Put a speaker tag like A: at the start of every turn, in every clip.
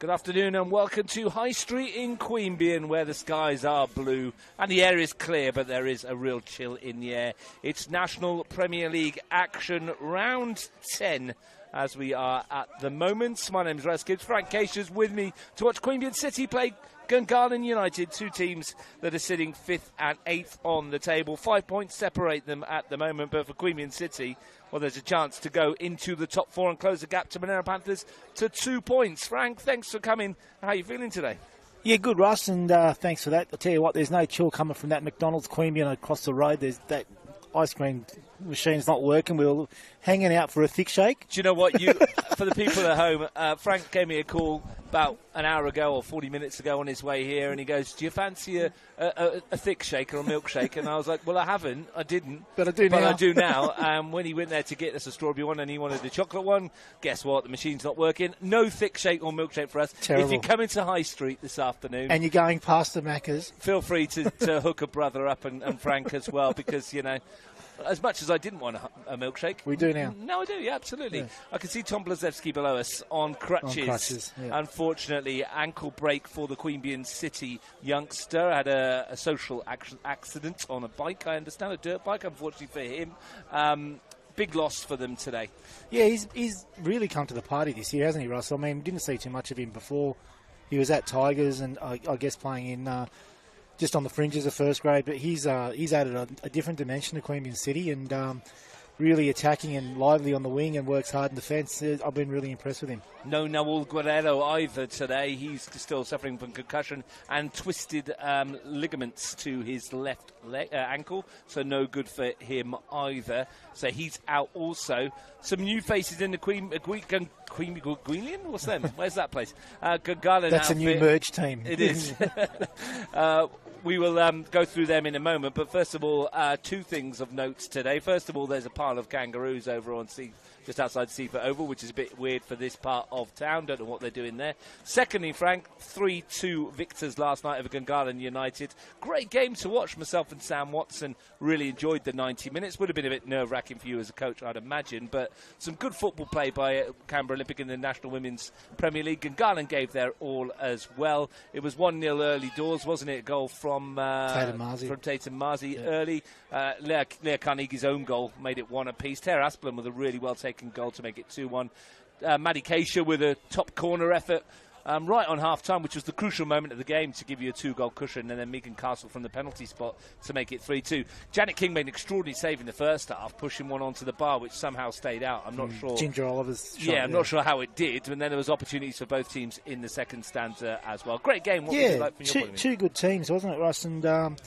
A: Good afternoon and welcome to High Street in Queanbeyan, where the skies are blue and the air is clear, but there is a real chill in the air. It's National Premier League action, round 10, as we are at the moment. My name's Russ Gibbs. Frank Keisha's with me to watch Queanbeyan City play Gungahlin United, two teams that are sitting 5th and 8th on the table. 5 points separate them at the moment, but for Queanbeyan City, well, there's a chance to go into the top 4 and close the gap to Monera Panthers to 2 points. Frank, thanks for coming. How are you feeling today?
B: Yeah, good, Russ, and thanks for that. I'll tell you what, there's no chill coming from that McDonald's Queanbeyan across the road. There's that ice cream machine's not working. We were hanging out for a thick shake.
A: Do you know what? For the people at home, Frank gave me a call about an hour ago or 40 minutes ago on his way here, and he goes, do you fancy a thick shake or a milkshake? And I was like, well, I haven't. I didn't.
B: But I do now.
A: When he went there to get us a strawberry one and he wanted the chocolate one, guess what? The machine's not working. No thick shake or milkshake for us.
B: Terrible.
A: If you're coming to High Street this afternoon
B: and you're going past the Macca's,
A: feel free to hook a brother up and Frank as well, because, you know, as much as I didn't want a milkshake.
B: We do now.
A: No, I do, yeah, absolutely.
B: Yeah.
A: I can see Tom Blazewski below us on crutches.
B: Yeah.
A: Unfortunately, ankle break for the Queanbeyan City youngster. Had a social accident on a bike, I understand, a dirt bike, unfortunately for him. Big loss for them today.
B: Yeah, he's really come to the party this year, hasn't he, Russell? I mean, didn't see too much of him before. He was at Tigers and I guess playing in just on the fringes of first grade, but he's added a different dimension to Queanbeyan City and really attacking and lively on the wing and works hard in defence. I've been really impressed with him.
A: No Noel Guerrero either today. He's still suffering from concussion and twisted ligaments to his left ankle, so no good for him either. So he's out also. Some new faces in the Queanbeyan. What's them? Where's that place? Gungahlin.
B: That's
A: outfit.
B: A new merge team.
A: It is. We will go through them in a moment, but first of all, two things of note today. First of all, there's a pile of kangaroos over on just outside Seaford Oval, which is a bit weird for this part of town. Don't know what they're doing there. Secondly, Frank, 3-2 victors last night over Gungahlin United. Great game to watch. Myself and Sam Watson really enjoyed the 90 minutes. Would have been a bit nerve-wracking for you as a coach, I'd imagine, but some good football play by Canberra Olympic in the National Women's Premier League. Gungahlin gave their all as well. It was 1-0 early doors, wasn't it? A goal from Tatum Marzi early. Leah Carnegie's own goal made it 1 apiece. Tara Aspelin with a really well-taken goal to make it 2-1. Maddie Keisha with a top corner effort right on half-time, which was the crucial moment of the game to give you a 2-goal cushion, and then Megan Castle from the penalty spot to make it 3-2. Janet King made an extraordinary save in the first half, pushing one onto the bar, which somehow stayed out. I'm not sure.
B: Ginger Oliver's shot.
A: Yeah, I'm not sure how it did, and then there was opportunities for both teams in the second stanza as well. Great game. What was it like from your point of view?
B: Two good teams, wasn't it, Russ? And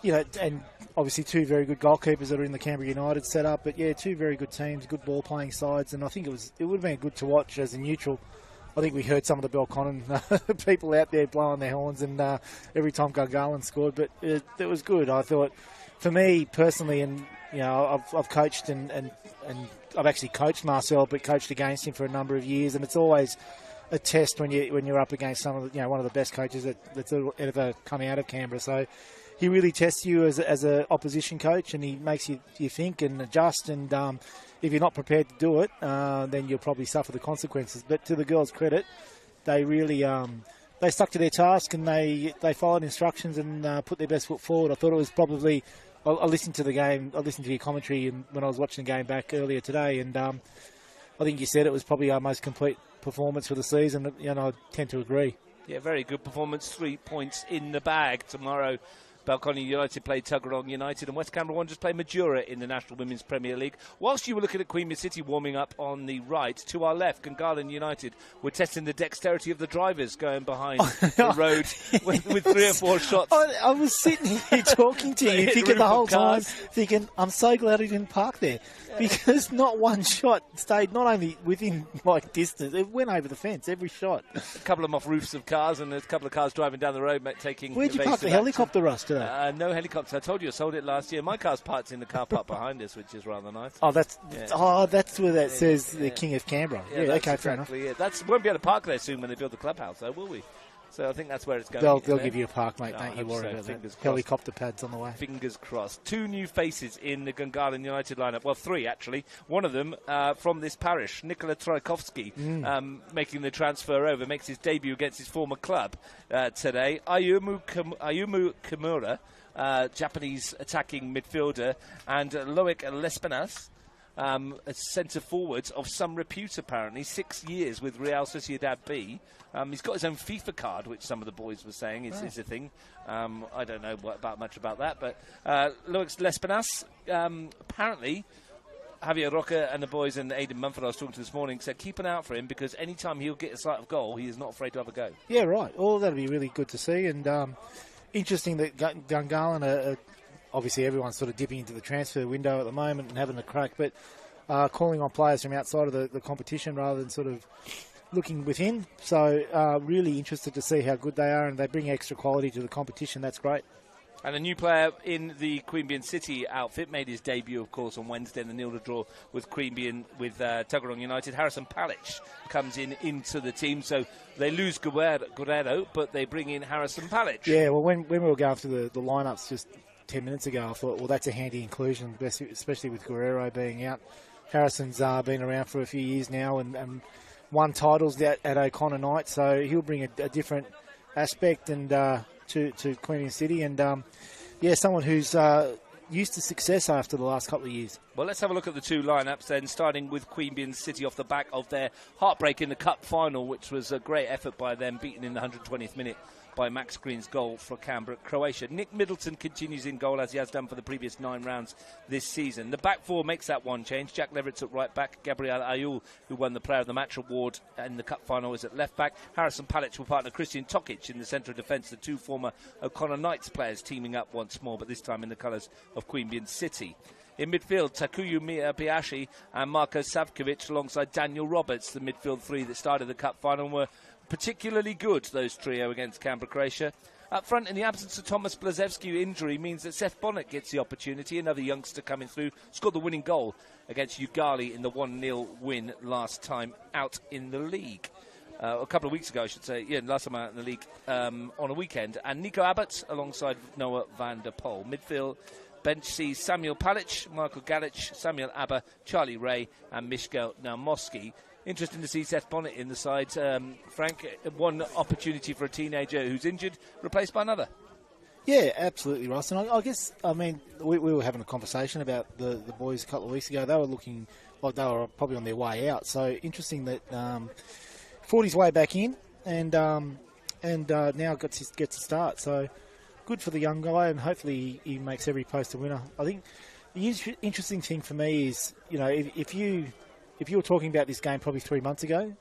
B: and obviously two very good goalkeepers that are in the Canberra United setup. But yeah, two very good teams, good ball playing sides, and I think it would have been good to watch as a neutral. I think we heard some of the Belconnen people out there blowing their horns, and every time Gungahlin scored, but it was good. I thought, for me personally, and you know, I've coached and I've actually coached Marcel, but coached against him for a number of years, and it's always a test when you're up against one of the best coaches that's ever come out of Canberra. So he really tests you as a opposition coach, and he makes you think and adjust. And if you're not prepared to do it, then you'll probably suffer the consequences. But to the girls' credit, they really they stuck to their task, and they followed instructions and put their best foot forward. I thought it was probably. I listened to the game. I listened to your commentary when I was watching the game back earlier today, and I think you said it was probably our most complete performance for the season. And I tend to agree.
A: Yeah, very good performance. 3 points in the bag tomorrow. Belconnen United played Tuggeranong United, and West Canberra Wanderers play Majura in the National Women's Premier League. Whilst you were looking at Queanbeyan City warming up on the right, to our left, Gungahlin United were testing the dexterity of the drivers going behind the road with 3 or 4 shots.
B: I was sitting here talking to you, thinking the whole time, I'm so glad I didn't park there. Because not one shot stayed not only within distance, it went over the fence, every shot.
A: A couple of them off roofs of cars, and a couple of cars driving down the road taking.
B: Where'd you park the helicopter, Russ, today?
A: No helicopter. I told you I sold it last year. My car's parked in the car park behind us, which is rather nice.
B: Oh, that's where that says the King of Canberra. Yeah, okay, fair enough.
A: Yeah, we won't be able to park there soon when they build the clubhouse, though, will we? So I think that's where it's going.
B: They'll give you a park, mate. Don't you worry about that. Helicopter pads on the way.
A: Fingers crossed. 2 new faces in the Gungahlin United lineup. Well, 3 actually. One of them from this parish, Nikola Trajkovski, making the transfer over, makes his debut against his former club today. Ayumu Kimura, Japanese attacking midfielder, and Loic Lespenas, centre forwards of some repute apparently. 6 years with Real Sociedad B. He's got his own FIFA card, which some of the boys were saying is a thing. I don't know much about that, but Loic Lespenas, apparently Javier Roca and the boys and Aidan Mumford I was talking to this morning said keep an eye out for him, because any time he'll get a sight of goal, he is not afraid to have a go.
B: Yeah, right. Well, that'll be really good to see, and interesting that Gungahlin are obviously everyone's sort of dipping into the transfer window at the moment and having a crack, but calling on players from outside of the competition rather than sort of looking within. So really interested to see how good they are, and they bring extra quality to the competition. That's great.
A: And a new player in the Queanbeyan City outfit made his debut, of course, on Wednesday in the 0-0 draw with Queanbeyan, with Tuggeranong United. Harrison Palic comes into the team, so they lose Guerrero, but they bring in Harrison Palic.
B: Yeah, well, when we were going through the lineups just 10 minutes ago, I thought, well, that's a handy inclusion, especially with Guerrero being out. Harrison's been around for a few years now and won titles at O'Connor Knight, so he'll bring a different aspect and to Queanbeyan City, and someone who's used to success after the last couple of years.
A: Well, let's have a look at the 2 lineups then, starting with Queanbeyan City off the back of their heartbreak in the Cup final, which was a great effort by them, beaten in the 120th minute by Max Green's goal for Canberra, Croatia. Nick Middleton continues in goal, as he has done for the previous 9 rounds this season. The back 4 makes that one change. Jack Leverett's at right back. Gabriel Ayul, who won the Player of the Match award in the Cup final, is at left back. Harrison Palic will partner Christian Tokic in the centre of defence. The 2 former O'Connor Knights players teaming up once more, but this time in the colours of Queanbeyan City. In midfield, Takuyu Miyabiashi and Marko Savkovic alongside Daniel Roberts. The midfield 3 that started the Cup final were particularly good, those trio against Canberra, Croatia. Up front, in the absence of Thomas Blazewski, injury means that Seth Bonnet gets the opportunity, another youngster coming through, scored the winning goal against Ugali in the 1-0 win last time out in the league. A couple of weeks ago, I should say, last time out in the league on a weekend. And Nico Abbott alongside Noah van der Poel. Midfield bench sees Samuel Palic, Michael Galic, Samuel Abba, Charlie Ray and Mishkel Naumoski. Interesting to see Seth Bonnet in the side. Frank, one opportunity for a teenager who's injured, replaced by another.
B: Yeah, absolutely, Ross. And I guess, we were having a conversation about the boys a couple of weeks ago. They were looking like they were probably on their way out. So interesting that fought his way back in and now gets to start. So good for the young guy, and hopefully he makes every post a winner. I think the interesting thing for me is, if you were talking about this game probably 3 months ago,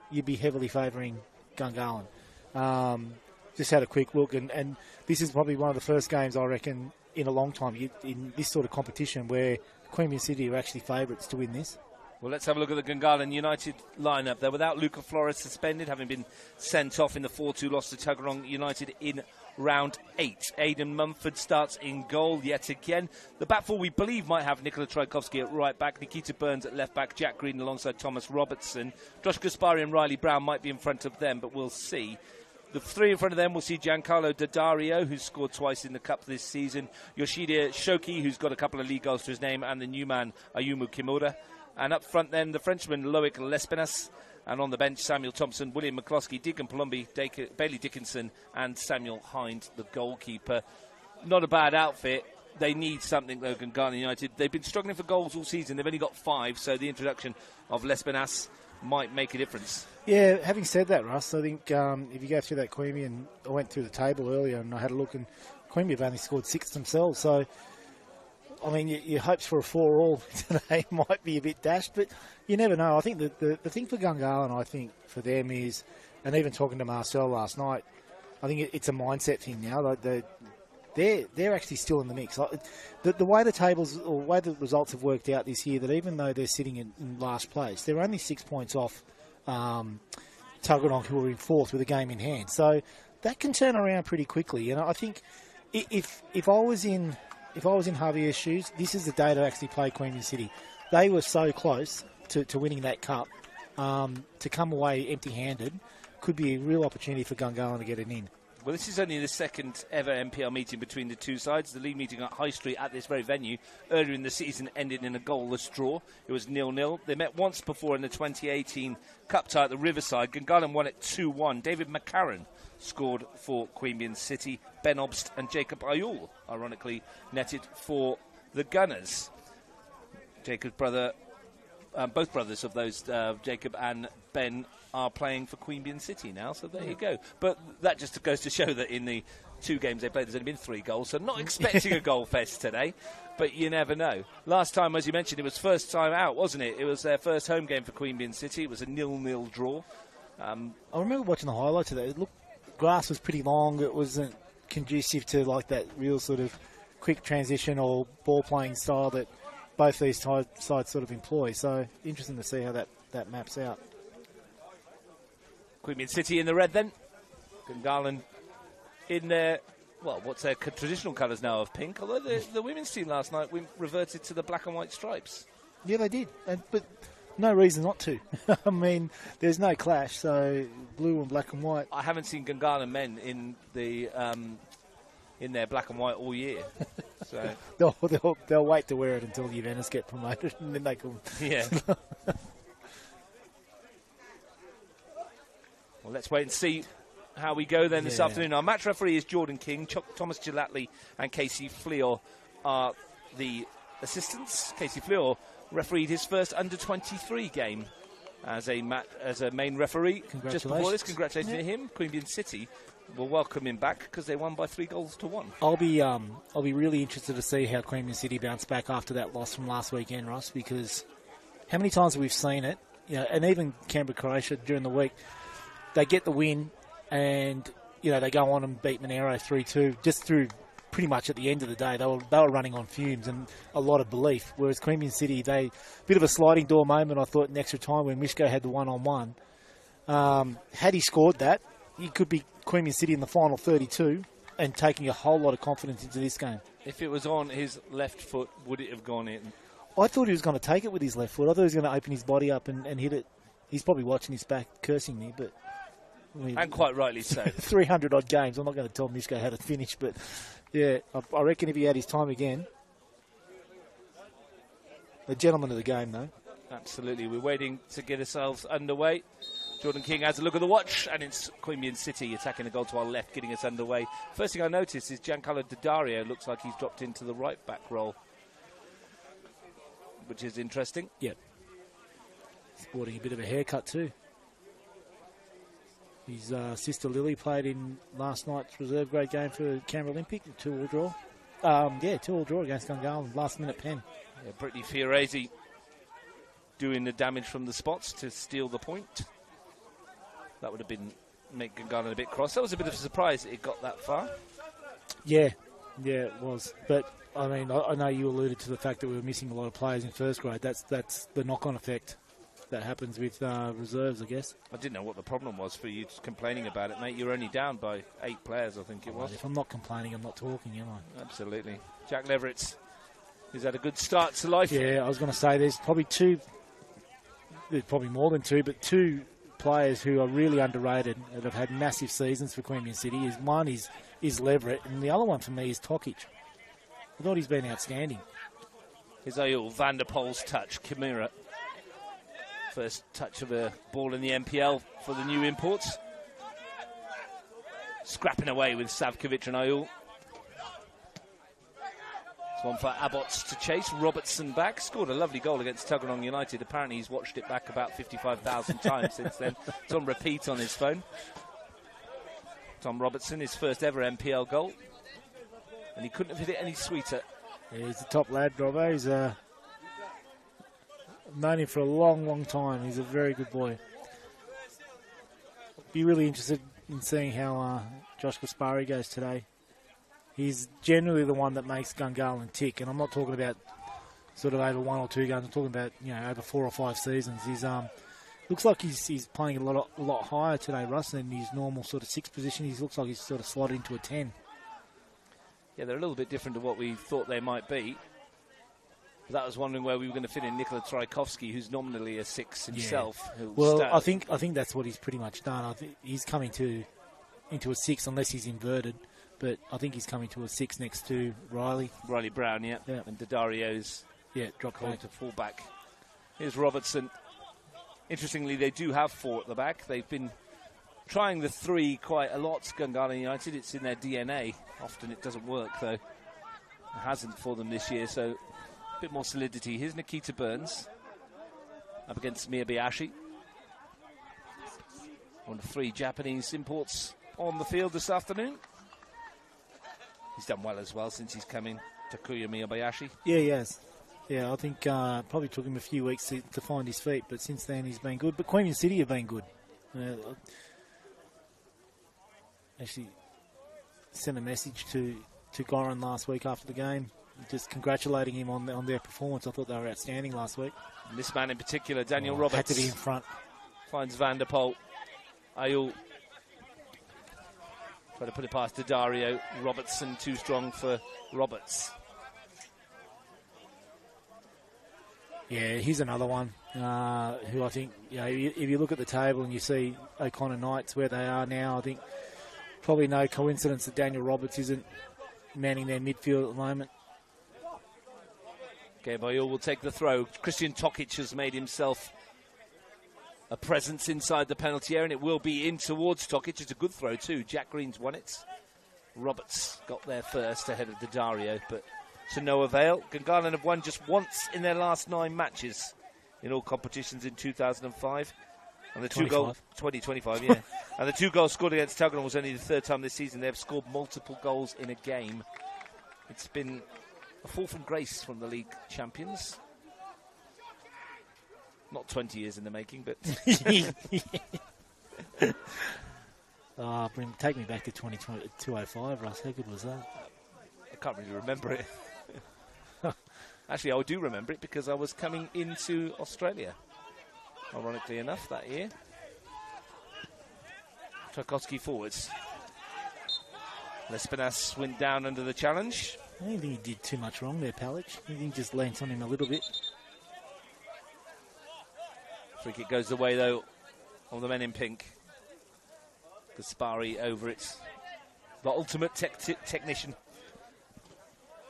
B: you'd be heavily favouring Gungahlin. Just had a quick look, and this is probably one of the first games, I reckon, in a long time in this sort of competition where Queanbeyan City are actually favourites to win this.
A: Well, let's have a look at the Gungahlin United lineup. They're without Luca Flores suspended, having been sent off in the 4-2 loss to Tuggeranong United in round 8. Aidan Mumford starts in goal yet again. The back 4 we believe might have Nikola Trajkovski at right back, Nikita Burns at left back, Jack Green alongside Thomas Robertson. Josh Gaspari and Riley Brown might be in front of them, but we'll see. The 3 in front of them, we'll see Giancarlo Daddario, who's scored twice in the Cup this season, Yoshida Shoki, who's got a couple of league goals to his name, and the new man, Ayumu Kimura. And up front then, the Frenchman, Loic Lespenas. And on the bench, Samuel Thompson, William McCloskey, Deacon Palumbi, Bailey Dickinson, and Samuel Hind, the goalkeeper. Not a bad outfit. They need something, though, Gungahlin United. They've been struggling for goals all season. They've only got 5, so the introduction of Lespenas might make a difference.
B: Yeah, having said that, Russ, I think if you go through that Queanbeyan, I went through the table earlier and I had a look, and Queanbeyan have only scored 6 themselves, so I mean, your hopes for a 4-all today might be a bit dashed, but you never know. I think the thing for Gungahlin, I think for them is, and even talking to Marcel last night, I think it's a mindset thing now. Like they're actually still in the mix. Like the way the tables or way the results have worked out this year, that even though they're sitting in last place, they're only 6 points off Tuggeranong, who are in 4th with a game in hand. So that can turn around pretty quickly. And I think if I was in Javier's shoes, this is the day to actually play Queanbeyan City. They were so close to winning that cup, to come away empty-handed. could be a real opportunity for Gungahlin to get it in.
A: Well, this is only the second ever NPL meeting between the two sides. The league meeting at High Street at this very venue earlier in the season ended in a goalless draw. It was 0-0. They met once before in the 2018 Cup tie at the Riverside. Gungahlin won it 2-1. David McCarron scored for Queanbeyan City. Ben Obst and Jacob Ayul, ironically, netted for the Gunners. Jacob's brother, both brothers of those, Jacob and Ben, are playing for Queanbeyan City now, so there you go. But that just goes to show that in the 2 games they played, there's only been 3 goals, so not expecting a goal fest today, but you never know. Last time, as you mentioned, it was first time out, wasn't it? It was their first home game for Queanbeyan City. It was a 0-0 draw.
B: I remember watching the highlights of that. It looked, grass was pretty long. It wasn't conducive to like that real sort of quick transition or ball-playing style that both these sides sort of employ. So interesting to see how that maps out.
A: Queanbeyan City in the red then. Gungahlin in their, well, what's their traditional colours now of pink. Although the women's team last night reverted to the black and white stripes.
B: Yeah, they did. But no reason not to. I mean, there's no clash, so blue and black and white.
A: I haven't seen Gungahlin men in the in their black and white all year. So
B: they'll wait to wear it until Juventus get promoted, and then they come.
A: Yeah. Well, let's wait and see how we go then this afternoon. Our match referee is Jordan King. Thomas Gilatley and Casey Fleur are the assistants. Casey Fleur refereed his first under-23 game as a main referee. Just before this, congratulations to him. Queanbeyan City will welcome him back because they won by 3-1.
B: I'll be really interested to see how Queanbeyan City bounce back after that loss from last weekend, Ross, because how many times have we seen it? You know, and even Canberra Croatia during the week, they get the win and they go on and beat Monero 3-2 just through pretty much at the end of the day. They were running on fumes and a lot of belief. Whereas Queanbeyan City, a bit of a sliding door moment, I thought, in extra time when Mishko had the one-on-one. Had he scored that, he could be Queanbeyan City in the final 32 and taking a whole lot of confidence into this game.
A: If it was on his left foot, would it have gone in?
B: I thought he was going to take it with his left foot. I thought he was going to open his body up and hit it. He's probably watching his back, cursing me, but...
A: and quite rightly so.
B: 300-odd games. I'm not going to tell Mishko how to finish, but, yeah, I reckon if he had his time again... The gentleman of the game, though.
A: Absolutely. We're waiting to get ourselves underway. Jordan King has a look at the watch, and it's Queanbeyan City attacking the goal to our left, getting us underway. First thing I noticed is Giancarlo Daddario looks like he's dropped into the right-back role, which is interesting.
B: Yep. Sporting a bit of a haircut, too. His sister Lily played in last night's reserve grade game for Canberra Olympic, 2-2 draw. 2-2 draw against Gungahlin, last-minute pen.
A: Yeah, Brittany Fiorese doing the damage from the spots to steal the point. That would have make Gungahlin a bit cross. That was a bit of a surprise that it got that far.
B: Yeah, it was. But, I mean, I know you alluded to the fact that we were missing a lot of players in first grade. That's the knock-on effect that happens with reserves, I guess.
A: I didn't know what the problem was for you complaining about it, mate. You were only down by 8 players, I think it was.
B: If I'm not complaining, I'm not talking, am I?
A: Absolutely. Jack Leverett's he's had a good start to life.
B: Yeah, I was going to say there's probably more than 2, but 2 players who are really underrated and have had massive seasons for Queanbeyan City. One is Leverett, and the other one for me is Tokic. I thought he's been outstanding. Here's
A: Ayul Van der Poel's touch. Kimura. First touch of a ball in the NPL for the new imports. Scrapping away with Savkovic and Ayul. It's one for Abbots to chase. Robertson back. Scored a lovely goal against Tuggeranong United. Apparently he's watched it back about 55,000 times since then. It's on repeat on his phone. Tom Robertson, his first ever NPL goal. And he couldn't have hit it any sweeter.
B: Yeah, he's the top lad, Robbo. He's known him for a long, long time. He's a very good boy. Be really interested in seeing how Josh Gaspari goes today. He's generally the one that makes Gungahlin tick, and I'm not talking about sort of over 1 or 2 games. I'm talking about over 4 or 5 seasons. He's looks like he's playing a lot higher today, Russ, than his normal sort of 6 position. He looks like he's sort of slotted into a 10.
A: Yeah, they're a little bit different to what we thought they might be. That was wondering where we were going to fit in Nikola Trajkovski, who's nominally a 6 himself.
B: Yeah. Well, I think that's what he's pretty much done. I think he's coming into a 6 unless he's inverted, but I think he's coming to a 6 next to Riley
A: Brown, yeah. And Daddario's
B: dropped
A: back to full back. Here's Robertson. Interestingly, they do have 4 at the back. They've been trying the 3 quite a lot, Gungahlin United. It's in their DNA. Often it doesn't work, though. It hasn't for them this year, so a bit more solidity. Here's Nikita Burns up against Miyabayashi. One of 3 Japanese imports on the field this afternoon. He's done well as well since he's come in, Takuya Miyabayashi.
B: Yeah, he has. Yeah, I think probably took him a few weeks to find his feet, but since then he's been good. But Queanbeyan City have been good. Actually sent a message to Goran last week after the game, just congratulating him on their performance. I thought they were outstanding last week.
A: And this man in particular, Daniel Roberts,
B: had to be in front.
A: Finds Van der Poel. Ayul try to put it past Daddario. Robertson too strong for Roberts.
B: Yeah, here's another one who I think, if you look at the table and you see O'Connor Knights where they are now, I think probably no coincidence that Daniel Roberts isn't manning their midfield at the moment.
A: Queanbeyan will take the throw. Christian Tokic has made himself a presence inside the penalty area, and it will be in towards Tokic. It's a good throw too. Jack Green's won it. Roberts got there first ahead of Daddario, but to no avail. Gungahlin have won just once in their last 9 matches in all competitions in 2005. And the 2 goals, 2025, yeah. And the 2 goals scored against Tuggeranong was only the 3rd time this season they've scored multiple goals in a game. It's been a fall from grace from the league champions. Not 20 years in the making, but...
B: Take me back to 205, Russ. How good was that?
A: I can't really remember it. Actually, I do remember it because I was coming into Australia, ironically enough, that year. Trajkovski forwards. Lespinas went down under the challenge.
B: I don't think he did too much wrong there, Palic. I think he just leant on him a little bit.
A: Free kick goes the way, though, of the men in pink. Gaspari over it. The ultimate technician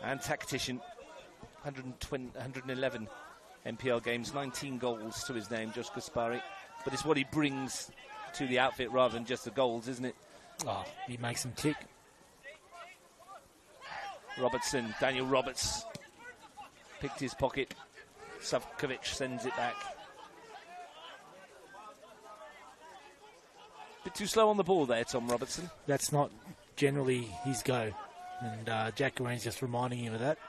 A: and tactician. 111 NPL games, 19 goals to his name, Josh Gaspari. But it's what he brings to the outfit rather than just the goals, isn't it?
B: Oh, he makes them tick.
A: Robertson, Daniel Roberts, picked his pocket. Savkovic sends it back. Bit too slow on the ball there, Tom Robertson.
B: That's not generally his go. And Jack Green's just reminding him of that.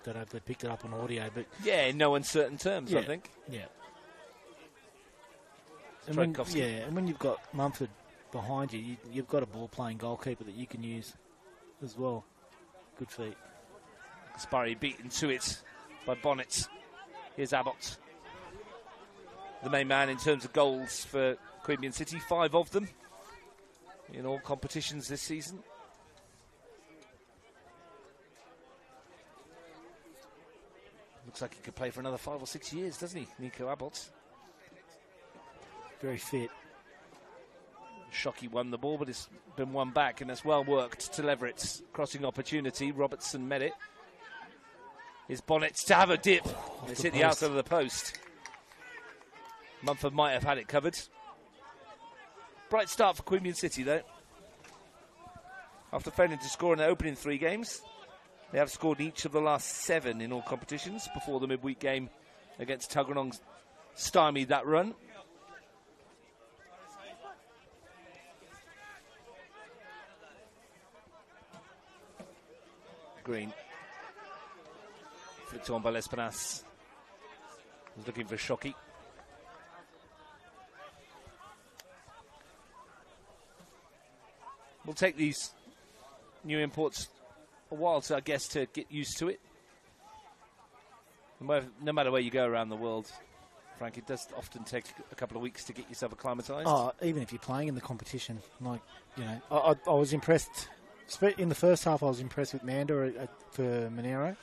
B: Don't know if they picked it up on audio, but...
A: Yeah, in no uncertain terms, I think.
B: Yeah. And when you've got Mumford behind you, you've got a ball-playing goalkeeper that you can use as well. Good feet.
A: Gaspari beaten to it by Bonnet. Here's Abbott. The main man in terms of goals for Queanbeyan City, 5 of them in all competitions this season. Looks like he could play for another 5 or 6 years, doesn't he, Nico Abbott?
B: Very fit.
A: Shockey won the ball, but it's been won back, and it's well worked to Leverett's crossing opportunity. Robertson met it. Here's Bonnet to have a dip. It's hit the outside of the post. Mumford might have had it covered. Bright start for Queanbeyan City, though. After failing to score in their opening 3 games, they have scored in each of the last 7 in all competitions before the midweek game against Tuggeranong stymied that run. Green. Flicked on by Lespinas. He's looking for Shockey. We'll take these new imports a while, I guess, to get used to it. No matter where you go around the world, Frank, it does often take a couple of weeks to get yourself acclimatised.
B: Oh, even if you're playing in the competition, I was impressed. In the first half, I was impressed with Manda for Monero.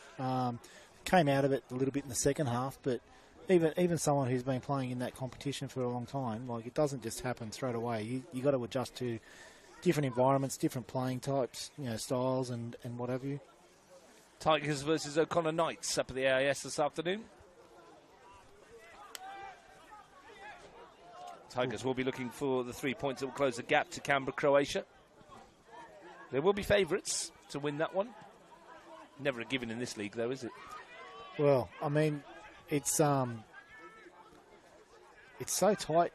B: came out of it a little bit in the second half, but even someone who's been playing in that competition for a long time, like, it doesn't just happen straight away. You got to adjust to different environments, different playing types, styles and what have you.
A: Tigers versus O'Connor Knights up at the AIS this afternoon. Tigers will be looking for the 3 points that will close the gap to Canberra, Croatia. There will be favourites to win that one. Never a given in this league, though, is it?
B: Well, I mean, it's so tight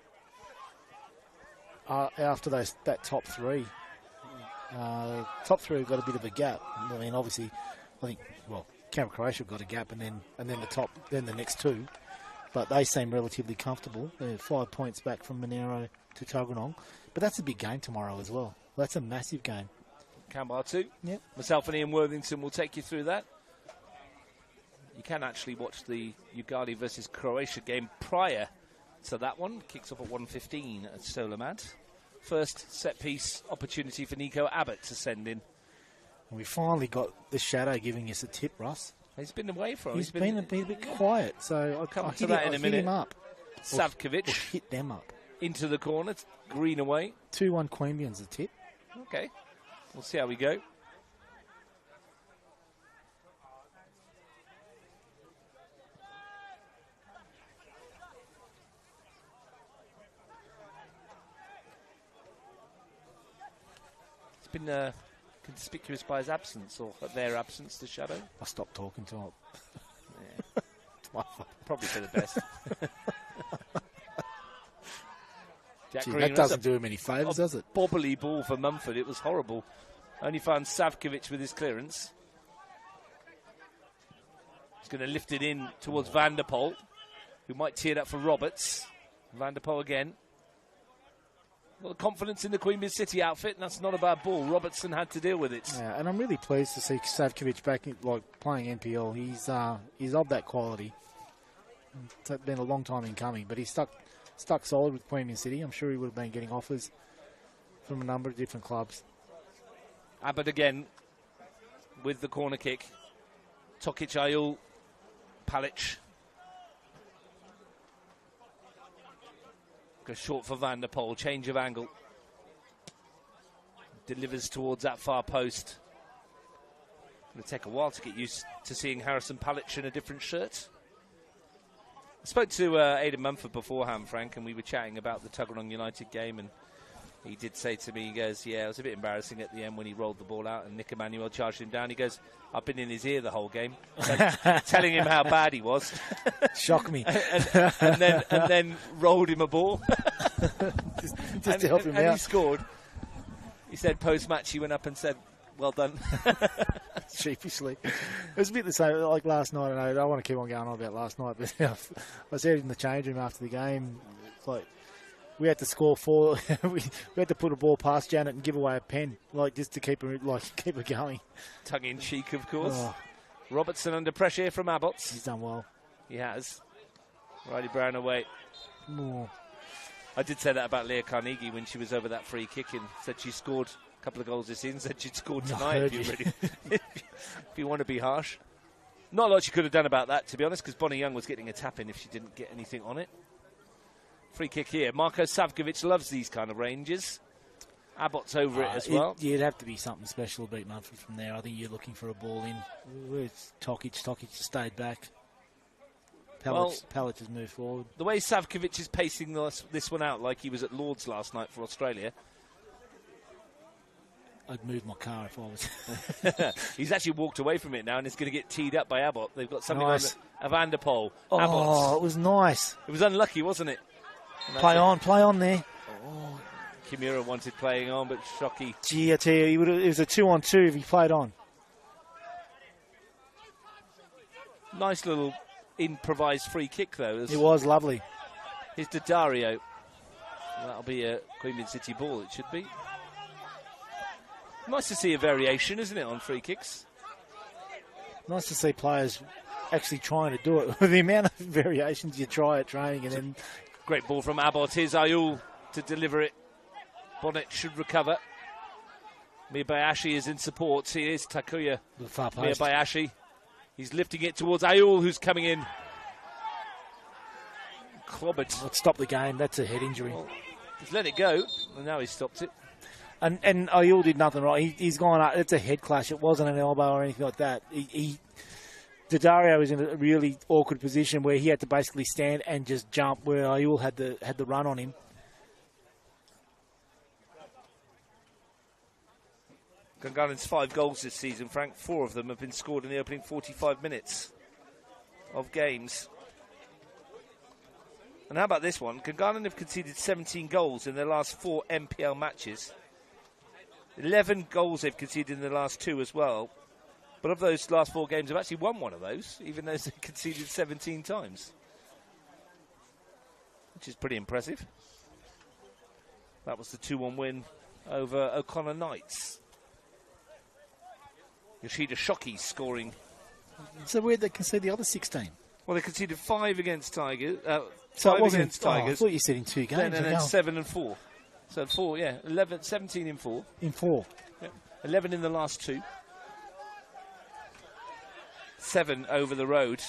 B: after that top three. Top three have got a bit of a gap. I mean, obviously, I think Canberra, Croatia have got a gap, and then the next two. But they seem relatively comfortable. They're 5 points back from Monero to Tuggeranong. But that's a big game tomorrow as well. That's a massive game.
A: Canberra 2.
B: Yep.
A: Myself and Ian Worthington will take you through that. You can actually watch the Gungahlin versus Croatia game prior to that one. Kicks off at 1:15 at Solomad. First set-piece opportunity for Nico Abbott to send in.
B: And we finally got the Shadow giving us a tip, Russ.
A: He's been away for him.
B: He's been a bit quiet, so I'll
A: come to that in a minute.
B: Hit him up.
A: Savkovic.
B: Or hit them up.
A: Into the corner, green away.
B: 2-1 Queanbeyan's a tip.
A: Okay, we'll see how we go. It's been conspicuous by his absence, or their absence, the Shadow.
B: I stopped talking to him.
A: Yeah. It's my fault. Probably for the best. Jack
B: Gee,
A: Green,
B: that doesn't do him any favours, does it?
A: Bobbly ball for Mumford. It was horrible. Only found Savkovic with his clearance. He's going to lift it in towards Van der Pol, who might tee it up for Roberts. Van der Pol again. A lot of confidence in the Queanbeyan City outfit, and that's not a bad ball. Robertson had to deal with it.
B: Yeah, and I'm really pleased to see Savkovic back playing NPL. He's of that quality. It's been a long time in coming, but he's stuck solid with Queanbeyan City. I'm sure he would have been getting offers from a number of different clubs.
A: Abbott again with the corner kick. Tokic, Ayul, Palic. Goes short for Van der Pol. Change of angle. Delivers towards that far post. Going to take a while to get used to seeing Harrison Palic in a different shirt. I spoke to Aidan Mumford beforehand, Frank, and we were chatting about the Tuggeranong United game, and he did say to me, he goes, yeah, it was a bit embarrassing at the end when he rolled the ball out and Nick Emmanuel charged him down. He goes, I've been in his ear the whole game, telling him how bad he was.
B: Shock me.
A: and then rolled him a ball.
B: just to help him out.
A: And he scored. He said post-match he went up and said, well done.
B: Sheepishly. It was a bit the same like last night. I don't want to keep on going on about last night, but I said in the change room after the game, it's like, we had to score 4. we had to put a ball past Janet and give away a pen, just to keep her going.
A: Tongue in cheek, of course.
B: Oh.
A: Robertson under pressure here from Abbots.
B: He's done well.
A: He has. Riley Brown away.
B: More.
A: I did say that about Leah Carnegie when she was over that free kick and said she scored a couple of goals this season. Said she'd scored tonight. If you want to be harsh. Not a lot she could have done about that, to be honest, because Bonnie Young was getting a tap in if she didn't get anything on it. Free kick here. Marko Savkovic loves these kind of ranges. Abbott's over it as well.
B: It'd have to be something special to beat Mumford from there. I think you're looking for a ball in. Where's Tokic? Tokic has stayed back. Palic has moved forward.
A: The way Savkovic is pacing this one out like he was at Lord's last night for Australia.
B: I'd move my car if I was.
A: He's actually walked away from it now and is going to get teed up by Abbott. They've got something
B: nice.
A: on Van der Pol.
B: Oh,
A: Abbott's.
B: It was nice.
A: It was unlucky, wasn't it?
B: Play on there.
A: Oh, Kimura wanted playing on, but Shockey.
B: Gee, I tell you, it was a 2-on-2 if he played on.
A: Nice little improvised free kick, though.
B: It was lovely.
A: Here's to Dario. That'll be a Queanbeyan City ball, it should be. Nice to see a variation, isn't it, on free kicks?
B: Nice to see players actually trying to do it. With the amount of variations you try at training and then...
A: Great ball from Abbott. Here's Ayul to deliver it. Bonnet should recover. Miyabayashi is in support. Here's Takuya.
B: Far post.
A: Miyabayashi. He's lifting it towards Ayul, who's coming in. Clobbered.
B: Let's stop the game. That's a head injury.
A: Well, he's let it go, and now he's stopped it.
B: And Ayul did nothing right. He's gone up. It's a head clash. It wasn't an elbow or anything like that. Daddario was in a really awkward position where he had to basically stand and just jump, where Ayul had the run on him.
A: Gungalin's 5 goals this season, Frank. 4 of them have been scored in the opening 45 minutes of games. And how about this one? Gungahlin have conceded 17 goals in their last 4 NPL matches. 11 goals they've conceded in the last 2 as well. But of those last 4 games, they've actually won one of those, even though they conceded 17 times. Which is pretty impressive. That was the 2-1 win over O'Connor Knights. Yoshida Shoki scoring.
B: So where'd they concede the other 16?
A: Well, they conceded 5 against Tigers.
B: So it
A: 5
B: wasn't
A: against Tigers.
B: I thought you said in 2 games.
A: And then 7 and 4. So 4, yeah. 11, 17 in 4.
B: In 4.
A: Yep. 11 in the last 2. 7 over the road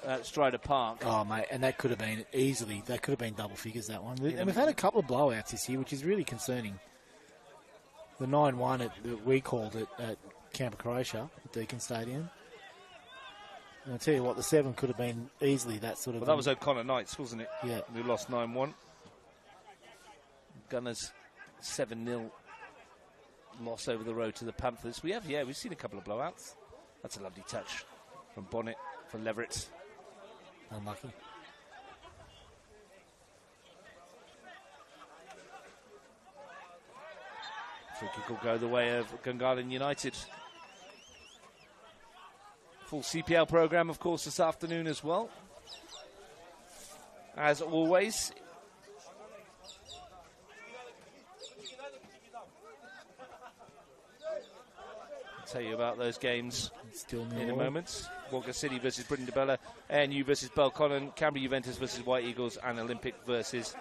A: at Strider Park.
B: Oh, mate, and that could have been easily, that could have been double figures, that one. And we've had a couple of blowouts this year, which is really concerning. The 9-1 that we called it at Camp Croatia, at Deakin Stadium. And I'll tell you what, the 7 could have been easily that sort of...
A: Well, that was O'Connor Knights, wasn't it?
B: Yeah.
A: Who lost 9-1. Gunners 7-0 loss over the road to the Panthers. We've seen a couple of blowouts. That's a lovely touch from Bonnet for Leverett.
B: Unlucky.
A: Free kick will go the way of Gungahlin United. Full CPL programme, of course, this afternoon as well. As always. I'll tell you about those games in a moment. Wagga City versus Brindabella, ANU versus Belconnen, Canberra Juventus versus White Eagles, and Olympic versus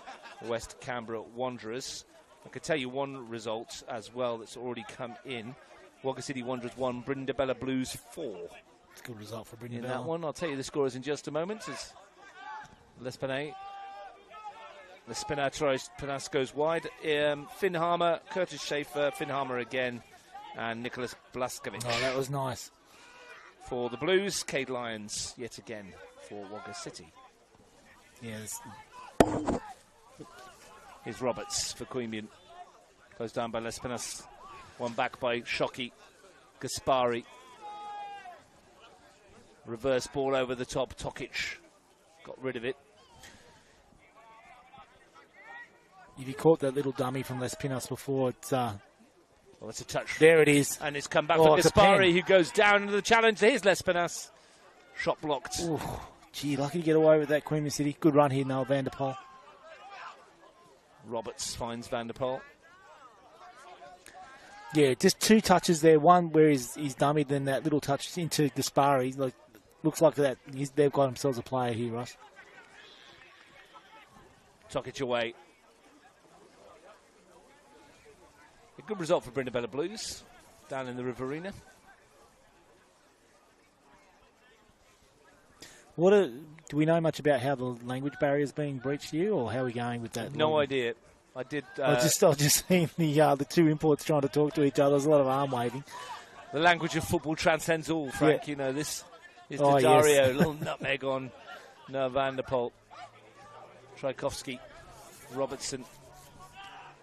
A: West Canberra Wanderers. I could tell you one result as well that's already come in. Wagga City Wanderers 1, Brindabella Blues 4.
B: It's a good result for Brindabella.
A: In that one, I'll tell you the scores in just a moment. As Lespina tries, Panas goes wide. Finn Harmer, Curtis Schaefer, Finn Harmer again, and Nicholas Blaskovic.
B: Oh, that was nice.
A: For the Blues, Cade Lyons yet again for Wagga City.
B: Yes.
A: Here's Roberts for Queanbeyan. Goes down by Lespinas. One back by Shoki. Gaspari. Reverse ball over the top. Tokic got rid of it.
B: If you caught that little dummy from Lespinas before, it's...
A: Well, it's a touch.
B: There it is.
A: And it's come back for Gaspari, who goes down into the challenge. Here's Lespinas. Shot blocked.
B: Ooh, gee, lucky to get away with that, Queanbeyan City. Good run here, Noah van der Pol.
A: Roberts finds Van der Pol.
B: Yeah, just 2 touches there. One where he's dummied, then that little touch into Gaspari. Like, looks like that they've got themselves a player here, Russ.
A: Tokic away. A good result for Brindabella Blues down in the Riverina.
B: Do we know much about how the language barrier is being breached here, or how are we going with that?
A: No idea. I did.
B: I've just seen the 2 imports trying to talk to each other. There's a lot of arm waving.
A: The language of football transcends all, Frank. Yeah. You know, this is
B: Dario.
A: Yes. Little nutmeg on Noah van der Pol. Tchaikovsky, Robertson.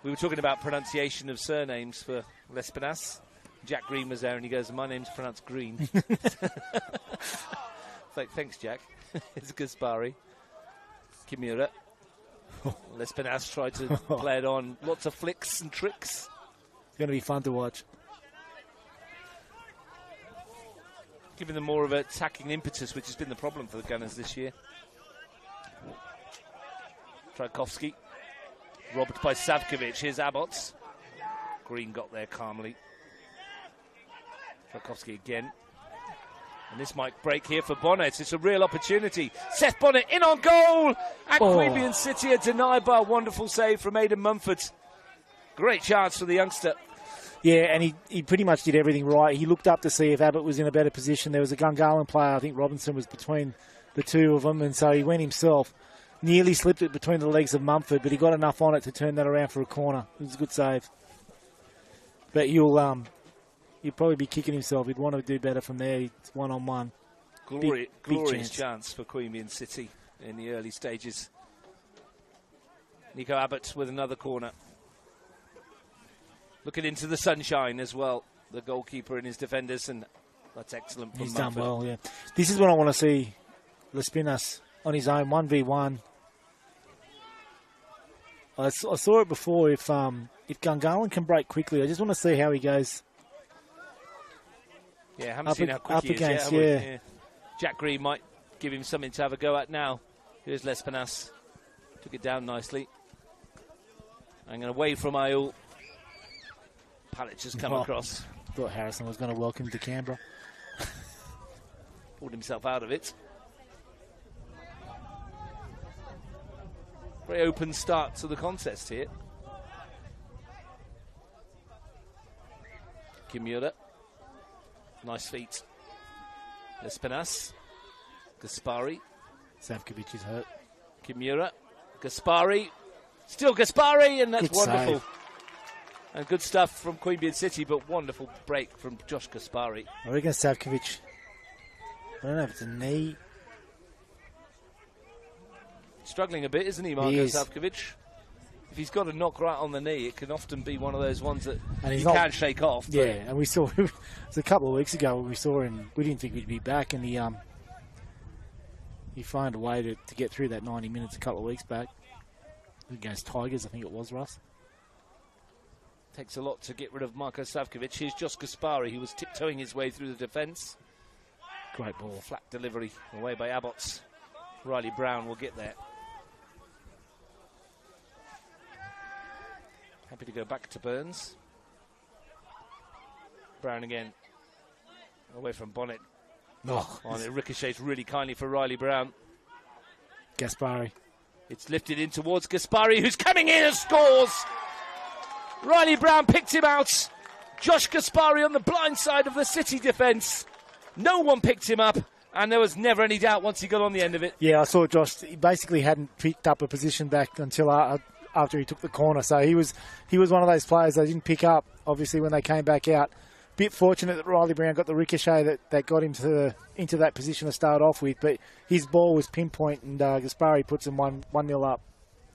A: We were talking about pronunciation of surnames for Lespinas. Jack Green was there, and he goes, "My name's pronounced Green." Thanks, Jack. It's Gaspari. Kimura. Lespinas tried to play it on. Lots of flicks and tricks.
B: It's going to be fun to watch.
A: Giving them more of an attacking impetus, which has been the problem for the Gunners this year. Tchaikovsky. Robbed by Savkovic. Here's Abbots. Green got there calmly. Tchaikovsky again. And this might break here for Bonnet. It's a real opportunity. Seth Bonnet in on goal. And Queanbeyan City are denied by a wonderful save from Aidan Mumford. Great chance for the youngster.
B: Yeah, and he pretty much did everything right. He looked up to see if Abbott was in a better position. There was a Gungahlin player, I think Robinson was between the two of them, and so he went himself. Nearly slipped it between the legs of Mumford, but he got enough on it to turn that around for a corner. It was a good save. But he'll probably be kicking himself. He'd want to do better from there. It's one-on-one.
A: Glorious chance for Queanbeyan City in the early stages. Nico Abbott with another corner. Looking into the sunshine as well. The goalkeeper and his defenders, and that's excellent from
B: He's
A: Mumford.
B: done well, yeah. This is what I want to see Lespinas on his own, 1v1. I saw it before. If Gungahlin can break quickly, I just want to see how he goes.
A: Yeah, haven't seen how quick he is yet.
B: Yeah.
A: Jack Green might give him something to have a go at now. Here's Lespinas. Took it down nicely. And away from Ayul. Palic has come across.
B: Thought Harrison was going to welcome to Canberra.
A: Pulled himself out of it. Very open start to the contest here. Kimura. Nice feet. Lespinas. Gaspari.
B: Savkovic is hurt.
A: Kimura. Gaspari. Still Gaspari, and that's
B: Good
A: wonderful.
B: save.
A: And good stuff from Queanbeyan City, but wonderful break from Josh Gaspari.
B: I reckon Savkovic. I don't know if it's a knee.
A: Struggling a bit, isn't he, Marko Savkovic? If he's got a knock right on the knee, it can often be one of those ones that you can't shake off.
B: Yeah, and we saw it was a couple of weeks ago when we saw him. We didn't think he'd be back, and he found a way to get through that 90 minutes a couple of weeks back against Tigers, I think it was, Russ.
A: Takes a lot to get rid of Marko Savkovic. Here's Josh Gaspari, who was tiptoeing his way through the defence.
B: Great ball.
A: Flat delivery away by Abbots. Riley Brown will get there. Happy to go back to Burns. Brown again. Away from Bonnet. It ricochets really kindly for Riley Brown.
B: Gaspari.
A: It's lifted in towards Gaspari, who's coming in and scores! Riley Brown picked him out. Josh Gaspari on the blind side of the City defence. No one picked him up, and there was never any doubt once he got on the end of it.
B: Yeah, I saw Josh. He basically hadn't picked up a position back until after he took the corner. So he was one of those players they didn't pick up, obviously, when they came back out. Bit fortunate that Riley Brown got the ricochet that got him into that position to start off with, but his ball was pinpoint, and Gaspari puts him 1-0 up.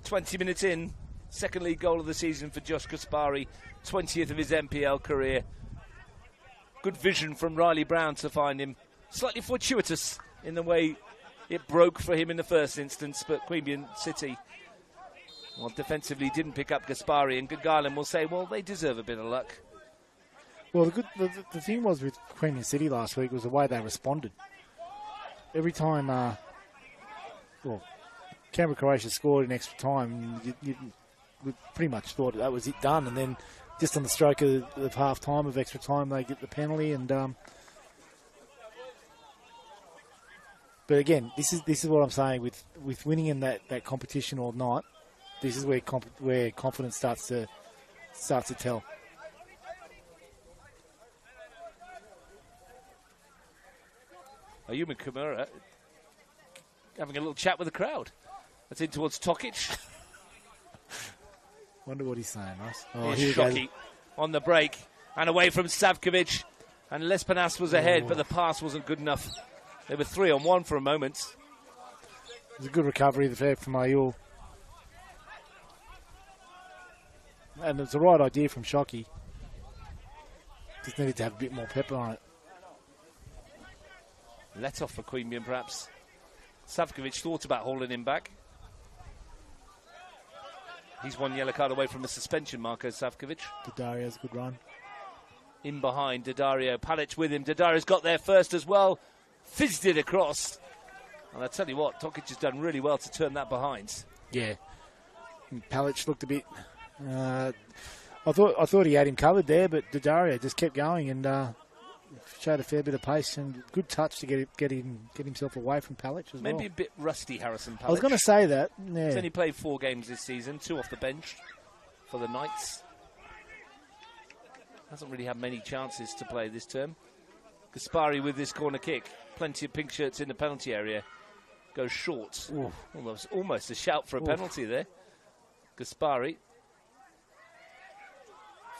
A: 20 minutes in. Second league goal of the season for Josh Gaspari, 20th of his NPL career. Good vision from Riley Brown to find him. Slightly fortuitous in the way it broke for him in the first instance, but Queanbeyan City, well, defensively didn't pick up Gaspari, and Gungahlin will say, well, they deserve a bit of luck.
B: Well, the thing was with Queanbeyan City last week was the way they responded. Every time, Canberra Croatia scored in extra time, we pretty much thought that was it done, and then just on the stroke of half time of extra time, they get the penalty. And but again, this is what I'm saying with winning in that competition or not. This is where confidence starts to tell.
A: Ayuma Kimura having a little chat with the crowd. That's in towards Tokic.
B: Wonder what he's saying, Russ.
A: Here's Shockey on the break and away from Savkovic. And Lespinas was ahead, but the pass wasn't good enough. They were 3-on-1 for a moment.
B: It was a good recovery there from Ayul. And it was the right idea from Shockey. Just needed to have a bit more pepper on it.
A: Let off for Queanbeyan, perhaps. Savkovic thought about holding him back. He's one yellow card away from the suspension, Marko Savkovic.
B: Daddario's a good run.
A: In behind, Daddario. Palic with him. Daddario's got there first as well. Fizzed it across. And I tell you what, Tokic has done really well to turn that behind.
B: Yeah. And Palic looked a bit... I thought he had him covered there, but Daddario just kept going and showed a fair bit of pace and good touch to get himself away from Palic as well.
A: Maybe a bit rusty, Harrison Palic.
B: I was going to say that. Yeah.
A: He's only played 4 games this season, 2 off the bench for the Knights. Hasn't really had many chances to play this term. Gaspari with this corner kick. Plenty of pink shirts in the penalty area. Goes short. Almost a shout for a penalty there. Gaspari.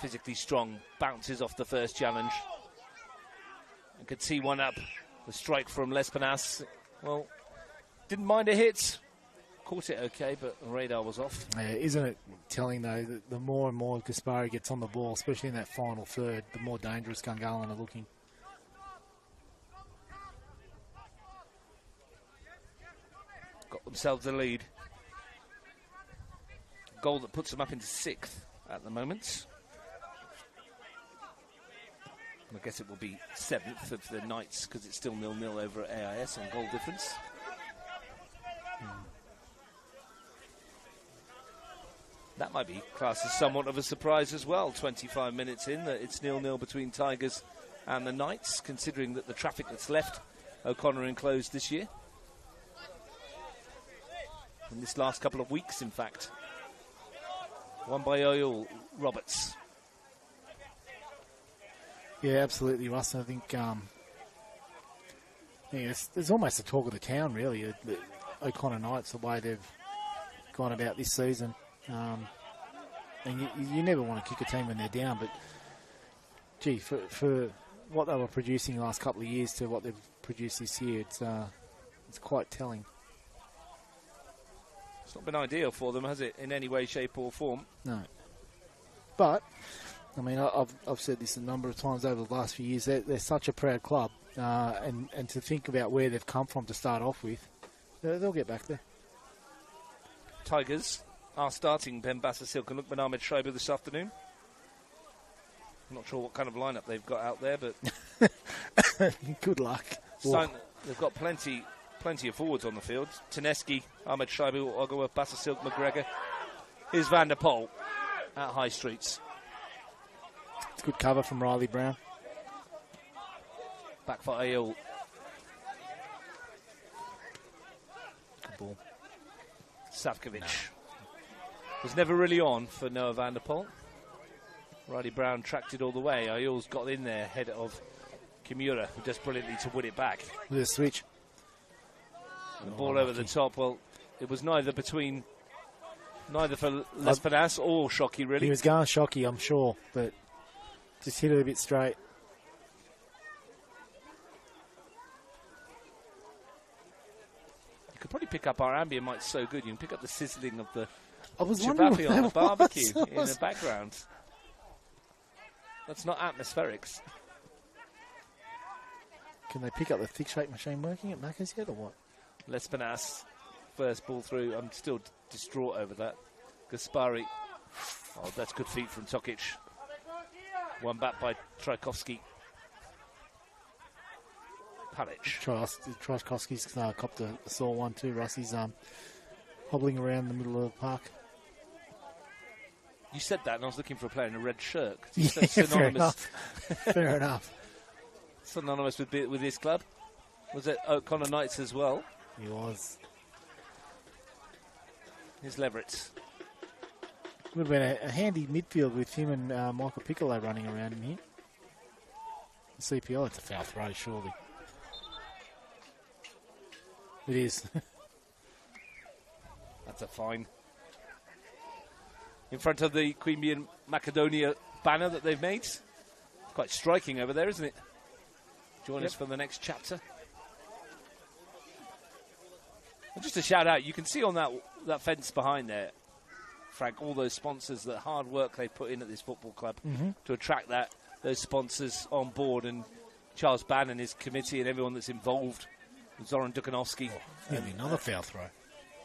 A: Physically strong. Bounces off the first challenge. And could see one up. The strike from Lespinasse. Well, didn't mind a hit. Caught it okay, but the radar was off.
B: Yeah, isn't it telling, though, that the more and more Gaspari gets on the ball, especially in that final third, the more dangerous Gungahlin are looking.
A: Got themselves a lead. Goal that puts them up into 6th at the moment. I guess it will be 7th of the Knights because it's still 0-0 over at AIS on goal difference. That might be classed as somewhat of a surprise as well. 25 minutes in, that it's 0-0 between Tigers and the Knights, considering that the traffic that's left O'Connor enclosed this year. In this last couple of weeks, in fact. Won by Oyul Roberts.
B: Yeah, absolutely, Russ. I think there's almost a talk of the town, really, the O'Connor Knights, the way they've gone about this season. And you never want to kick a team when they're down, but, gee, for what they were producing the last couple of years to what they've produced this year, it's quite telling.
A: It's not been ideal for them, has it, in any way, shape or form?
B: No. But, I mean, I've said this a number of times over the last few years. They're such a proud club, and to think about where they've come from to start off with, they'll get back there.
A: Tigers are starting Ben Bassasilk and Lukman Ahmed Schreiber this afternoon. I'm not sure what kind of lineup they've got out there, but
B: good luck.
A: They've got plenty of forwards on the field. Taneski, Ahmed Schreiber, Ogawa, Bassasilk, McGregor. Here's Van der Pol at High Streets.
B: It's good cover from Riley Brown.
A: Back for Ayul. Good ball. Savkovic. Was never really on for Noah Van der Pol. Riley Brown tracked it all the way. Ayul's got in there ahead of Kimura, who does brilliantly to win it back.
B: With a switch.
A: And the ball over the top. Well, it was neither for Lespinasse or Shockey, really.
B: He was going Shockey, I'm sure, but just hit it a bit straight.
A: You could probably pick up our ambient mic so good. You can pick up the sizzling of the
B: Chivapi
A: on the barbecue in the background. That's not atmospherics.
B: Can they pick up the thick shake machine working at Macca's yet or what?
A: Lespinasse, first ball through. I'm still distraught over that. Gaspari. Oh, that's good feet from Tokic. One back by Trajkovski. Palic.
B: Trajkovski's copped a sore one too, Russ. He's hobbling around the middle of the park.
A: You said that and I was looking for a player in a red shirt.
B: Yeah, fair enough. Fair enough.
A: Synonymous with this club. Was it O'Connor Knights as well?
B: He was.
A: Here's Leverett.
B: Would have been a handy midfield with him and Michael Piccolo running around in here. The CPL, it's a foul throw, surely. It is.
A: That's a fine. In front of the Queanbeyan Macedonia banner that they've made. It's quite striking over there, isn't it? Join us for the next chapter. And just a shout out, you can see on that fence behind there, Frank, all those sponsors, that hard work they put in at this football club to attract those sponsors on board, and Charles Bann and his committee and everyone that's involved, Zoran Dukanovsky.
B: Another foul throw.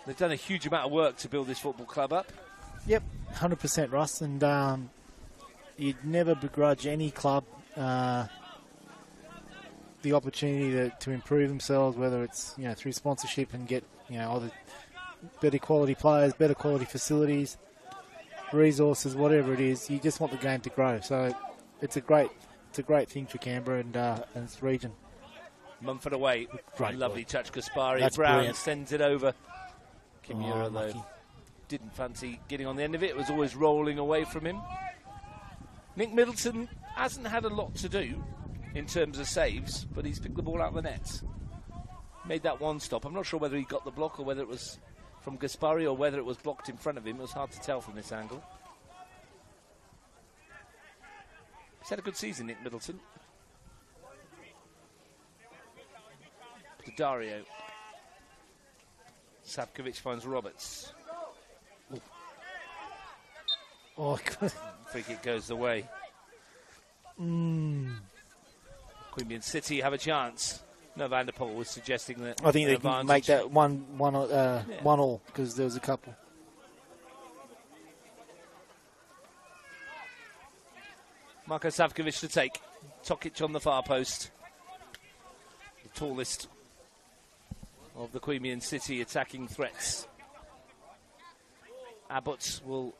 A: They've done a huge amount of work to build this football club up.
B: Yep, 100% Russ, and you'd never begrudge any club the opportunity to improve themselves, whether it's through sponsorship and get either better quality players, better quality facilities, resources, whatever it is. You just want the game to grow. So it's a great thing for Canberra and its region.
A: Mumford away.
B: Great
A: Lovely
B: ball.
A: touch. Gaspari.
B: That's
A: Brown
B: brilliant.
A: sends it over. Kimura, though,
B: lucky.
A: didn't fancy getting on the end of it. It was always rolling away from him. Nick Middleton hasn't had a lot to do in terms of saves, but he's picked the ball out of the net. Made that one stop. I'm not sure whether he got the block or whether it was from Gaspari or whether it was blocked in front of him. It was hard to tell from this angle. He's had a good season, Nick Middleton. Dario. Sapkovic finds Roberts. Ooh.
B: Oh,
A: free kick goes the way. Queanbeyan City have a chance. No, Van der Poel was suggesting that.
B: I think they can make that one all, because there was a couple.
A: Marko Savkovic to take. Tokic on the far post. The tallest of the Queanbeyan City attacking threats. Abbott will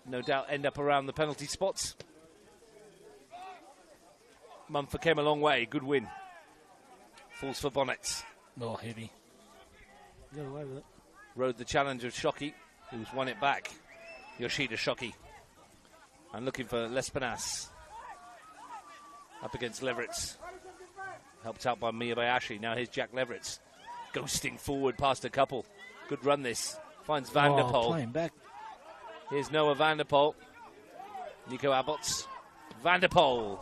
A: no doubt end up around the penalty spots. Mumford came a long way. Good win. Falls for Bonnet.
B: Oh, heavy. Got away with it.
A: Rode the challenge of Shockey, who's won it back. Yoshida Shockey. And looking for Lespinas. Up against Leverett. Helped out by Miyabayashi. Now here's Jack Leverett. Ghosting forward past a couple. Good run this. Finds Van der Poel.
B: Playing back.
A: Here's Noah Van der Poel. Nico Abbott. Van der Poel.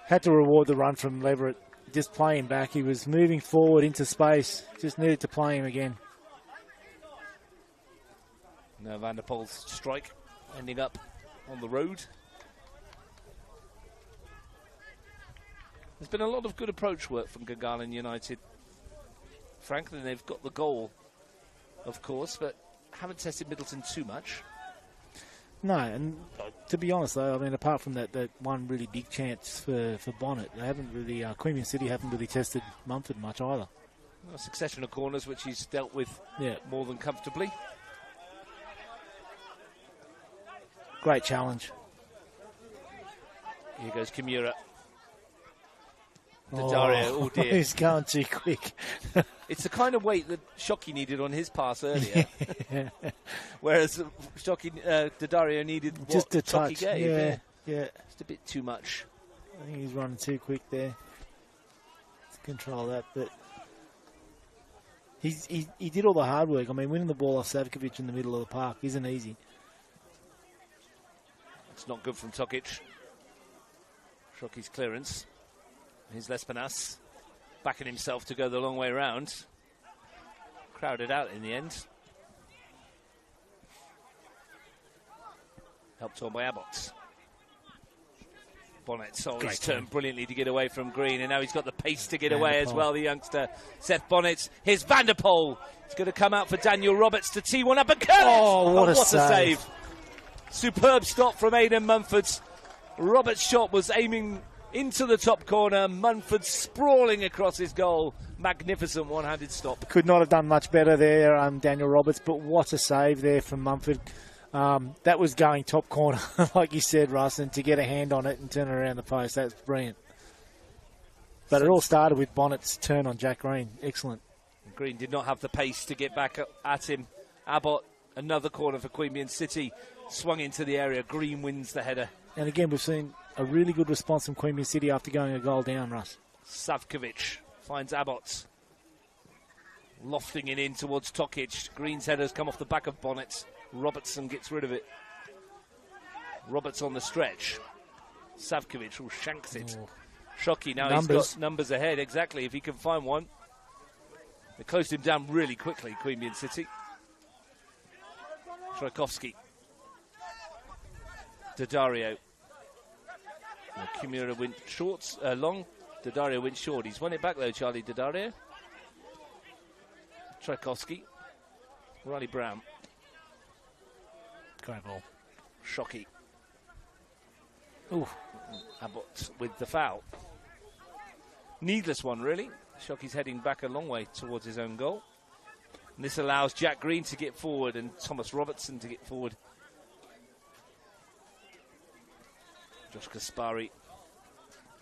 B: Had to reward the run from Leverett. Just playing back. He was moving forward into space. Just needed to play him again.
A: Now Van der Poel's strike ending up on the road. There's been a lot of good approach work from Gungahlin United. Frankly, they've got the goal, of course, but haven't tested Middleton too much.
B: No, and to be honest, though, I mean, apart from that one really big chance for Bonnet, they haven't really, Queanbeyan City haven't really tested Mumford much either.
A: A succession of corners, which he's dealt with more than comfortably.
B: Great challenge.
A: Here goes Kimura. Dario, oh dear.
B: He's going too quick.
A: It's the kind of weight that Shockey needed on his pass earlier. Whereas Dario needed
B: just
A: what
B: a touch.
A: Shockey gave.
B: Yeah.
A: Just a bit too much.
B: I think he's running too quick there to control that. But he did all the hard work. I mean, winning the ball off Savkovic in the middle of the park isn't easy.
A: It's not good from Tokic. Shockey's clearance. Here's Lespinas backing himself to go the long way round. Crowded out in the end. Helped on by Abbott. Bonnet he's turned brilliantly to get away from Green, and now he's got the pace to get away as well, the youngster Seth Bonnet. Here's Van der Poel. He's going to come out for Daniel Roberts to tee one up and curl it.
B: Oh, what a save.
A: Superb stop from Aidan Mumford. Roberts' shot was aiming into the top corner. Mumford sprawling across his goal. Magnificent one-handed stop.
B: Could not have done much better there, Daniel Roberts, but what a save there from Mumford. That was going top corner, like you said, Russ, and to get a hand on it and turn it around the post, that's brilliant. But it all started with Bonnet's turn on Jack Green. Excellent.
A: Green did not have the pace to get back at him. Abbott, another corner for Queanbeyan City. Swung into the area. Green wins the header.
B: And again, we've seen a really good response from Queanbeyan City after going a goal down, Russ.
A: Savkovic finds Abbott. Lofting it in towards Tokic. Green's header's come off the back of Bonnet. Robertson gets rid of it. Roberts on the stretch. Savkovic shanks it. Shockey now he's got numbers ahead, exactly, if he can find one. They closed him down really quickly, Queanbeyan City. Trajkovski. Dario. Kimura went short, long. Dario went short. He's won it back though, Charlie Dario. Trajkovski. Riley Brown.
B: Great ball.
A: Shockey. Ooh. Abbott with the foul. Needless one, really. Shockey's heading back a long way towards his own goal. And this allows Jack Green to get forward and Thomas Robertson to get forward. Josh Gaspari,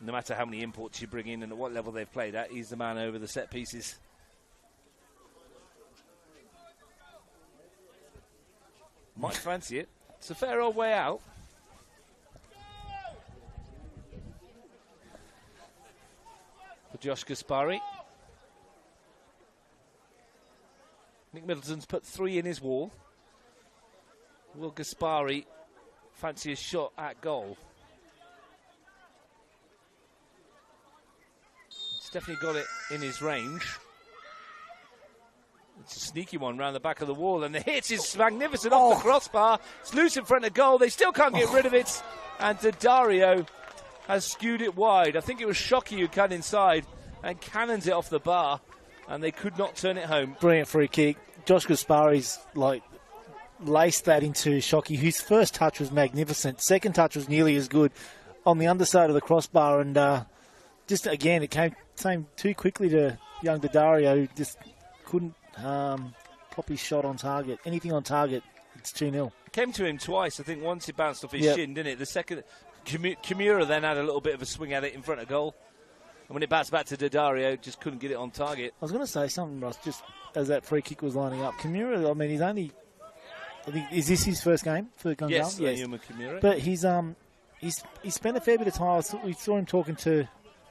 A: no matter how many imports you bring in and at what level they've played at, he's the man over the set pieces. Might fancy it. It's a fair old way out. Josh Gaspari. Nick Middleton's put 3 in his wall. Will Gaspari fancy a shot at goal? He's definitely got it in his range. It's a sneaky one round the back of the wall, and the hit is magnificent off the crossbar. It's loose in front of goal. They still can't get rid of it, and Daddario has skewed it wide. I think it was Shockey who cut inside and cannons it off the bar, and they could not turn it home.
B: Brilliant free kick. Josh Gaspari's laced that into Shockey, whose first touch was magnificent. Second touch was nearly as good on the underside of the crossbar, and just again, it came too quickly to young Daddario, who just couldn't pop his shot on target. Anything on target, it's 2-0.
A: Came to him twice. I think once it bounced off his shin, didn't it? The second, Kimura then had a little bit of a swing at it in front of goal. And when it bounced back to Daddario, just couldn't get it on target.
B: I was going to say something, Ross, just as that free kick was lining up. Kimura, I mean, he's only... I think, is this his first game for Gungahlin?
A: Yes, Yuma Kimura.
B: But he's spent a fair bit of time. We saw him talking to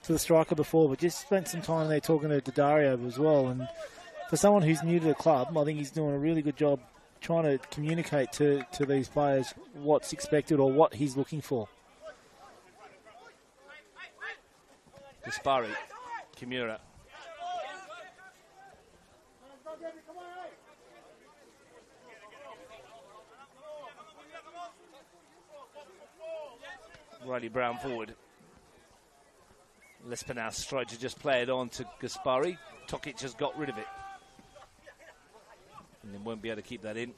B: the striker before, but just spent some time there talking to Daddario as well. And for someone who's new to the club, I think he's doing a really good job trying to communicate to these players what's expected or what he's looking for.
A: Gaspari, Kimura. Riley Brown forward. Lespinas tried to just play it on to Gaspari. Tokic has got rid of it. And then won't be able to keep that in.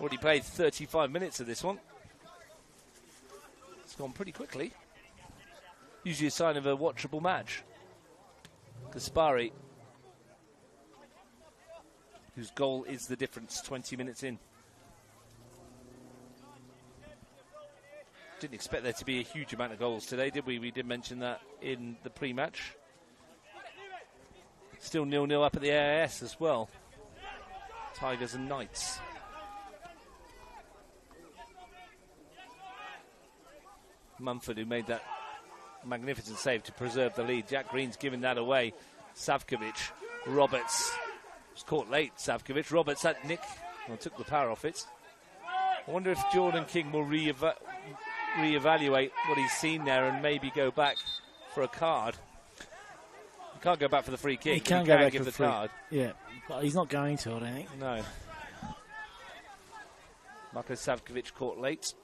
A: Already played 35 minutes of this one. It's gone pretty quickly. Usually a sign of a watchable match. Gaspari, whose goal is the difference 20 minutes in. Didn't expect there to be a huge amount of goals today, did we? We did mention that in the pre-match. Still 0-0 up at the AIS as well. Tigers and Knights. Mumford, who made that magnificent save to preserve the lead. Jack Green's given that away. Savkovic, Roberts. Was caught late, Savkovic. Roberts at Nick. Well, took the power off it. I wonder if Jordan King will reevaluate what he's seen there and maybe go back for a card. He can't go back for the free kick.
B: He can't go back
A: give
B: for
A: the
B: free.
A: card.
B: Yeah, but he's not going to, I don't think.
A: No. Marko Savkovic caught late.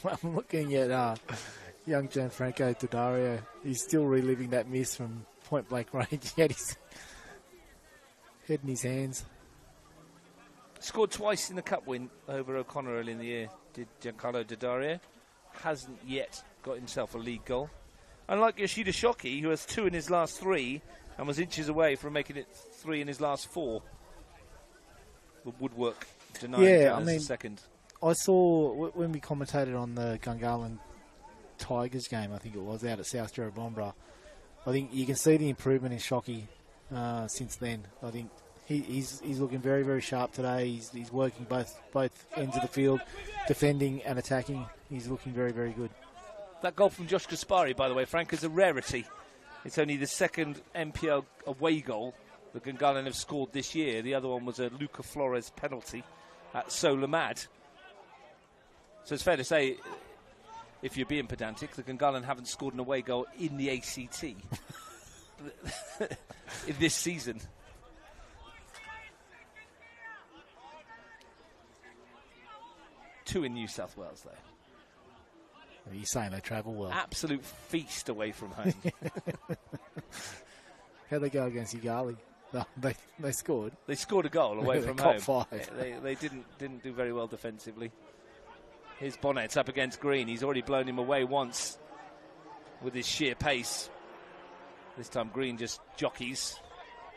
B: I'm looking at young Gianfranco Daddario. He's still reliving that miss from point blank range. He had his head in his hands.
A: Scored twice in the cup win over O'Connor early in the year, did Giancarlo Daddario. Hasn't yet got himself a league goal. Unlike Yoshida Shockey, who has 2 in his last 3 and was inches away from making it 3 in his last 4. The woodwork denying the second.
B: I saw when we commentated on the Gungahlin Tigers game, I think it was, out at South Jerrabomberra. I think you can see the improvement in Shockey since then. I think he's looking very, very sharp today. He's working both ends of the field, defending and attacking. He's looking very, very good.
A: That goal from Josh Gaspari, by the way, Frank, is a rarity. It's only the second NPL away goal that Gungahlin have scored this year. The other one was a Luca Flores penalty at Solamad. So it's fair to say, if you're being pedantic, the Gungahlin haven't scored an away goal in the ACT in this season. Two in New South Wales, though.
B: Are you saying they travel well?
A: Absolute feast away from home.
B: How'd they go against Ugali? No, they scored.
A: They scored a goal away from
B: top
A: home.
B: 5.
A: They didn't do very well defensively. Here's Bonnet's up against Green. He's already blown him away once with his sheer pace. This time Green just jockeys.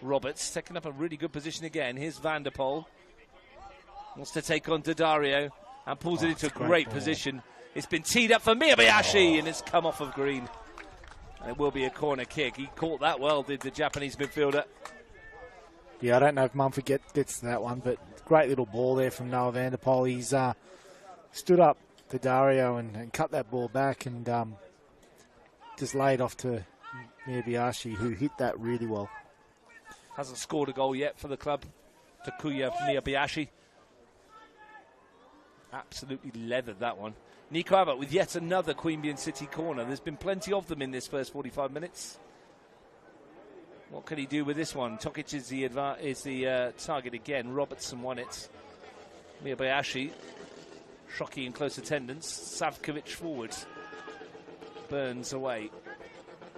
A: Roberts taking up a really good position again. Here's Van der Poel. Wants to take on Daddario and pulls it into a great position. It's been teed up for Miyabayashi and it's come off of Green. And it will be a corner kick. He caught that well, did the Japanese midfielder.
B: Yeah, I don't know if Mumford gets to that one, but great little ball there from Noah van der Poel. He's stood up to Dario and cut that ball back and just laid off to Queanbeyan, who hit that really well.
A: Hasn't scored a goal yet for the club. To Queanbeyan. Absolutely leathered that one. Nico Abbott with yet another Queanbeyan City corner. There's been plenty of them in this first 45 minutes. What can he do with this one? Tokic is the target again. Robertson won it. Queanbeyan. Shockey in close attendance. Savkovic forward. Burns away.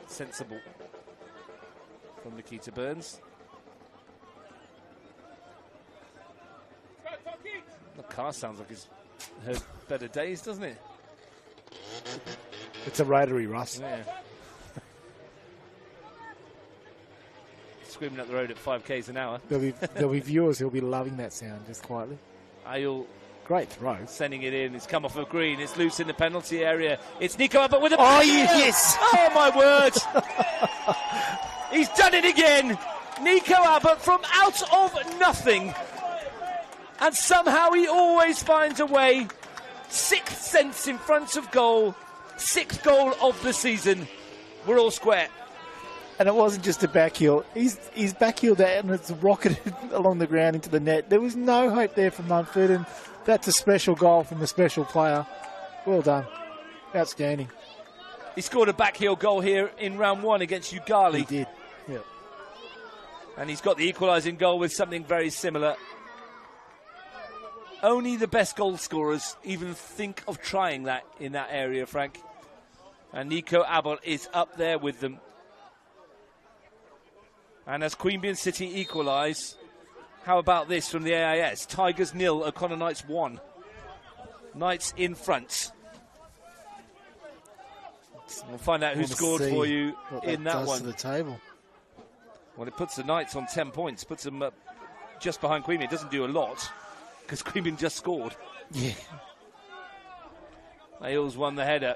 A: Sensible from Nikita Burns. The car sounds like he's heard better days, doesn't it?
B: It's a rotary, Russ.
A: Yeah. Screaming up the road at 5 k's an hour.
B: There'll be viewers who'll be loving that sound just quietly.
A: Ayul.
B: Great throw.
A: Sending it in. It's come off of green. It's loose in the penalty area. It's Nico Abbott with a...
B: Oh, yes!
A: Oh, my word! He's done it again! Nico Abbott from out of nothing. And somehow he always finds a way. 6th sense in front of goal. 6th goal of the season. We're all square.
B: And it wasn't just a backheel. He's backheeled out and it's rocketed along the ground into the net. There was no hope there from Mumford, and that's a special goal from a special player. Well done. Outstanding.
A: He scored a backheel goal here in round 1 against Gungahlin.
B: He did, yeah.
A: And he's got the equalising goal with something very similar. Only the best goal scorers even think of trying that in that area, Frank. And Nico Abbott is up there with them. And as Queanbeyan City equalise, how about this from the AIS? Tigers 0, O'Connor Knights 1. Knights in front. We'll find out who scored for you in that one.
B: To the table.
A: Well, it puts the Knights on 10 points, puts them up just behind Queanbeyan. It doesn't do a lot, because Queanbeyan just scored.
B: Yeah.
A: Ailes won the header.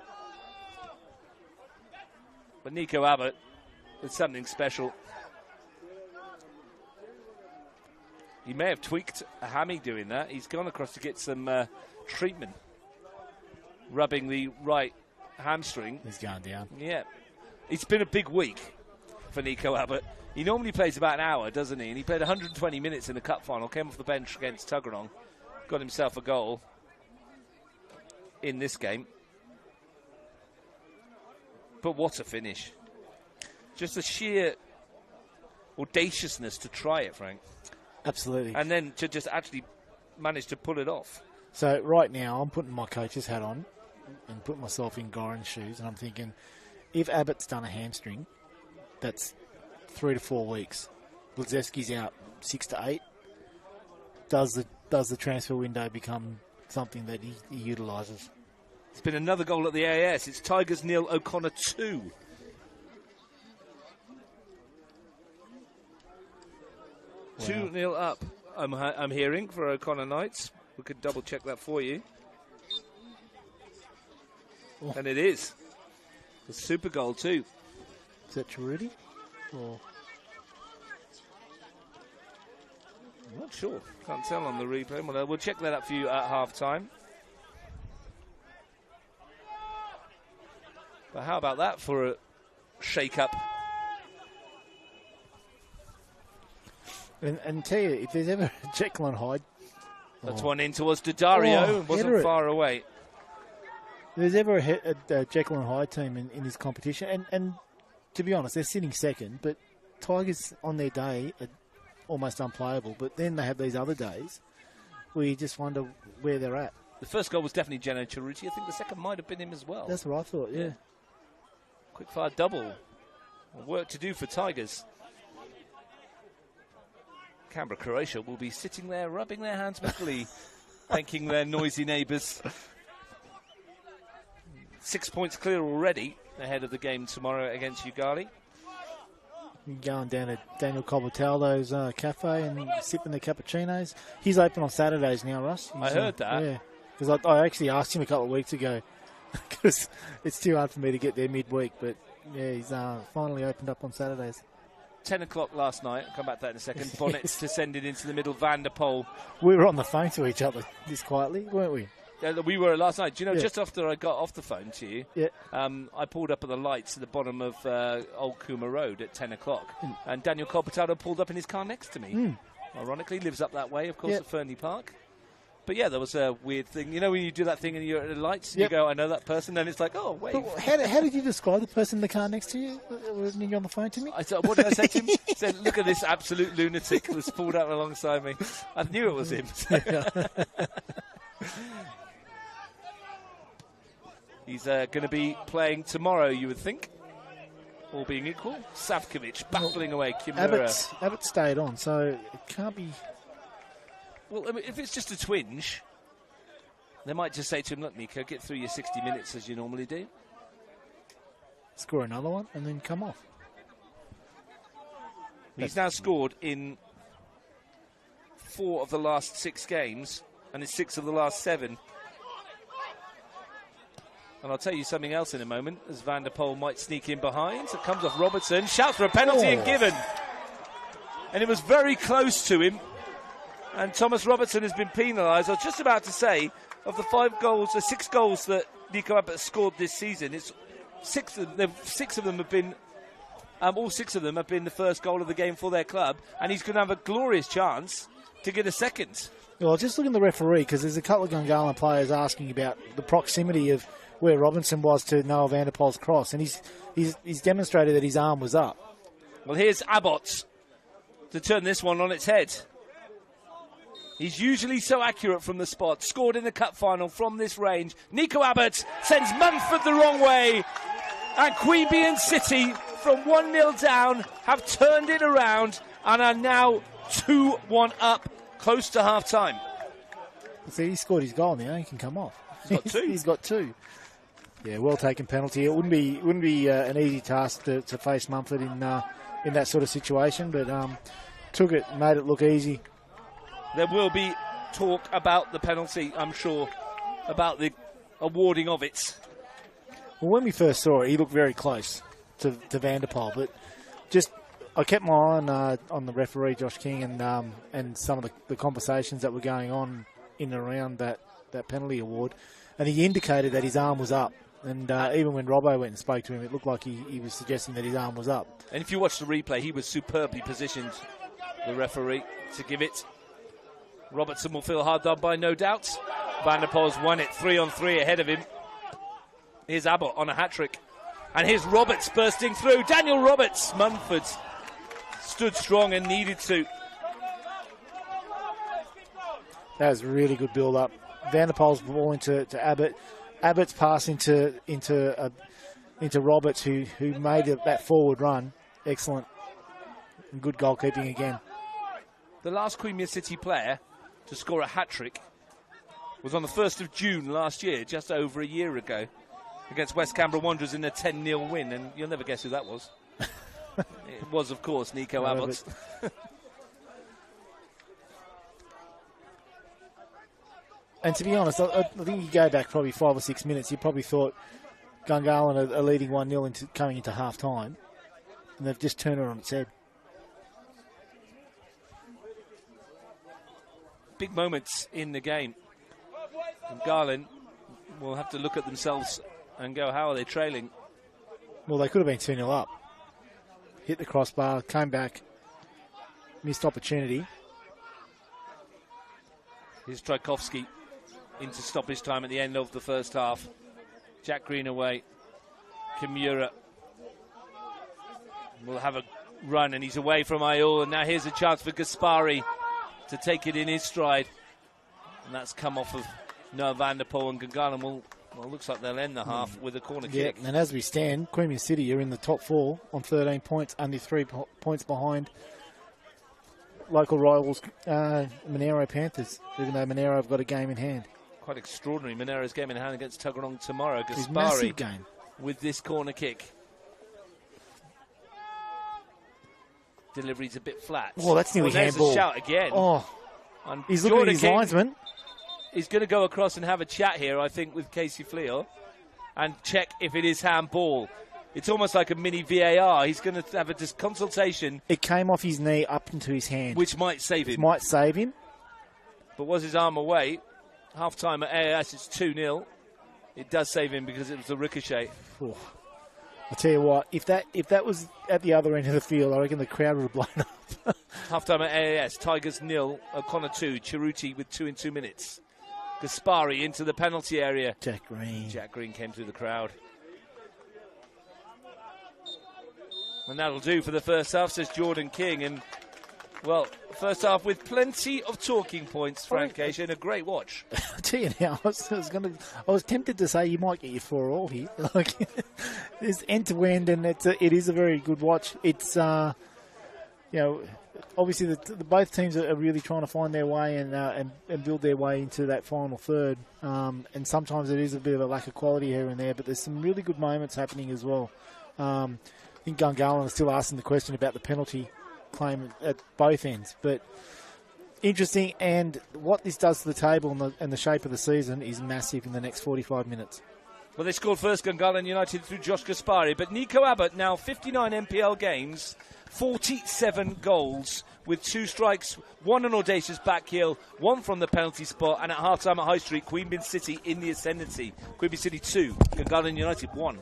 A: But Nico Abbott with something special. He may have tweaked a hammy doing that. He's gone across to get some treatment. Rubbing the right hamstring.
B: He's going down.
A: Yeah. It's been a big week for Nico Abbott. He normally plays about an hour, doesn't he? And he played 120 minutes in the cup final. Came off the bench against Tuggeranong. Got himself a goal in this game. But what a finish. Just the sheer audaciousness to try it, Frank.
B: Absolutely.
A: And then to just actually manage to pull it off.
B: So right now I'm putting my coach's hat on and putting myself in Goran's shoes, and I'm thinking, if Abbott's done a hamstring, that's 3 to 4 weeks. Blazewski's out 6 to 8. Does the transfer window become something that he utilises?
A: It's been another goal at the AIS. It's Tigers 0, O'Connor 2. Wow. 2-0 up, I'm hearing, for O'Connor Knights. We could double check that for you. Oh. And it is. A super goal too.
B: Is that Charuti? Or?
A: I'm not sure. Can't tell on the replay. Well, we'll check that up for you at half-time. But how about that for a shake-up?
B: And tell you, if there's ever a Jekyll and Hyde...
A: That's one in towards Dario. Wasn't far away.
B: If there's ever a Jekyll and Hyde team in this competition, and to be honest, they're sitting second, but Tigers on their day are almost unplayable. But then they have these other days where you just wonder where they're at.
A: The first goal was definitely Jeno Charuti. I think the second might have been him as well.
B: That's what I thought, yeah.
A: Quick-fire double. Work to do for Tigers. Canberra, Croatia will be sitting there rubbing their hands with glee, thanking their noisy neighbours. 6 points clear already ahead of the game tomorrow against Gungahlin.
B: Going down to Daniel Cobotaldo's cafe and sipping the cappuccinos. He's open on Saturdays now, Russ.
A: I heard that.
B: Yeah, because I actually asked him a couple of weeks ago because it's too hard for me to get there midweek. But yeah, he's finally opened up on Saturdays.
A: 10 o'clock last night. I'll come back to that in a second. Bonnets descended into the middle. Van der Poel.
B: We were on the phone to each other this quietly, weren't we?
A: We were last night. Do you know, just after I got off the phone to you,
B: Yeah.
A: I pulled up at the lights at the bottom of Old Coomber Road at 10 o'clock. And Daniel Colpitado pulled up in his car next to me. Ironically, lives up that way, of course, at Fernley Park. But yeah, there was a weird thing. You know when you do that thing and you're at the lights and you go, I know that person, and it's like, oh, wait.
B: But how did you describe the person in the car next to you when you're on the phone to me?
A: What did I say to him? I said, look at this absolute lunatic who's pulled up alongside me. I knew it was him. He's going to be playing tomorrow, you would think. All being equal. Savkovic battling away. Kimura.
B: Abbott stayed on, so it can't be...
A: Well, I mean, if it's just a twinge, they might just say to him, look, Nico, get through your 60 minutes as you normally do.
B: Score another one and then come off.
A: He's now scored in 4 of the last 6 games and in 6 of the last 7. And I'll tell you something else in a moment, as Van der Poel might sneak in behind. It comes off Robertson, shouts for a penalty and given. And it was very close to him. And Thomas Robertson has been penalised. I was just about to say, of the 6 goals that Nico Abbott scored this season, it's 6 of them have been, all 6 of them have been the first goal of the game for their club, and he's going to have a glorious chance to get a second.
B: Well, just look at the referee, because there's a couple of Gungahlin players asking about the proximity of where Robinson was to Noah Van der Poel's cross, and he's demonstrated that his arm was up.
A: Well, here's Abbott to turn this one on its head. He's usually so accurate from the spot. Scored in the cup final from this range. Nico Abbott sends Munford the wrong way. And Queanbeyan City, from 1-0 down, have turned it around and are now 2-1 up, close to half-time.
B: See, he scored his goal now. He can come off.
A: He's got 2.
B: He's got 2. Yeah, well taken penalty. It wouldn't be an easy task to face Mumford in that sort of situation, but took it, made it look easy.
A: There will be talk about the penalty, I'm sure, about the awarding of it.
B: Well, when we first saw it, he looked very close to Van der Poel, but just I kept my eye on the referee, Josh King, and some of the conversations that were going on in and around that penalty award, and he indicated that his arm was up. And even when Robbo went and spoke to him, it looked like he was suggesting that his arm was up.
A: And if you watch the replay, he was superbly positioned, the referee, to give it. Robertson will feel hard done by, no doubt. Van der Poel's won it 3-on-3 ahead of him. Here's Abbott on a hat-trick. And here's Roberts bursting through. Daniel Roberts. Munford stood strong and needed to.
B: That was really good build-up. Van der Poel's ball into Abbott. Abbott's pass into Roberts, who made that forward run. Excellent. And good goalkeeping again.
A: The last Queanbeyan City player to score a hat-trick was on the 1st of June last year, just over a year ago, against West Canberra Wanderers in a 10-0 win, and you'll never guess who that was. It was, of course, Nico Abbott.
B: And to be honest, I think you go back probably 5 or 6 minutes, you probably thought Gungahlin are leading 1-0 coming into half-time, and they've just turned it on its head.
A: Big moments in the game. Gungahlin will have to look at themselves and go, how are they trailing?
B: Well, they could have been 2-0 up. Hit the crossbar, came back, missed opportunity.
A: Here's Tchaikovsky into stoppage time at the end of the first half. Jack Green away. Kimura will have a run, and he's away from Ayul, and now here's a chance for Gaspari to take it in his stride. And that's come off of Noah Van der Poel, and Gungahlin will, well, looks like they'll end the half with a corner kick.
B: And as we stand, Queanbeyan City are in the top 4 on 13 points, only 3 points behind local rivals Monero Panthers, even though Monero have got a game in hand.
A: Quite extraordinary. Monero's game in hand against Tuggeranong tomorrow.
B: It's
A: Gaspari
B: massive game
A: with this corner kick. Delivery's a bit flat.
B: Oh, that's nearly handball.
A: There's a shout again.
B: Oh,
A: and
B: he's looking at his linesman.
A: He's going to go across and have a chat here, I think, with Casey Fleo and check if it is handball. It's almost like a mini VAR. He's going to have a consultation.
B: It came off his knee up into his hand.
A: Which might save him.
B: Might save him. But
A: was his arm away? Half-time at AAS, it's 2-0. It does save him because it was a ricochet.
B: Ooh. I tell you what, if that was at the other end of the field, I reckon the crowd would have blown up.
A: Half-time at AAS, Tigers 0, O'Connor 2, Chiruti with 2 in 2 minutes. Gaspari into the penalty area.
B: Jack Green
A: came through the crowd. And that'll do for the first half, says Jordan King. And, well, first half with plenty of talking points, Frank Asian. A great watch.
B: I tell you now, I was tempted to say you might get your 4-4 here. Like, it's end-to-end, and it is a very good watch. It's, obviously the both teams are really trying to find their way and build their way into that final third. And sometimes it is a bit of a lack of quality here and there, but there's some really good moments happening as well. I think Gungahlin is still asking the question about the penalty claim at both ends. But interesting, and what this does to the table and the shape of the season is massive in the next 45 minutes.
A: Well, they scored first, Gungahlin United, through Josh Gaspari. But Nico Abbott, now 59 NPL games, 47 goals with 2 strikes, 1 an audacious back heel, 1 from the penalty spot, and at half-time at High Street, Queanbeyan City in the ascendancy. Queanbeyan City 2, Gungahlin United 1.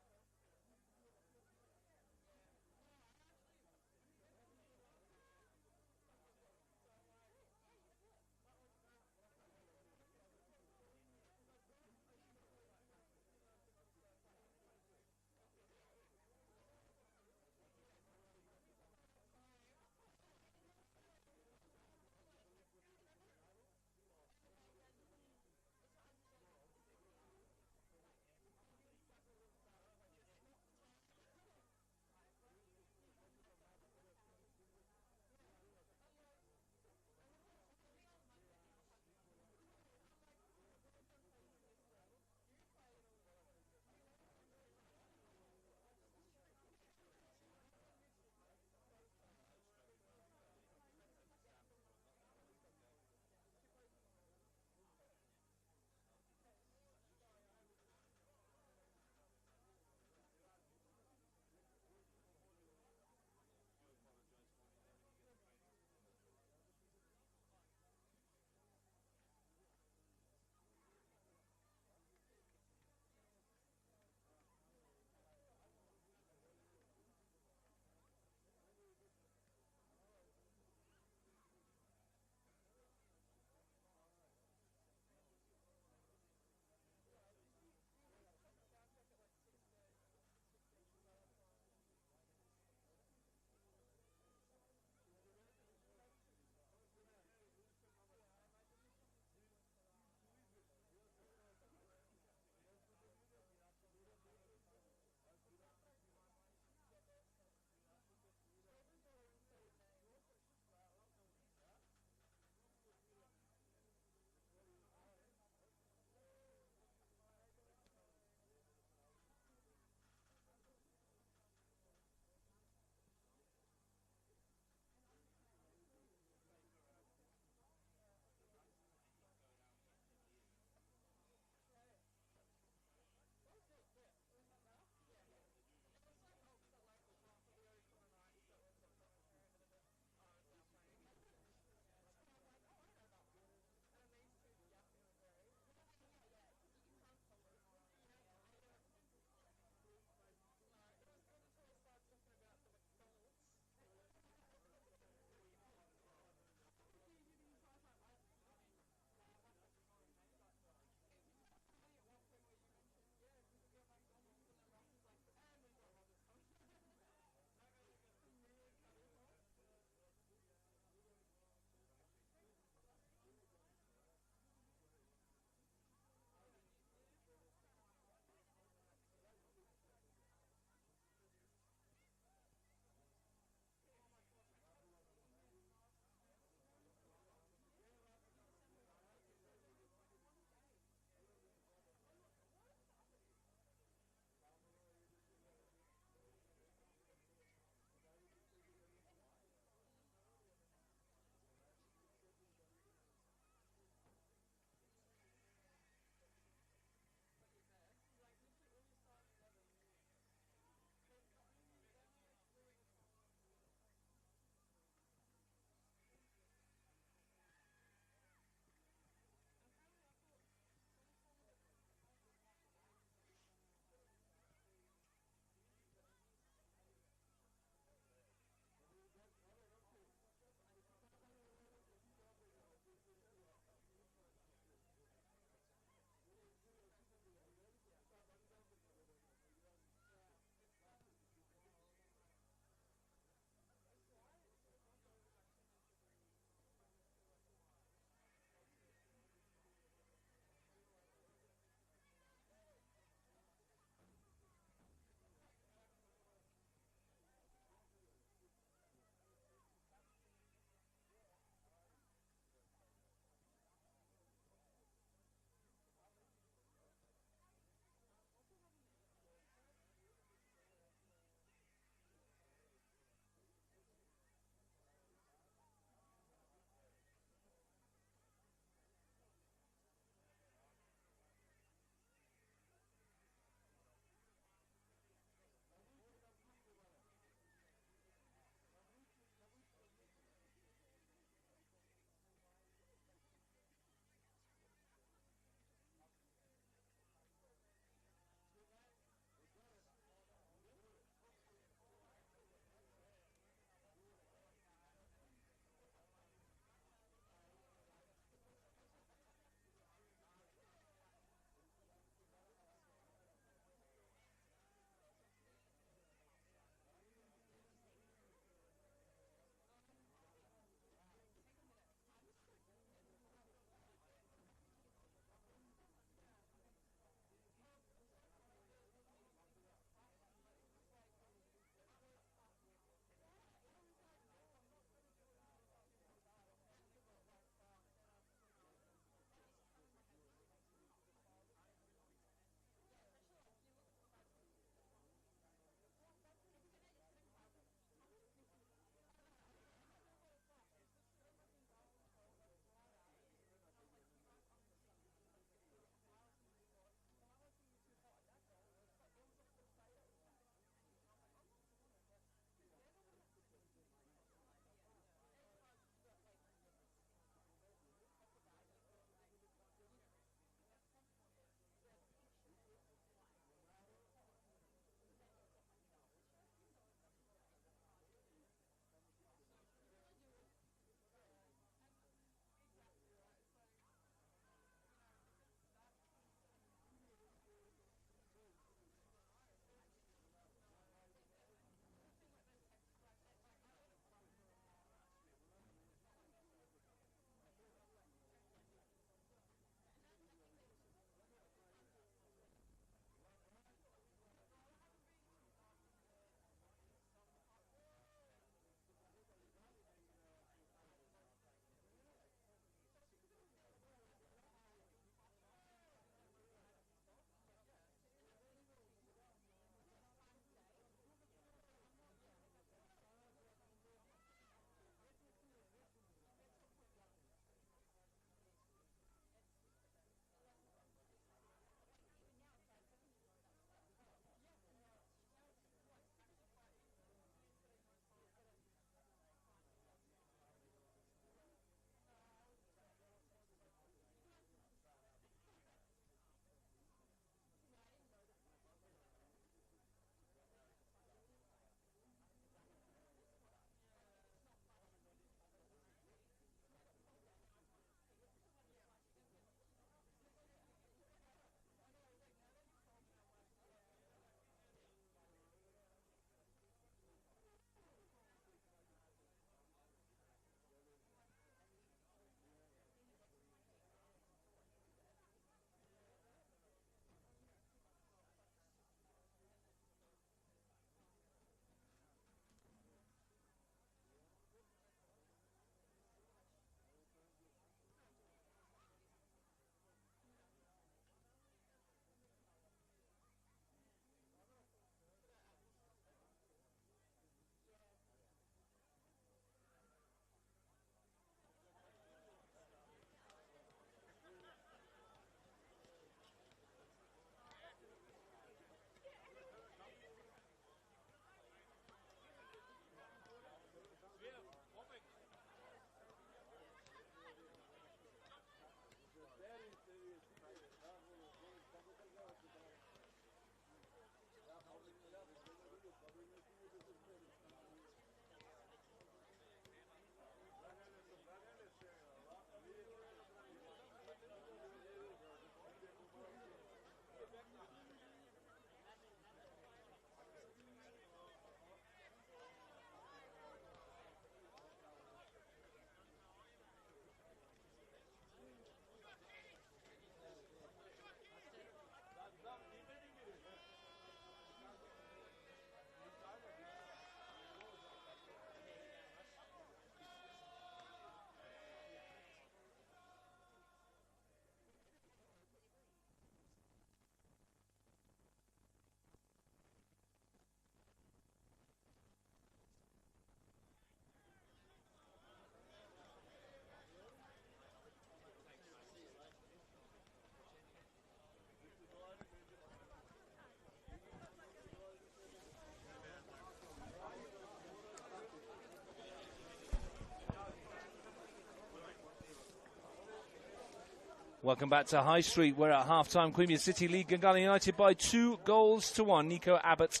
A: Welcome back to High Street. We're at half-time. Queanbeyan City lead Gungahlin United by 2-1. Nico Abbott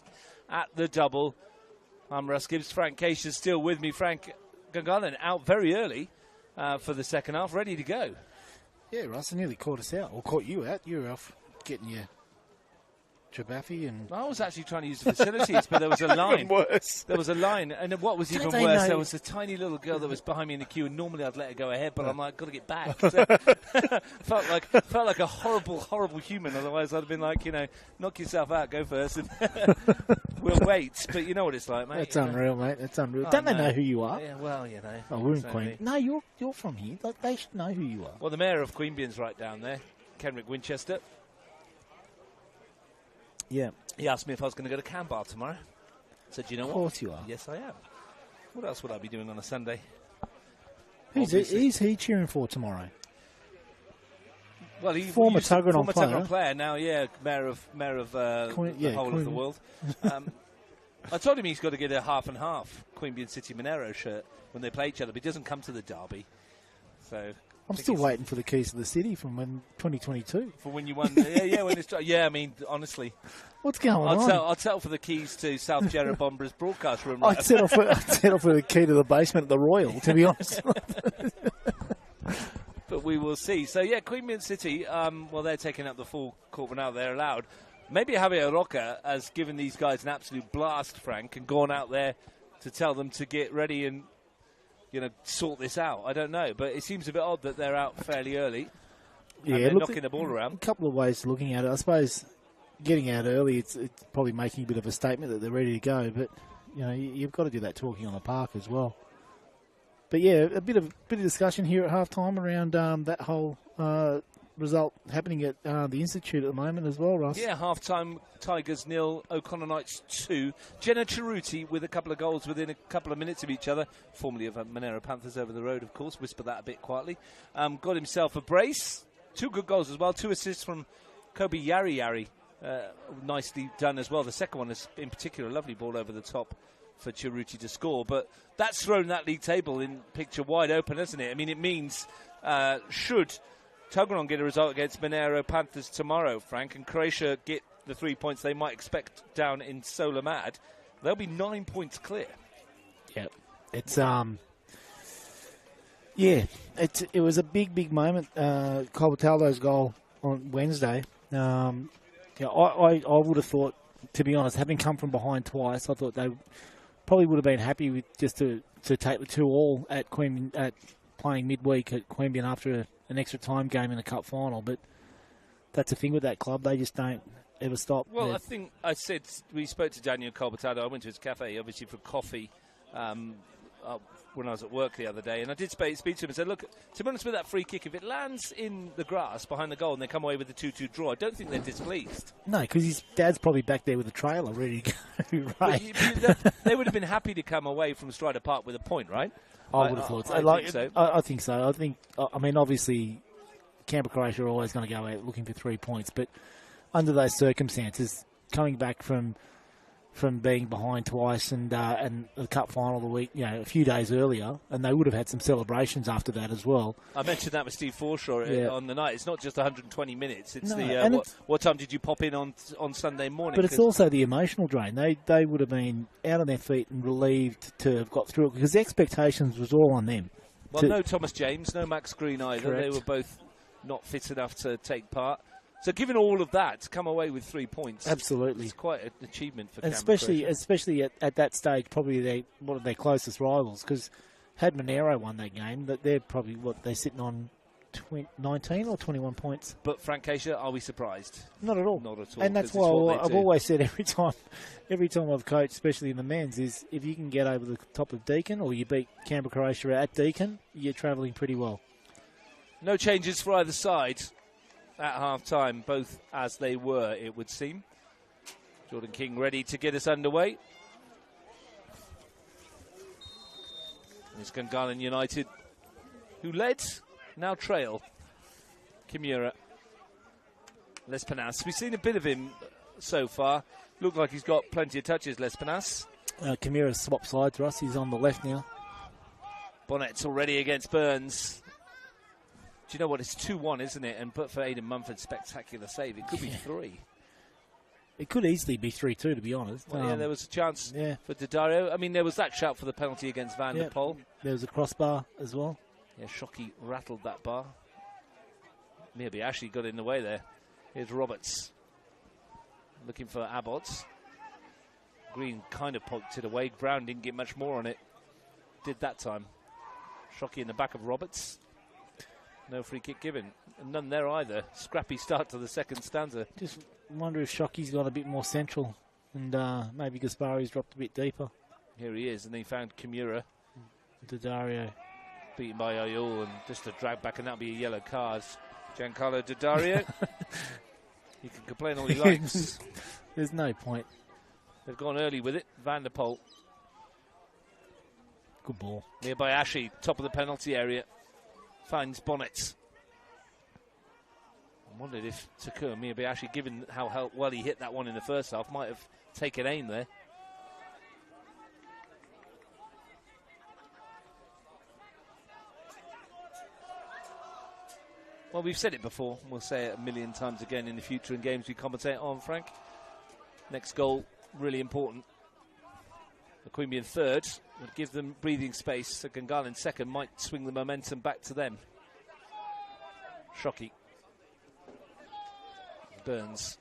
A: at the double. I'm Russ Gibbs. Frank Case is still with me. Frank, Gungahlin out very early for the second half, ready to go.
B: Yeah, Russ, nearly caught us out, or caught you out. You were off getting your Jabaffi and...
A: I was actually trying to use the facilities, but there was a line.
B: Worse.
A: There was a line, and what was even
B: Don't
A: worse,
B: know?
A: there was a tiny little girl that was behind me in the queue, and normally I'd let her go ahead, but I'm like, got to get back. So, felt like a horrible human. Otherwise, I'd have been like, knock yourself out, go first, and we'll wait. But you know what it's like, mate.
B: That's unreal, mate. That's unreal. Don't they know who you are?
A: Yeah, well,
B: Oh, we're in
A: exactly.
B: Queen. No, you're from here. Like, they should know who you are.
A: Well, the mayor of Queanbeyan's right down there, Kenrick Winchester.
B: Yeah.
A: He asked me if I was going to go to Queanbeyan tomorrow. I said, you know what?
B: Of course you are.
A: Yes, I am. What else would I be doing on a Sunday?
B: Who's he cheering for tomorrow?
A: Well,
B: former Tuggeranong
A: player. Now, yeah, mayor of the whole of the world. I told him he's got to get a half and half Queanbeyan City Monero shirt when they play each other, but he doesn't come to the derby. So
B: I'm still waiting for the keys to the city from when 2022.
A: For when you won, I mean, honestly,
B: what's going on?
A: I'll settle for the keys to South Jarrah Bomber's broadcast room.
B: I'd settle for the key to the basement at the Royal, to be honest.
A: But we will see. So yeah, Queanbeyan City. They're taking up the full court now. They're allowed. Maybe Javier Roca has given these guys an absolute blast, Frank, and gone out there to tell them to get ready and sort this out. I don't know, but it seems a bit odd that they're out fairly early.
B: Yeah,
A: and they're knocking the ball around.
B: A couple of ways of looking at it. I suppose getting out early, it's probably making a bit of a statement that they're ready to go. But you've got to do that talking on the park as well. But yeah, a bit of discussion here at halftime around that whole result happening at the Institute at the moment as well, Russ.
A: Yeah, halftime. Tigers 0, O'Connor Knights 2. Jenna Cerruti with a couple of goals within a couple of minutes of each other. Formerly of Monero Panthers over the road, of course. Whisper that a bit quietly. Got himself a brace. 2 good goals as well. 2 assists from Kobe Yari. Nicely done as well. The second one is, in particular, a lovely ball over the top for Cerruti to score. But that's thrown that league table in picture wide open, hasn't it? I mean, it means should Tuggeranong get a result against Monero Panthers tomorrow, Frank, and Croatia get the 3 points they might expect down in Solamad, they'll be 9 points clear.
B: Yeah, it's it was a big moment. Colbertaldo's goal on Wednesday. I would have thought, to be honest, having come from behind twice, I thought they probably would have been happy with just to take the 2-2 at Queanbeyan, at playing midweek at Queanbeyan after an extra time game in a cup final. But that's the thing with that club; they just don't ever stop.
A: Well, I think I said we spoke to Daniel Colbertado. I went to his cafe, obviously, for coffee when I was at work the other day, and I did speak to him and said, look, to be honest with that free kick, if it lands in the grass behind the goal and they come away with the 2-2 draw, I don't think they're displeased.
B: No, because his dad's probably back there with a trailer ready to go. Right.
A: They would have been happy to come away from Strider Park with a point, right?
B: I would have thought so. I think so. I mean, obviously, Canberra Croatia are always going to go out looking for 3 points, but under those circumstances, coming back from being behind twice and the cup final the week, a few days earlier, and they would have had some celebrations after that as well.
A: I mentioned that with Steve Forshaw on the night. It's not just 120 minutes. It's what time did you pop in on Sunday morning?
B: But it's also the emotional drain. They would have been out on their feet and relieved to have got through it because the expectations was all on them.
A: Well, no Thomas James, no Max Green either.
B: Correct.
A: They were both not fit enough to take part. So given all of that, to come away with 3 points,
B: absolutely,
A: it's quite an achievement for
B: and
A: Canberra.
B: especially at that stage, probably one of their closest rivals. Because had Monero won that game, that they're probably they're sitting on 19 or 21 points.
A: But Frank Asia, are we surprised?
B: Not at all.
A: Not at all.
B: And that's why I've always said every time I've coached, especially in the men's, is if you can get over the top of Deakin or you beat Canberra Croatia at Deakin, you're travelling pretty well.
A: No changes for either side at half-time, both as they were, it would seem. Jordan King ready to get us underway. It's Gungahlin United, who led, now trail. Kimura, Lespanas. We've seen a bit of him so far. Looked like he's got plenty of touches, Lespanas.
B: Kimura swapped sides for us. He's on the left now.
A: Bonnet's already against Burns. you know what? It's 2-1, isn't it? And but for Aidan Mumford's spectacular save, it could be 3.
B: It could easily be 3-2, to be honest.
A: Well, yeah, there was a chance for Daddario. I mean, there was that shout for the penalty against Van der Poel.
B: There was a crossbar as well.
A: Yeah, Shockey rattled that bar. Queanbeyan got in the way there. Here's Roberts looking for Abbott. Green kind of poked it away. Brown didn't get much more on it. Did that time. Shockey in the back of Roberts. No free kick given. And none there either. Scrappy start to the second stanza.
B: Just wonder if Shockey's gone a bit more central and maybe Gaspari's dropped a bit deeper.
A: Here he is, and he found Kimura.
B: Daddario.
A: Beaten by Ayul, and just a drag back, and that'll be a yellow card. Giancarlo Daddario. You can complain all he likes.
B: There's no point.
A: They've gone early with it. Van der Poel.
B: Good ball.
A: Queanbeyan, top of the penalty area. Finds Bonnet. I wondered if Takuma Queanbeyan, given how well he hit that one in the first half, might have taken aim there. Well, we've said it before. We'll say it a million times again in the future in games we commentate on, Frank. Next goal, really important. The Queanbeyan third would give them breathing space. So Gungahlin second might swing the momentum back to them. Shockey. Burns.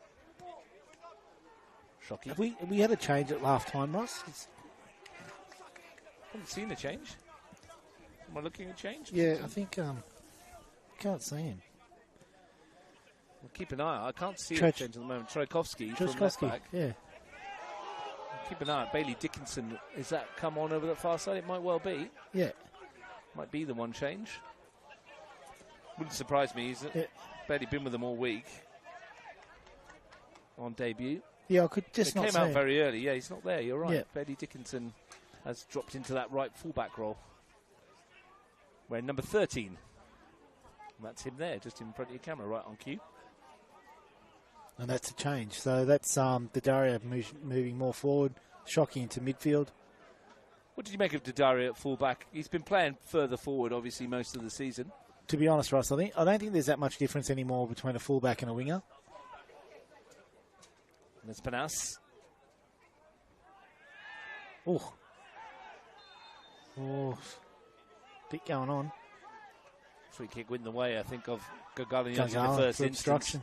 A: Shockey.
B: Have we had a change at half time, Ross?
A: Haven't seen a change. Am I looking at change?
B: Yeah, I think can't see him.
A: Well, keep an eye out. I can't see a change at the moment. Trajkovski from left back.
B: Yeah.
A: Keep an eye out. Bailey Dickinson. Is that come on over the far side? It might well be.
B: Yeah.
A: Might be the one change. Wouldn't surprise me. He's barely been with them all week. On debut.
B: Yeah, I could just not see
A: came out
B: him.
A: very early. Yeah, he's not there. You're right.
B: Yeah.
A: Bailey Dickinson has dropped into that right fullback role. Wearing number 13. And that's him there, just in front of your camera, right on cue.
B: And that's a change. So that's Daddario moving more forward, Shockey into midfield.
A: What did you make of Daddario at fullback? He's been playing further forward, obviously, most of the season.
B: To be honest, Russ, I don't think there's that much difference anymore between a fullback and a winger.
A: There's Panas.
B: Oh, bit going on.
A: Free kick win the way, I think, of Gungahlin in the first instance.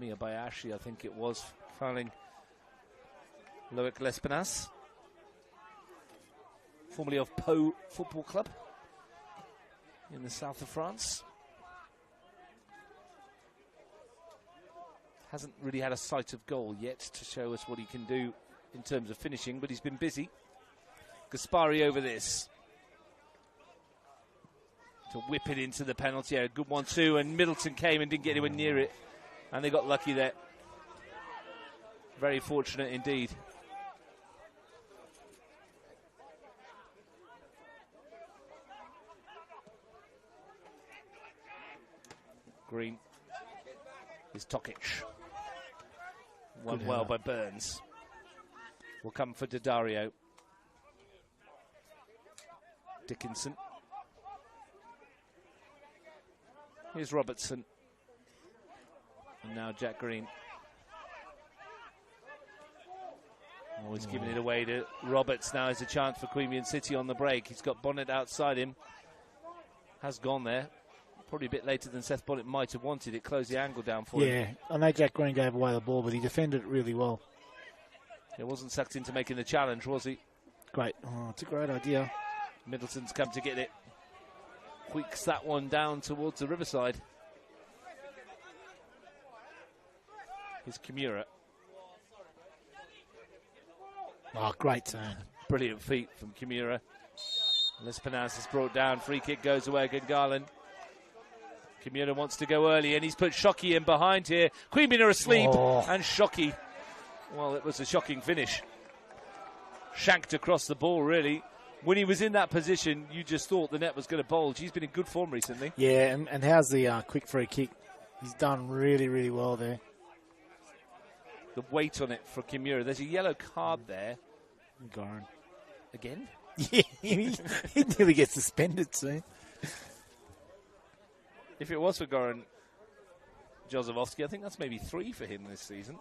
A: Queanbeyan, I think it was, fouling Loic Lespenas, formerly of Pau Football Club in the south of France. Hasn't really had a sight of goal yet to show us what he can do in terms of finishing, but he's been busy. Gaspari over this. To whip it into the penalty area. Good one too, and Middleton came and didn't get anywhere near it. And they got lucky there. Very fortunate indeed. Green is Tokic. Won well by Burns. Will come for Daddario. Dickinson. Here's Robertson. And now Jack Green. Oh, he's giving it away to Roberts. Now has a chance for Queanbeyan City on the break. He's got Bonnet outside him. Has gone there. Probably a bit later than Seth Bonnet might have wanted it. Close the angle down for him.
B: Yeah, I know Jack Green gave away the ball, but he defended it really well.
A: He wasn't sucked into making the challenge, was he?
B: Great. Oh, it's a great idea.
A: Middleton's come to get it. Tweaks that one down towards the Riverside. Here's Kimura.
B: Oh, great turn.
A: Brilliant feet from Kimura. Lespenas is brought down. Free kick goes away. Gungahlin. Kimura wants to go early, and he's put Shockey in behind here. Queanbeyan are asleep, and Shockey. Well, it was a shocking finish. Shanked across the ball, really. When he was in that position, you just thought the net was going to bulge. He's been in good form recently.
B: Yeah, and how's the quick free kick? He's done really, really well there.
A: The weight on it for Kimura. There's a yellow card there.
B: Goran.
A: Again?
B: Yeah, he nearly gets suspended soon.
A: If it was for Goran Jozefovski, I think that's maybe 3 for him this season.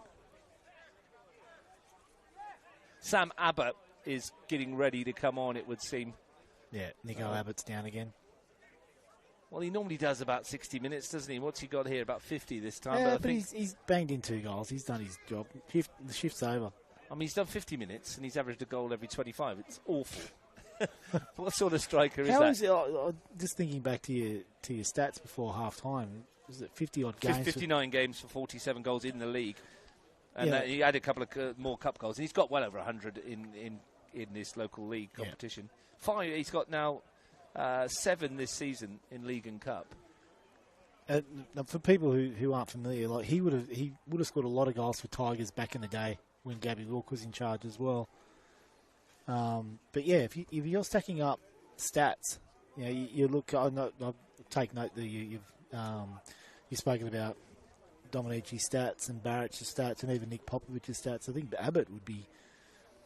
A: Sam Abbott is getting ready to come on, it would seem.
B: Yeah, Nico Abbott's down again.
A: Well, he normally does about 60 minutes, doesn't he? What's he got here? About 50 this time.
B: Yeah, but he's banged in 2 goals. He's done his job. The shift's over.
A: I mean, he's done 50 minutes and he's averaged a goal every 25. It's awful. What sort of striker is that?
B: Just thinking back to your stats before half time, was it 50-odd games?
A: 59 games for 47 goals in the league. And he had a couple of more cup goals. And he's got well over 100 in this local league competition. 5, he's got now 7 this season in league and cup.
B: For people who aren't familiar, like he would have scored a lot of goals for Tigers back in the day when Gabby Wilk was in charge as well. But yeah, if you're stacking up stats, you look. I take note that you've spoken about Domenici's stats and Barrett's stats and even Nick Popovic's stats. I think Abbott would be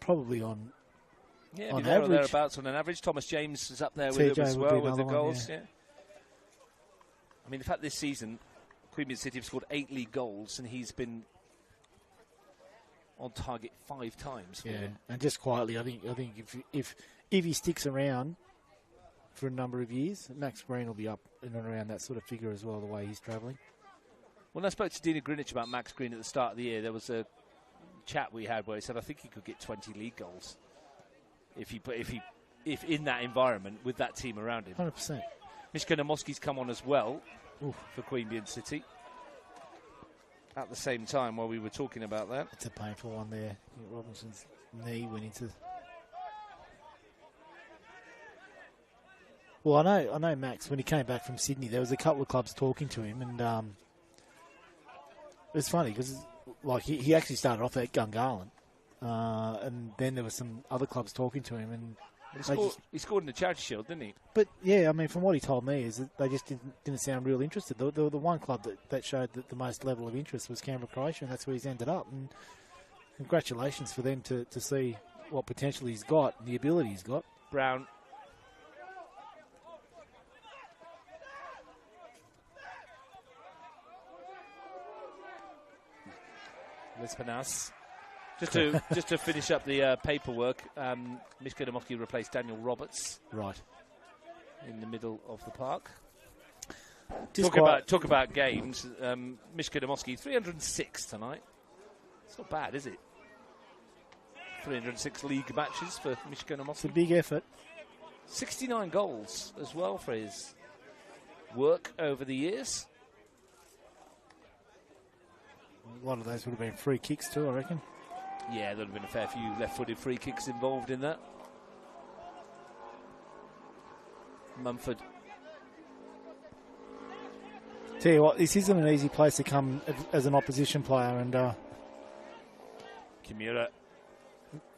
B: probably on average.
A: Thereabouts on an average. Thomas James is up there with him as well with the goals. Yeah. I mean, in fact, this season, Queanbeyan City have scored 8 league goals, and he's been on target 5 times. For them.
B: And just quietly, I think if he sticks around for a number of years, Max Green will be up and around that sort of figure as well, the way he's travelling.
A: When I spoke to Dina Greenwich about Max Green at the start of the year, there was a chat we had where he said, I think he could get 20 league goals if in that environment with that team around him.
B: 100%.
A: Mishka Namoski's come on as well for Queanbeyan City at the same time while we were talking about that.
B: It's a painful one there. Robinson's knee went into... Well, I know Max, when he came back from Sydney, there was a couple of clubs talking to him, and it was funny because like he actually started off at Gungahlin, and then there were some other clubs talking to him, and
A: he scored in the Charity Shield, didn't he?
B: But yeah, I mean, from what he told me, is that they just didn't sound real interested. The one club that showed that the most level of interest was Canberra, Croatia, and that's where he's ended up. And congratulations for them to see what potential he's got, and the ability he's got.
A: Brown. Lispanas. Just to finish up the paperwork, Mishka Namoski replaced Daniel Roberts.
B: Right.
A: In the middle of the park. Talk about games. Mishka Namoski, 306 tonight. It's not bad, is it? 306 league matches for Mishka Namoski.
B: It's a big effort.
A: 69 goals as well for his work over the years.
B: A lot of those would have been free kicks too, I reckon.
A: Yeah, there would have been a fair few left-footed free kicks involved in that. Mumford.
B: Tell you what, this isn't an easy place to come as an opposition player, and
A: Kimura.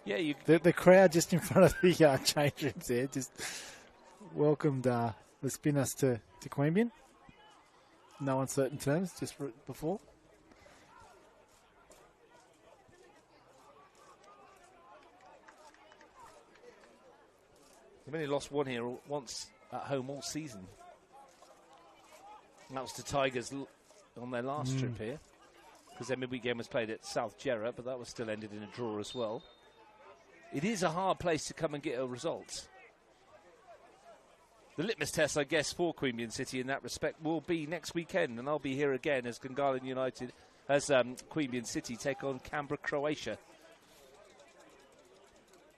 A: Yeah,
B: the crowd just in front of the change rooms there just welcomed the Spinners to Queanbeyan. No uncertain terms, just before.
A: They've only lost one here once at home all season. And that was to Tigers on their last trip here. Because their midweek game was played at South Jarrah, but that was still ended in a draw as well. It is a hard place to come and get a result. The litmus test, I guess, for Queanbeyan City in that respect will be next weekend. And I'll be here again as Gungahlin United, as Queanbeyan City take on Canberra, Croatia.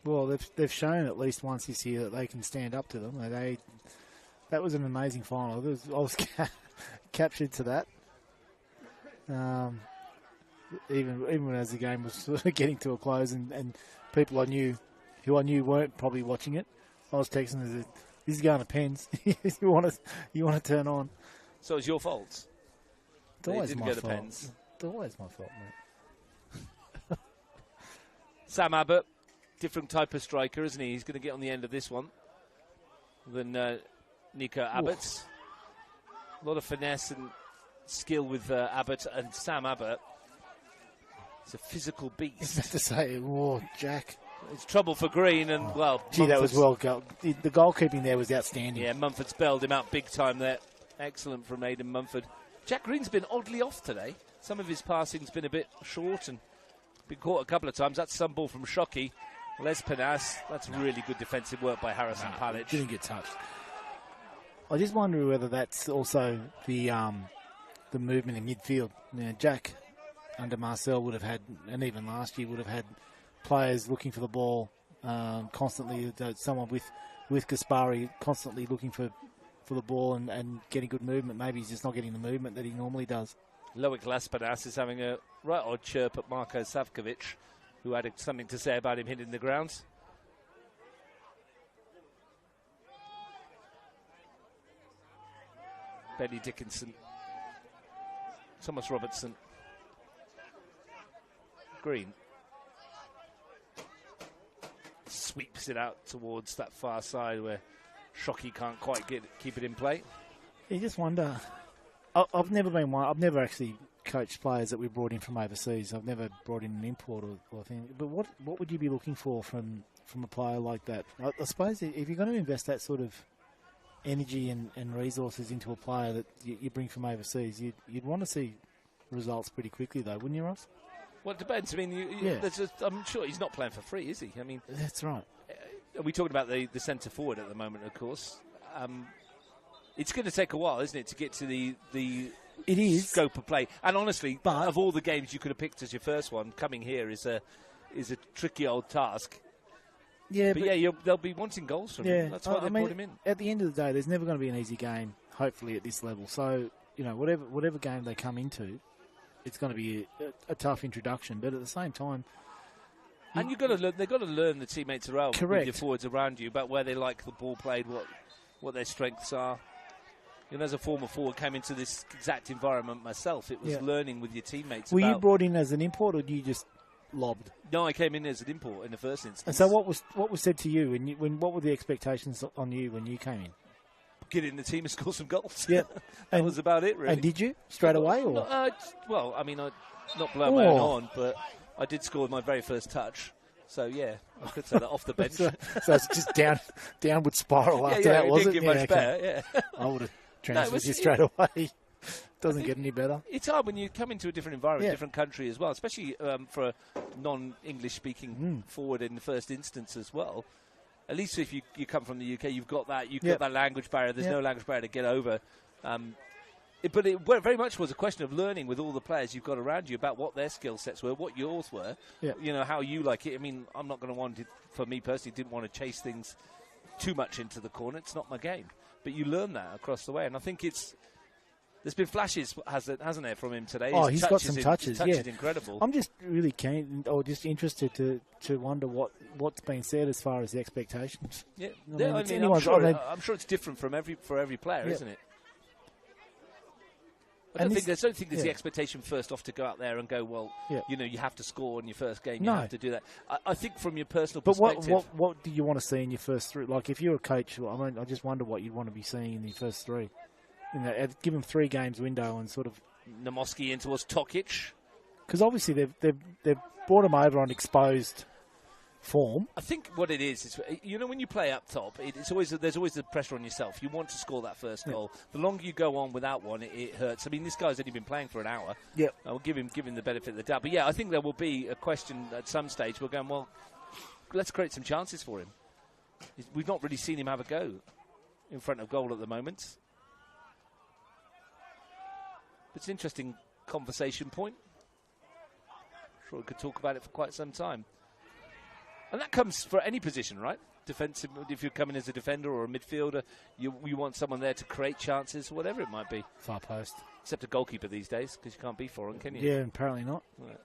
B: Well, they've shown at least once this year that they can stand up to them. That was an amazing final. I was captured to that. Even as the game was sort of getting to a close, and people who I knew weren't probably watching it, I was texting them, "This is going to pens. you want to turn on."
A: So it's your fault.
B: It's always my fault.
A: Pens.
B: It's always my fault, mate.
A: Sam Abbott. Different type of striker, isn't he? He's going to get on the end of this one than Nico Abbott. A lot of finesse and skill with Abbott, and Sam Abbott. It's a physical beast.
B: I was about to say, Jack.
A: It's trouble for Green, and
B: gee, that was well. The goalkeeping there was outstanding.
A: Yeah, Mumford spelled him out big time there. Excellent from Aidan Mumford. Jack Green's been oddly off today. Some of his passing's been a bit short and been caught a couple of times. That's some ball from Shockey. Les Panas, that's really good defensive work by Harrison Palic.
B: Didn't get touched. I just wonder whether that's also the movement in midfield. Now, Jack, under Marcel, would have had, and even last year, would have had players looking for the ball constantly. Someone with Gaspari constantly looking for the ball and getting good movement. Maybe he's just not getting the movement that he normally does.
A: Loic Laspanas is having a right odd chirp at Marko Savkovic, who had something to say about him hitting the ground. Benny Dickinson. Thomas Robertson. Green. Sweeps it out towards that far side where Shockey can't quite keep it in play.
B: You just wonder. I've never been one. I've never actually coached players that we brought in from overseas. I've never brought in an import or thing. But what would you be looking for from a player like that? I suppose if you're going to invest that sort of energy and resources into a player that you bring from overseas, you'd want to see results pretty quickly, though, wouldn't you, Ross?
A: Well, it depends. I mean, I'm sure he's not playing for free, is he? I mean,
B: that's right.
A: We're talking about the centre forward at the moment, of course. It's going to take a while, isn't it, to get to the
B: it is
A: scope of play. And honestly, of all the games you could have picked as your first one, coming here is a tricky old task.
B: Yeah,
A: but they'll be wanting goals from him. That's why they brought him in.
B: At the end of the day, there's never going to be an easy game, hopefully, at this level. So, whatever game they come into, it's going to be a tough introduction. But at the same time,
A: and they've got to learn the teammates around,
B: correct,
A: with your forwards around you, about where they like the ball played, what their strengths are. As a former forward, came into this exact environment myself. It was learning with your teammates.
B: Were you brought in as an import, or did you just lobbed?
A: No, I came in as an import in the first instance.
B: And so, what was said to you what were the expectations on you when you came in?
A: Get in the team and score some goals.
B: Yeah,
A: that was about it, really.
B: And did you straight away, or?
A: Well, I mean, I not blown my own horn, but I did score my very first touch. So yeah, I could say that off the bench.
B: so it's just downward spiral after that, was it?
A: Didn't get much better. Yeah,
B: I would have transferred you straight away. Doesn't get any better.
A: It's hard when you come into a different environment, different country as well, especially for a non-English speaking forward in the first instance as well. At least if you come from the UK, you've got that language barrier. There's no language barrier to get over. But it very much was a question of learning with all the players you've got around you about what their skill sets were, what yours were, how you like it. I mean, I'm not going to want it, for me personally, didn't want to chase things too much into the corner. It's not my game. But you learn that across the way. And I think there's been flashes, hasn't there, from him today?
B: Oh, he's got some touches.
A: His touch is incredible.
B: I'm just really keen, or just interested to wonder what's been said as far as the expectations.
A: Yeah, I'm sure it's different for every player, isn't it? I don't think there's the expectation first off to go out there and go, well, you have to score in your first game. You have to do that. I think from your personal perspective.
B: But what do you want to see in your first three? Like, if you're a coach, I just wonder what you'd want to be seeing in your first three. Give them 3 games window and sort of
A: Namoski in towards Tokic,
B: because obviously they've brought him over on exposed form.
A: I think what it is when you play up top, there's always the pressure on yourself. You want to score that first goal. The longer you go on without one, it hurts. I mean, this guy's only been playing for an hour.
B: Yeah,
A: I'll give him the benefit of the doubt. But I think there will be a question at some stage. We're going, well, let's create some chances for him. We've not really seen him have a go in front of goal at the moment. It's an interesting conversation point. I'm sure we could talk about it for quite some time. And that comes for any position, right? Defensive, if you're coming as a defender or a midfielder, you want someone there to create chances, whatever it might be.
B: Far post.
A: Except a goalkeeper these days, because you can't be foreign, can you?
B: Yeah, apparently not.
A: Right.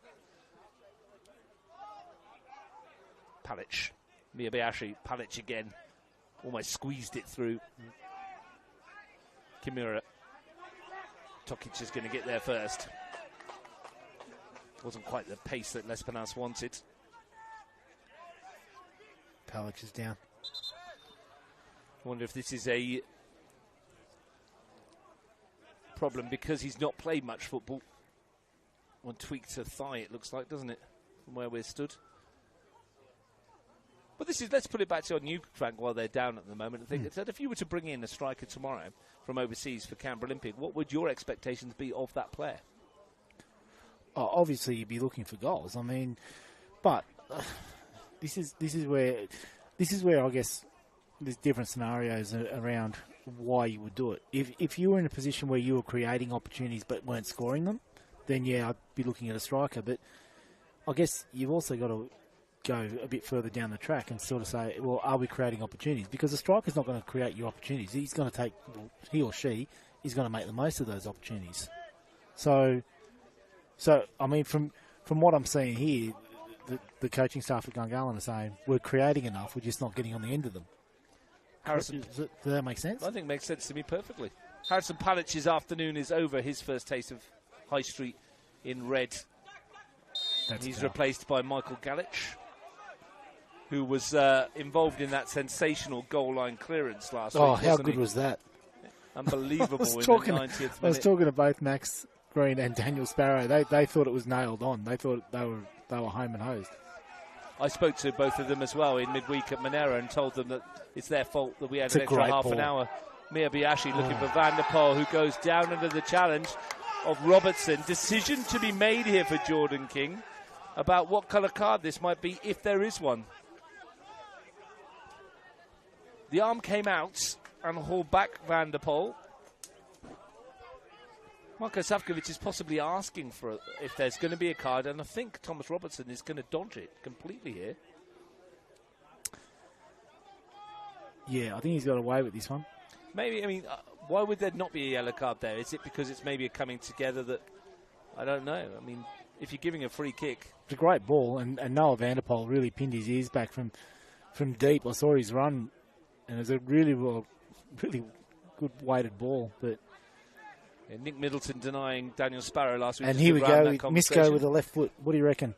A: Palic. Miyabayashi. Palic again. Almost squeezed it through. Kimura. Tokic is going to get there first. Wasn't quite the pace that Lespanas wanted.
B: Palic is down.
A: I wonder if this is a problem because he's not played much football. One tweaked a thigh, it looks like, doesn't it? From where we're stood. But let's put it back to on you, Frank, while they're down at the moment. I think that if you were to bring in a striker tomorrow from overseas for Canberra Olympic, what would your expectations be of that player?
B: Oh, obviously, you'd be looking for goals. I mean, but this is where I guess there's different scenarios around why you would do it. If you were in a position where you were creating opportunities but weren't scoring them, then yeah, I'd be looking at a striker. But I guess you've also got to go a bit further down the track and sort of say, well, are we creating opportunities? Because the striker's not going to create your opportunities. He's going to he or she is going to make the most of those opportunities. So I mean, from what I'm seeing here, the coaching staff at Gungahlin are saying we're creating enough, we're just not getting on the end of them.
A: Harrison,
B: does that make sense?
A: I think it makes sense to me perfectly. Harrison Palic's afternoon is over. His first taste of High Street in red. He's replaced by Michael Galich, who was involved in that sensational goal line clearance last week.
B: Oh, how good was that?
A: Unbelievable in the 90th minute.
B: I was talking to both Max Green and Daniel Sparrow. They thought it was nailed on. They thought they were home and hosed.
A: I spoke to both of them as well in midweek at Monera and told them that it's their fault that we had an extra half an hour. Mia Biashi looking for Van der Poel, who goes down under the challenge of Robertson. Decision to be made here for Jordan King about what colour card this might be, if there is one. The arm came out and hauled back Van der Poel. Marko Savkovic is possibly asking for if there's going to be a card, and I think Thomas Robertson is going to dodge it completely here.
B: Yeah, I think he's got away with this one.
A: Maybe, I mean, why would there not be a yellow card there? Is it because it's maybe a coming together that, I don't know. I mean, if you're giving a free kick.
B: It's a great ball, and Noah Van der Poel really pinned his ears back from deep. I saw his run, and it was a really good weighted ball, but...
A: Yeah, Nick Middleton denying Daniel Sparrow last week.
B: And here we go, Misko with the left foot. What do you reckon?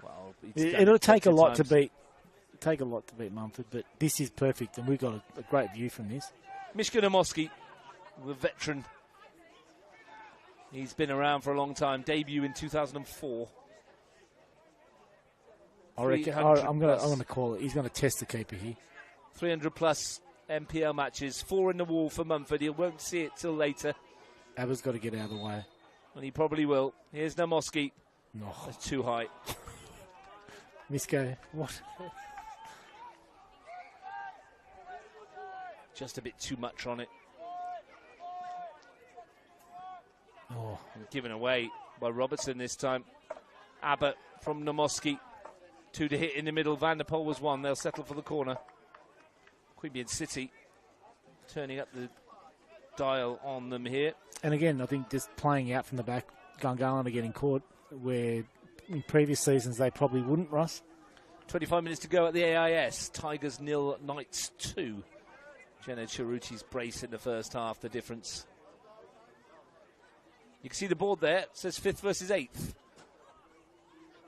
A: Well,
B: it'll take a lot to beat Mumford, but this is perfect, and we've got a great view from this.
A: Mishka Namoski, the veteran. He's been around for a long time. Debut in 2004.
B: I reckon I'm going to call it. He's going to test the keeper here.
A: 300 plus NPL matches, 4 in the wall for Mumford. He won't see it till later.
B: Abba's got to get out of the way.
A: And he probably will. Here's Namoski.
B: No.
A: That's too high.
B: Misko, what?
A: Just a bit too much on it.
B: Oh.
A: And given away by Robertson this time. Abba from Namoski. 2 to hit in the middle. Van der Poel was 1. They'll settle for the corner. Queanbeyan City turning up the dial on them here.
B: And again, I think just playing out from the back, Gungahlin are getting caught where in previous seasons they probably wouldn't, Russ.
A: 25 minutes to go at the AIS. Tigers 0, Knights 2. Jenna Chiruti's brace in the first half, the difference. You can see the board there. It says 5th versus 8th.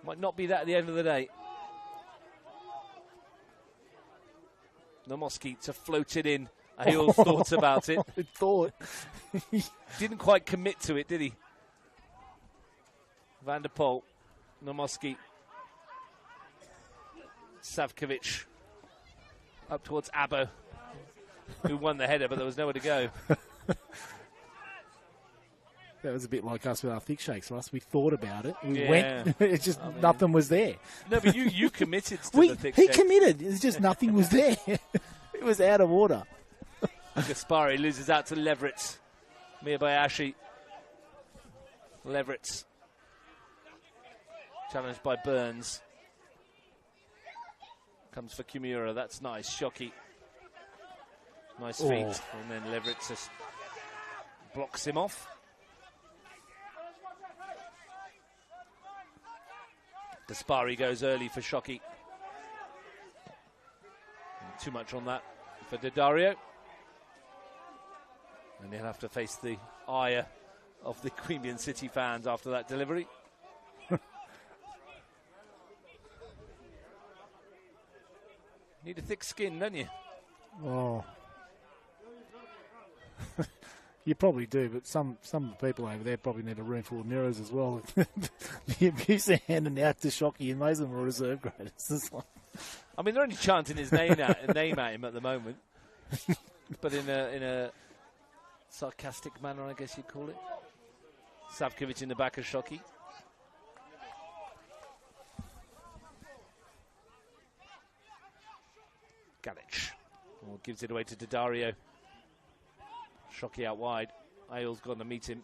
A: Might not be that at the end of the day. Namoski to float it in. He all thought about it. Didn't quite commit to it, did he? Van der Poel, Namoski, Savkovic, up towards Abbo, who won the header, but there was nowhere to go.
B: That was a bit like us with our thick shakes, Russ. We thought about it. We went. It's just nothing was there.
A: No, but you committed to the thick shakes.
B: He committed. It's just nothing was there. It was out of order.
A: Gaspari loses out to Leverett. Miyabayashi. Leverett. Challenged by Burns. Comes for Kimura. That's nice. Shockey. Nice feet. And then Leverett just blocks him off. Gaspari goes early for Shockey. Too much on that for Daddario. And he'll have to face the ire of the Queanbeyan City fans after that delivery. Need a thick skin, don't you?
B: Oh. You probably do, but some of the people over there probably need a room full of mirrors as well. The abuse they're handing out to Shockey, and those of them are reserve graders.
A: I mean, they're only chanting his name at him at the moment, but in a sarcastic manner, I guess you'd call it. Savkovic in the back of Shoki. Galic gives it away to Daddario. Shoki out wide. Ayal's gone to meet him.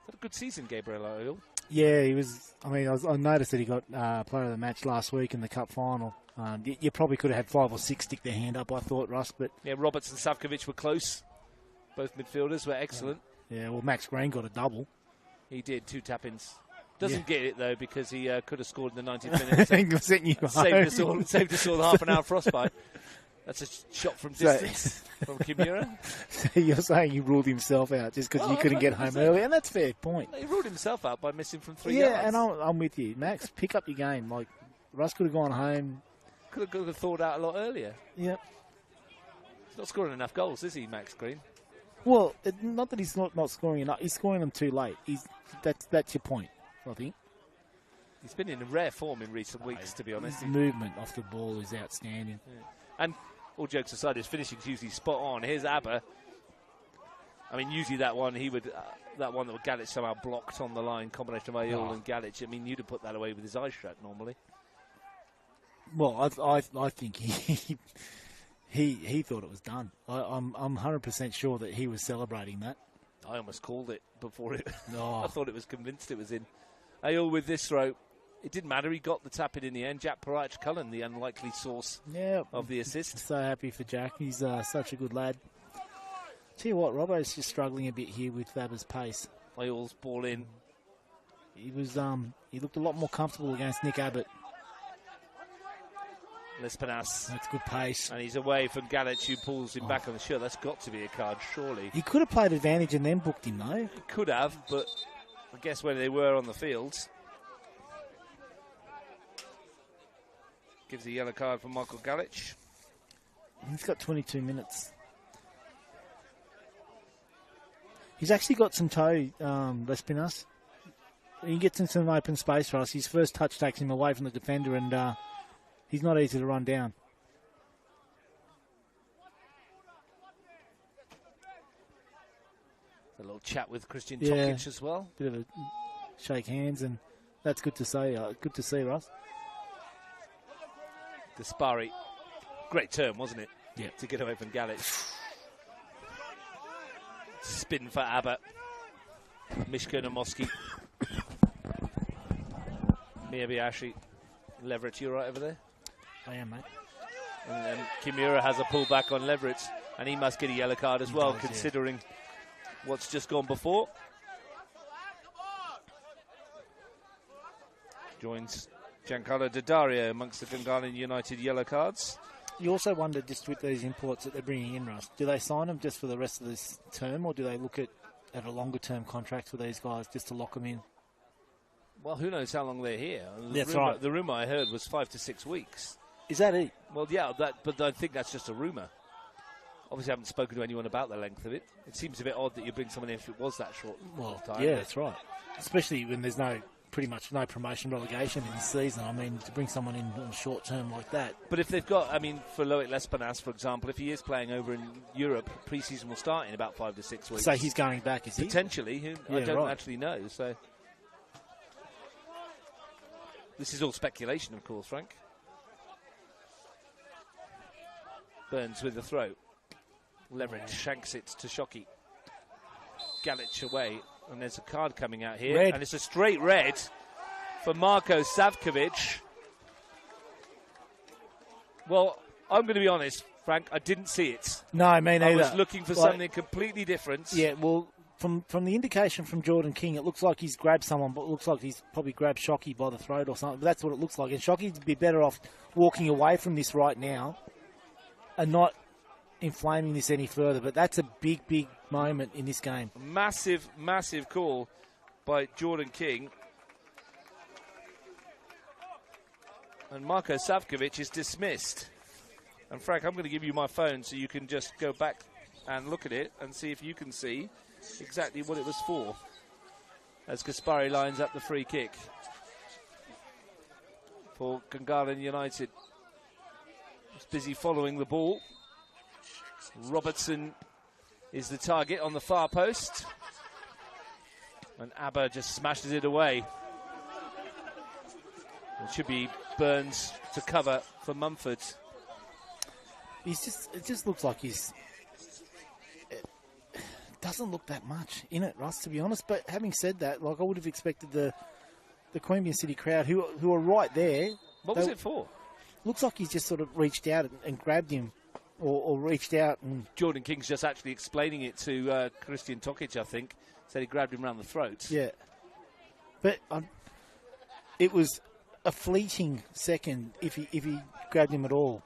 A: Had a good season, Gabriel Ayal.
B: Yeah, he was. I mean, I noticed that he got player of the match last week in the cup final. You probably could have had 5 or 6 stick their hand up, I thought, Russ. But
A: yeah, Roberts and Savkovic were close. Both midfielders were excellent.
B: Yeah, well, Max Green got a double.
A: He did, 2 tap-ins. Doesn't get it, though, because he could have scored in the 90th minute. Saved us all half an hour frostbite. That's a shot from distance from Kimura.
B: So you're saying he ruled himself out just because you couldn't get home early, and that's a fair point.
A: He ruled himself out by missing from 3
B: yards.
A: yards.
B: Yeah, and I'm with you. Max, pick up your game. Like, Russ could have gone home.
A: Could have thought out a lot earlier.
B: Yep.
A: He's not scoring enough goals, is he, Max Green?
B: Well, not that he's not scoring enough. He's scoring them too late. That's your point, I think.
A: He's been in a rare form in recent weeks, to be honest.
B: His movement off the ball is outstanding.
A: Yeah. And all jokes aside, his finishing is usually spot on. Here's ABBA. I mean, usually that one, that one that Galic somehow blocked on the line, combination of Ayal and Galic. I mean, you'd have put that away with his eyes shut normally.
B: Well, I think he thought it was done. I'm 100% sure that he was celebrating that.
A: I almost called it before it.
B: Oh.
A: I thought it was convinced it was in. Ayal with this throw. It didn't matter. He got the tap in the end. Jack Parach-Cullen, the unlikely source of the assist.
B: So happy for Jack. He's such a good lad. Tell you what, Robbo's just struggling a bit here with Faber's pace.
A: Ayal's ball in.
B: He looked a lot more comfortable against Nick Abbott.
A: Lespenas.
B: That's good pace.
A: And he's away from Galic, who pulls him back on the shirt. That's got to be a card, surely.
B: He could have played advantage and then booked him, though.
A: He could have, but I guess when they were on the fields. Gives a yellow card for Michael Galic.
B: He's got 22 minutes. He's actually got some toe, Lespinas. He gets in some open space for us. His first touch takes him away from the defender, and he's not easy to run down.
A: A little chat with Christian Tokic as well.
B: Bit of a shake hands, and that's good to say. Good to see, Russ.
A: Gaspari. Great turn, wasn't it?
B: Yeah.
A: To get away from Galic. Spin for Abba. Mishko Namoski. Miyabiashi. Leverett, you right over there?
B: I am, mate.
A: And then Kimura has a pullback on Leverett, and he must get a yellow card as well, considering what's just gone before. Joins Giancarlo Daddario amongst the Gungahlin United yellow cards.
B: You also wonder, just with these imports that they're bringing in, Russ, do they sign them just for the rest of this term, or do they look at a longer-term contract for these guys just to lock them in?
A: Well, who knows how long they're here.
B: That's right.
A: The rumour I heard was 5 to 6 weeks.
B: Is that it?
A: Well, yeah, but I think that's just a rumour. Obviously, I haven't spoken to anyone about the length of it. It seems a bit odd that you bring someone in if it was that short time.
B: Yeah, that's right. Especially when there's pretty much no promotion relegation in this season. I mean, to bring someone in on short term like that.
A: But if they've got, I mean, for Loic Lespenas, for example, if he is playing over in Europe, pre-season will start in about 5 to 6 weeks.
B: So he's going back, is he?
A: Potentially. I don't actually know. So this is all speculation, of course, Frank. Burns with the throw. Leverett shanks it to Shoki. Galic away. And there's a card coming out here.
B: Red.
A: And it's a straight red for Marko Savkovic. Well, I'm going to be honest, Frank, I didn't see it.
B: No, me neither.
A: I was looking for something completely different.
B: Yeah, well, from the indication from Jordan King, it looks like he's grabbed someone, but it looks like he's probably grabbed Shoki by the throat or something. But that's what it looks like. And Shoki would be better off walking away from this right now and not inflaming this any further. But that's a big, big moment in this game.
A: Massive, massive call by Jordan King. And Marko Savkovic is dismissed. And Frank, I'm going to give you my phone so you can just go back and look at it and see if you can see exactly what it was for. As Gaspari lines up the free kick for Gungahlin United. is busy following the ball. Robertson is the target on the far post. And ABBA just smashes it away. It should be Burns to cover for Mumford.
B: It just looks like it doesn't look that much in it, Russ, to be honest. But having said that, like I would have expected the Queanbeyan City crowd, who are right there.
A: What was it for?
B: Looks like he's just sort of reached out and grabbed him, or reached out and.
A: Jordan King's just actually explaining it to Christian Tokic, I think. Said he grabbed him around the throat.
B: Yeah, but it was a fleeting second if he grabbed him at all.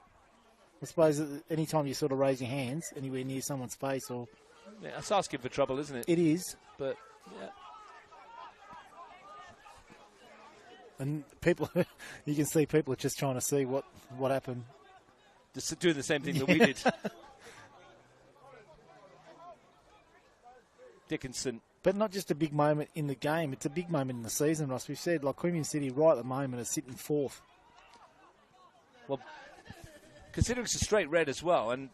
B: I suppose any time you sort of raise your hands anywhere near someone's face or...
A: Yeah, that's asking for trouble, isn't it?
B: It is.
A: But, yeah.
B: And people, you can see people are just trying to see what happened.
A: Just doing the same thing that we did. Dickinson.
B: But not just a big moment in the game, it's a big moment in the season, Ross. We've said, like, Queanbeyan City right at the moment are sitting fourth.
A: Well, considering it's a straight red as well, and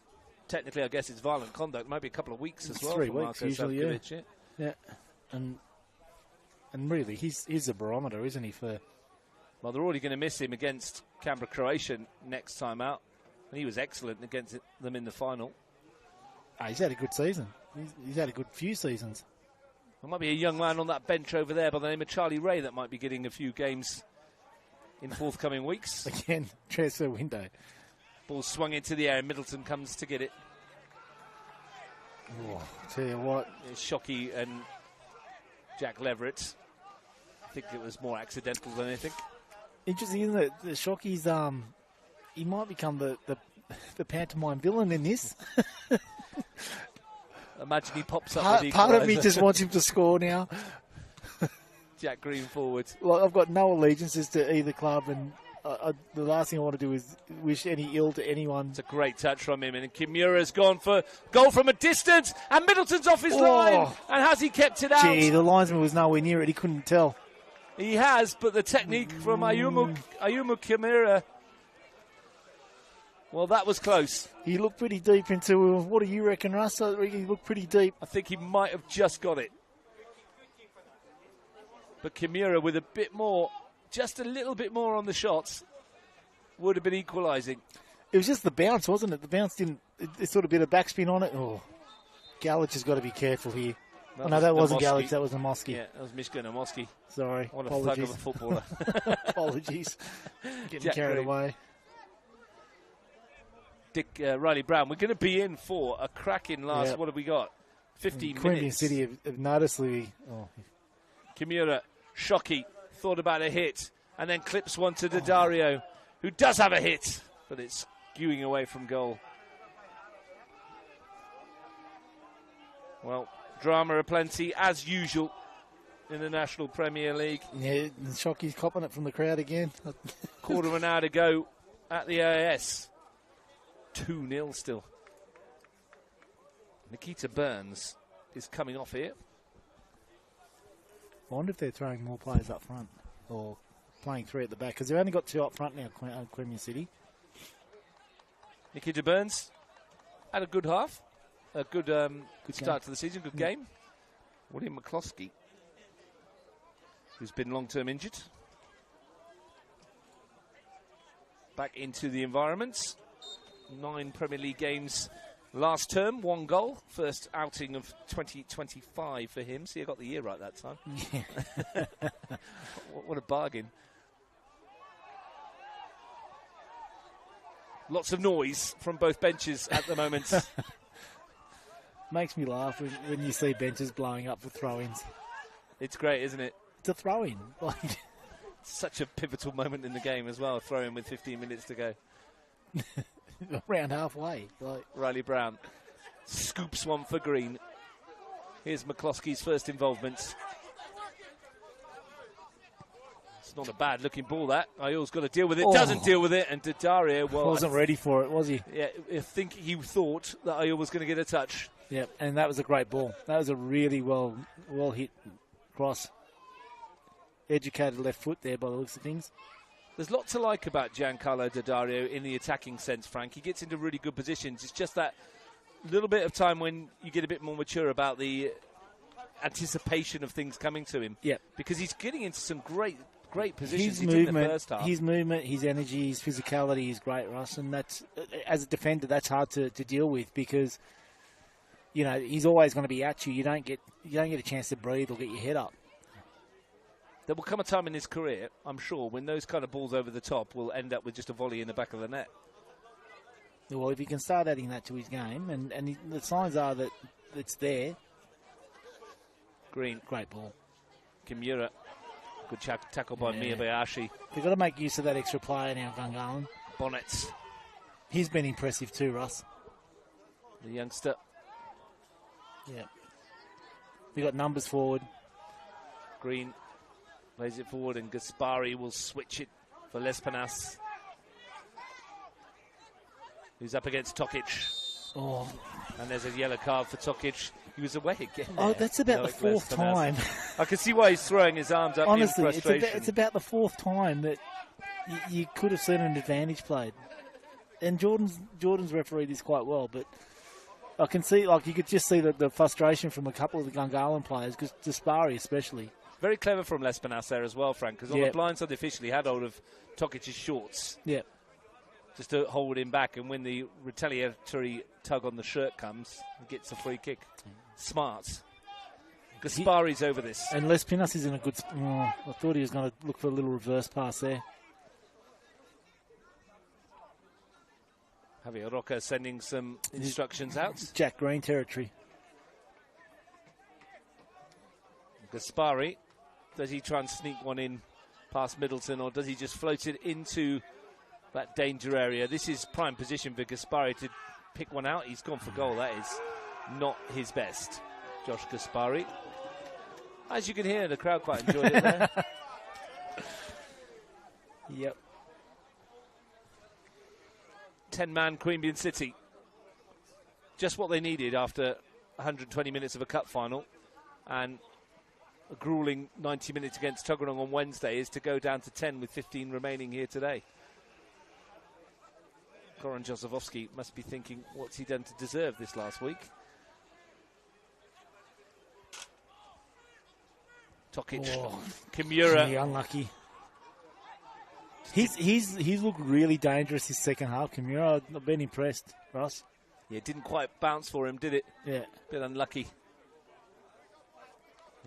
A: technically I guess it's violent conduct, might be a couple of weeks as well.
B: 3 weeks usually, yeah. And really, he's a barometer, isn't he?
A: Well, they're already going to miss him against Canberra Croatia next time out, and he was excellent against them in the final.
B: He's had a good season. He's had a good few seasons.
A: There might be a young man on that bench over there by the name of Charlie Ray that might be getting a few games in forthcoming weeks.
B: Again, transfer window.
A: Ball swung into the air and Middleton comes to get it.
B: Oh, tell you what.
A: It's Shockey and Jack Leverett. I think it was more accidental than anything.
B: Interesting, isn't it? The Shockey's, he might become the pantomime villain in this.
A: Imagine he pops up with
B: part of me just wants him to score now.
A: Jack Green forward.
B: Well, I've got no allegiances to either club, and the last thing I want to do is wish any ill to anyone.
A: It's a great touch from him, and Kimura's gone for goal from a distance, and Middleton's off his line, and has he kept it out?
B: Gee, the linesman was nowhere near it. He couldn't tell.
A: He has, but the technique from Ayumu Kimura, well, that was close.
B: He looked pretty deep into, what do you reckon, Russ? I reckon he looked pretty deep.
A: I think he might have just got it. But Kimura with a bit more, just a little bit more on the shots, would have been equalising.
B: It was just the bounce, wasn't it? The bounce didn't, it sort of bit of backspin on it. Oh, Galich has got to be careful here. That wasn't Galich, that was Amoski.
A: Yeah, that was Mishka Amoski.
B: Sorry,
A: what
B: apologies.
A: A thug of a footballer.
B: Apologies. Getting
A: Jack
B: carried
A: Green.
B: away.
A: Dick Riley Brown, we're going to be in for a cracking last,
B: Yep.
A: What have we got? 15
B: Queanbeyan
A: minutes.
B: City have noticeably... Oh.
A: Kimura, Shockey, thought about a hit, and then clips one to Daddario, who does have a hit, but it's skewing away from goal. Well, drama aplenty, as usual, in the National Premier League.
B: Yeah, Shockey's copping it from the crowd again.
A: Quarter of an hour to go at the AIS. 2-0 still. Nikita Burns is coming off here.
B: I wonder if they're throwing more players up front or playing 3 at the back, because they've only got 2 up front now, Queanbeyan City.
A: Nikita Burns had a good half. A good start to the season, good game. William McCloskey, who's been long-term injured. Back into the environment. 9 Premier League games last term, 1 goal. First outing of 2025 for him. See, I got the year right that time.
B: Yeah.
A: What a bargain. Lots of noise from both benches at the moment.
B: Makes me laugh when you see benches blowing up for throw-ins.
A: It's great, isn't it?
B: It's a throw-in. Like
A: such a pivotal moment in the game as well, throw-in with 15 minutes to go.
B: Around halfway. Like.
A: Riley Brown scoops one for Green. Here's McCloskey's first involvement. It's not a bad-looking ball, that. Ayul's got to deal with it. Doesn't deal with it. And Daddario, well...
B: wasn't ready for it, was he?
A: Yeah, I think he thought that Ayul was going to get a touch.
B: Yep, and that was a great ball. That was a really well hit cross. Educated left foot there by the looks of things.
A: There's lots to like about Giancarlo Daddario in the attacking sense, Frank. He gets into really good positions. It's just that little bit of time when you get a bit more mature about the anticipation of things coming to him.
B: Yeah.
A: Because he's getting into some great positions. He did in the first half.
B: His movement, his energy, his physicality is great, Russ. And that's, as a defender, that's hard to deal with because, you know, he's always going to be at you. You don't get a chance to breathe or get your head up.
A: There will come a time in his career, I'm sure, when those kind of balls over the top will end up with just a volley in the back of the net.
B: Well, if he can start adding that to his game, and the signs are that it's there.
A: Green.
B: Great ball.
A: Kimura. Good tackle by Miyabayashi.
B: They've got to make use of that extra player now, Gungahlin.
A: Bonnets.
B: He's been impressive too, Russ.
A: The youngster.
B: Yeah. They got numbers forward.
A: Green plays it forward, and Gaspari will switch it for Lespinas, who's up against Tokic.
B: Oh.
A: And there's a yellow card for Tokic. He was away again.
B: Oh, that's about the fourth time.
A: I can see why he's throwing his arms up.
B: Honestly,
A: in frustration.
B: it's about the fourth time that you could have seen an advantage played. And Jordan's refereed this quite well, but I can see, like, you could just see the frustration from a couple of the Gungahlin players, because Gaspari especially.
A: Very clever from Lespinas there as well, Frank, because on the blind side officially had hold of Tokic's shorts.
B: Yeah.
A: Just to hold him back, and when the retaliatory tug on the shirt comes, he gets a free kick. Smart. Gaspari's over this.
B: And Lespinas is in a good... I thought he was going to look for a little reverse pass there.
A: Javier Roca sending some instructions out.
B: Jack Green territory.
A: Gaspari, does he try and sneak one in past Middleton, or does he just float it into that danger area? This is prime position for Gaspari to pick one out. He's gone for goal. That is not his best. Josh Gaspari. As you can hear, the crowd quite enjoyed it there.
B: Yep.
A: 10-man Queanbeyan City. Just what they needed after 120 minutes of a cup final. And a gruelling 90 minutes against Tuggeranong on Wednesday is to go down to 10 with 15 remaining here today. Goran Josefowski must be thinking, what's he done to deserve this last week? Tokic, Kimura.
B: Unlucky. He's looked really dangerous this second half, Kimura. I've been impressed, Ross.
A: Yeah, it didn't quite bounce for him, did it?
B: Yeah.
A: Bit unlucky.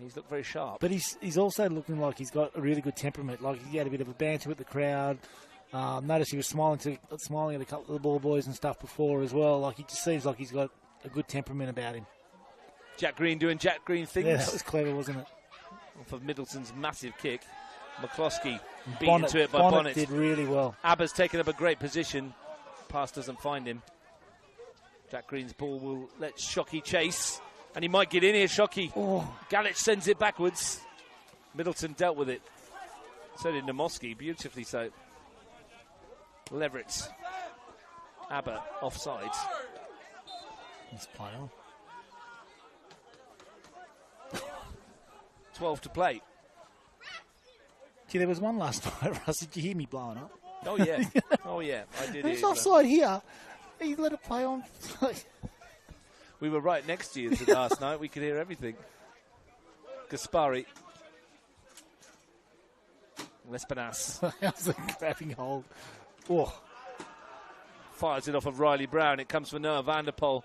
A: He's looked very sharp.
B: But he's also looking like he's got a really good temperament. Like, he had a bit of a banter with the crowd. Noticed he was smiling at a couple of the ball boys and stuff before as well. Like, he just seems like he's got a good temperament about him.
A: Jack Green doing Jack Green things.
B: Yeah, that was clever, wasn't it?
A: For Middleton's massive kick. McCloskey beaten to it by Bonnet.
B: Did really well.
A: Abba's taken up a great position. Pass doesn't find him. Jack Green's ball will let Shockey chase. And he might get in here, Shockey.
B: Oh.
A: Galich sends it backwards. Middleton dealt with it. So did Namoski, beautifully so. Leverett. Abba offside.
B: Let's play on.
A: 12 to play.
B: Gee, there was one last night, Russ. Did you hear me blowing up?
A: Oh, yeah. Oh, yeah. I did.
B: It's offside here. He let it play on.
A: We were right next to you last night. We could hear everything. Gaspari. Lespinas.
B: How's it grabbing hold? Oh.
A: Fires it off of Riley Brown. It comes for Noah van der Poel.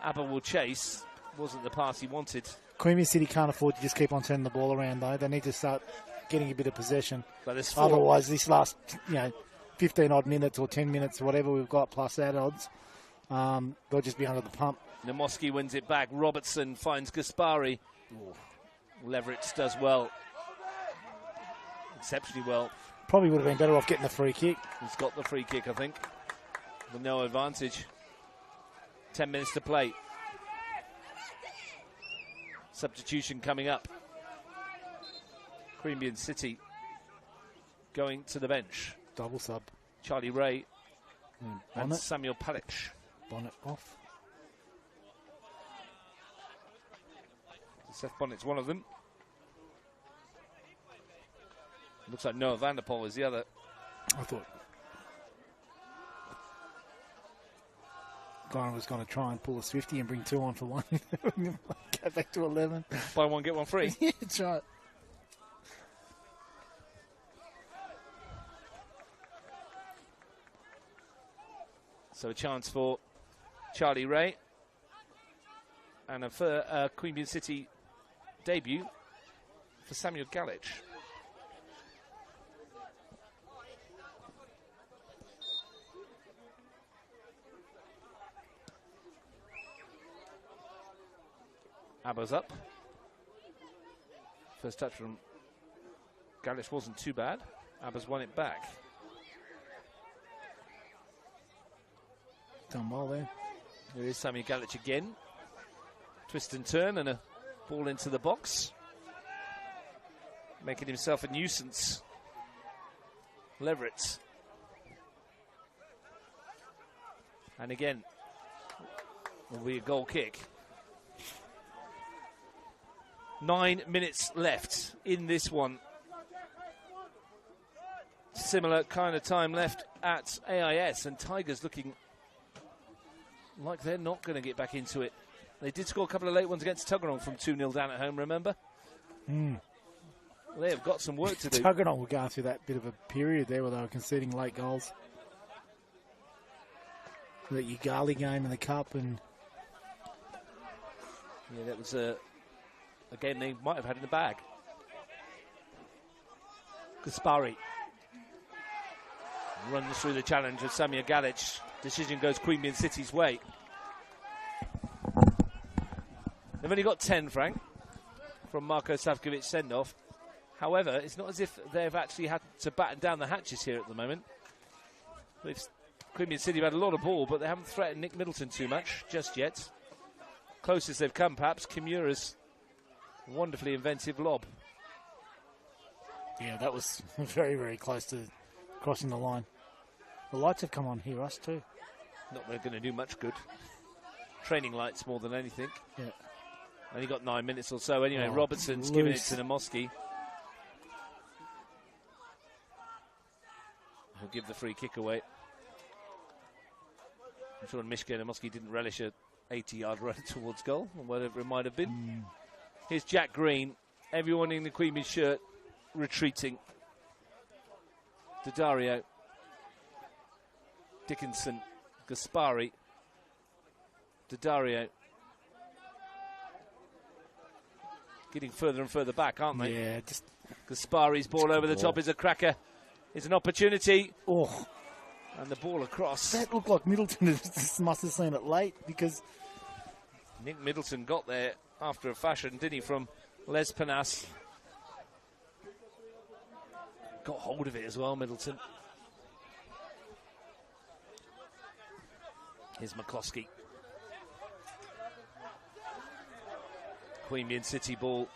A: Abba will chase. Wasn't the pass he wanted.
B: Queanbeyan City can't afford to just keep on turning the ball around, though. They need to start getting a bit of possession. Otherwise, this last 15-odd minutes or 10 minutes, whatever we've got, plus that odds, they'll just be under the pump.
A: Namoski wins it back. Robertson finds Gaspari. Leverett does well. Exceptionally well.
B: Probably would have been better off getting the free kick.
A: He's got the free kick, I think. With no advantage. 10 minutes to play. Substitution coming up. Queanbeyan City going to the bench.
B: Double sub.
A: Charlie Ray and Samuel Palic.
B: Bonnet off.
A: Seth Bonnet's one of them. Looks like Noah van der Poel is the other.
B: I thought Guy was going to try and pull a Swifty and bring 2 on for 1. Go back to 11.
A: Buy one, get one free.
B: Yeah, that's right.
A: So a chance for Charlie Ray. And a Queanbeyan City debut for Samuel Galich. Abba's up. First touch from Galich wasn't too bad. Abba's won it back.
B: Done well there.
A: Here is Samuel Galich again. Twist and turn and a ball into the box. Making himself a nuisance. Leverett. And again, will be a goal kick. 9 minutes left in this one. Similar kind of time left at AIS, and Tigers looking like they're not going to get back into it. They did score a couple of late ones against Tuggeranong from 2-0 down at home, remember? They have got some work to do.
B: Tuggeranong were going through that bit of a period there where they were conceding late goals. The Gungahlin game in the Cup, and
A: yeah, that was a game they might have had in the bag. Gaspari runs through the challenge of Samuel Galich. Decision goes Queanbeyan City's way. They've only got 10, Frank, from Marko Savkovic send-off. However, it's not as if they've actually had to batten down the hatches here at the moment. Queanbeyan City have had a lot of ball, but they haven't threatened Nick Middleton too much just yet. Closest they've come, perhaps, Kimura's wonderfully inventive lob.
B: yeah, that was very, very close to crossing the line. The lights have come on here, us too.
A: Not going to do much good. Training lights more than anything.
B: Yeah.
A: Only got 9 minutes or so. Anyway,
B: Oh,
A: Robertson's
B: loose.
A: giving it to Namoski. He'll give the free kick away. I'm sure Mishka Namoski didn't relish a 80-yard run towards goal, or whatever it might have been. Here's Jack Green. Everyone in the Queanbeyan shirt retreating. Daddario. Dickinson. Gaspari. Daddario. Getting further and further back, aren't they?
B: Yeah, just
A: Gaspari's ball over the top is a cracker. It's an opportunity.
B: oh,
A: And the ball across.
B: that looked like Middleton just must have seen it late, because
A: Nick Middleton got there after a fashion, didn't he, from Les Panas. Got hold of it as well, Middleton. Here's McCloskey. Queanbeyan City ball.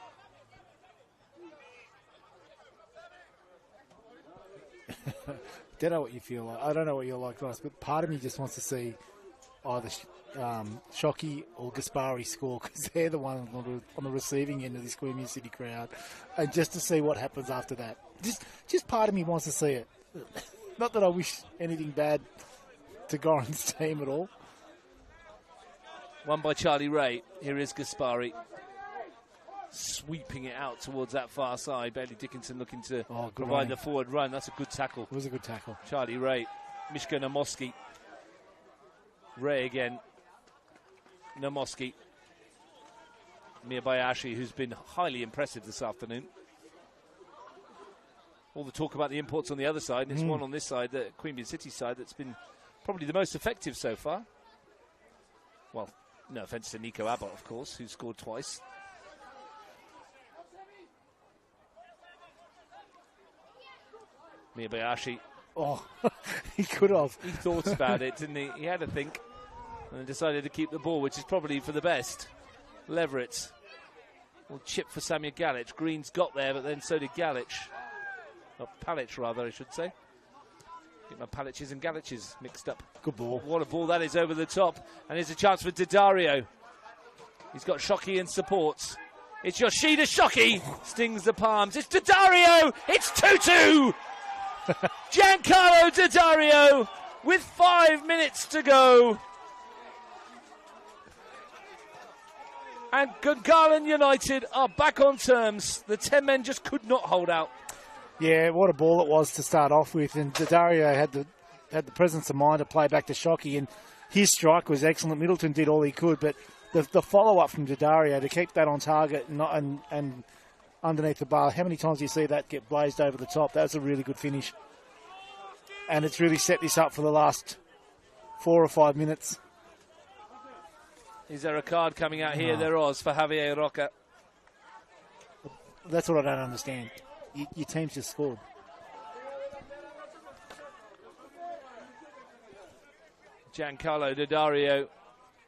B: don't know what you feel like. I don't know what you're like, Ross, but part of me just wants to see either Shockey or Gaspari score, because they're the ones on the receiving end of this Queanbeyan City crowd, and just to see what happens after that. Just part of me wants to see it. Not that I wish anything bad to Goran's team at all.
A: Won by Charlie Ray. Here is Gaspari. Sweeping it out towards that far side. Bailey Dickinson looking to provide the forward run. That's a good tackle.
B: It was a good tackle.
A: Charlie Ray. Mishka Namoski. Ray again. Namoski. Miyabayashi, who's been highly impressive this afternoon. All the talk about the imports on the other side, and it's one on this side, the Queanbeyan City side, that's been probably the most effective so far. Well, no offence to Nico Abbott, of course, who scored twice. Miyabayashi.
B: Oh, he could have.
A: He thought about it, didn't he? He had to think and decided to keep the ball, which is probably for the best. Leverett will chip for Samuel Galich. Green's got there, but then so did Galich. Or Palic, rather, I should say. Get my Paliches and Galiches mixed up.
B: Good ball.
A: What a ball that is over the top. And here's a chance for Daddario. He's got Shockey in support. It's Yoshida Shoki. Stings the palms. It's Daddario. It's 2-2. Giancarlo Daddario with 5 minutes to go. And Gungahlin United are back on terms. The 10 men just could not hold out.
B: Yeah, what a ball it was to start off with. And Daddario had the presence of mind to play back to Shoki, and his strike was excellent. Middleton did all he could, but the follow-up from Daddario to keep that on target and underneath the bar, how many times do you see that get blazed over the top? That was a really good finish. And it's really set this up for the last 4 or 5 minutes.
A: Is there a card coming out here? There was for Javier Roca.
B: That's what I don't understand. Your team's just scored.
A: Giancarlo Daddario,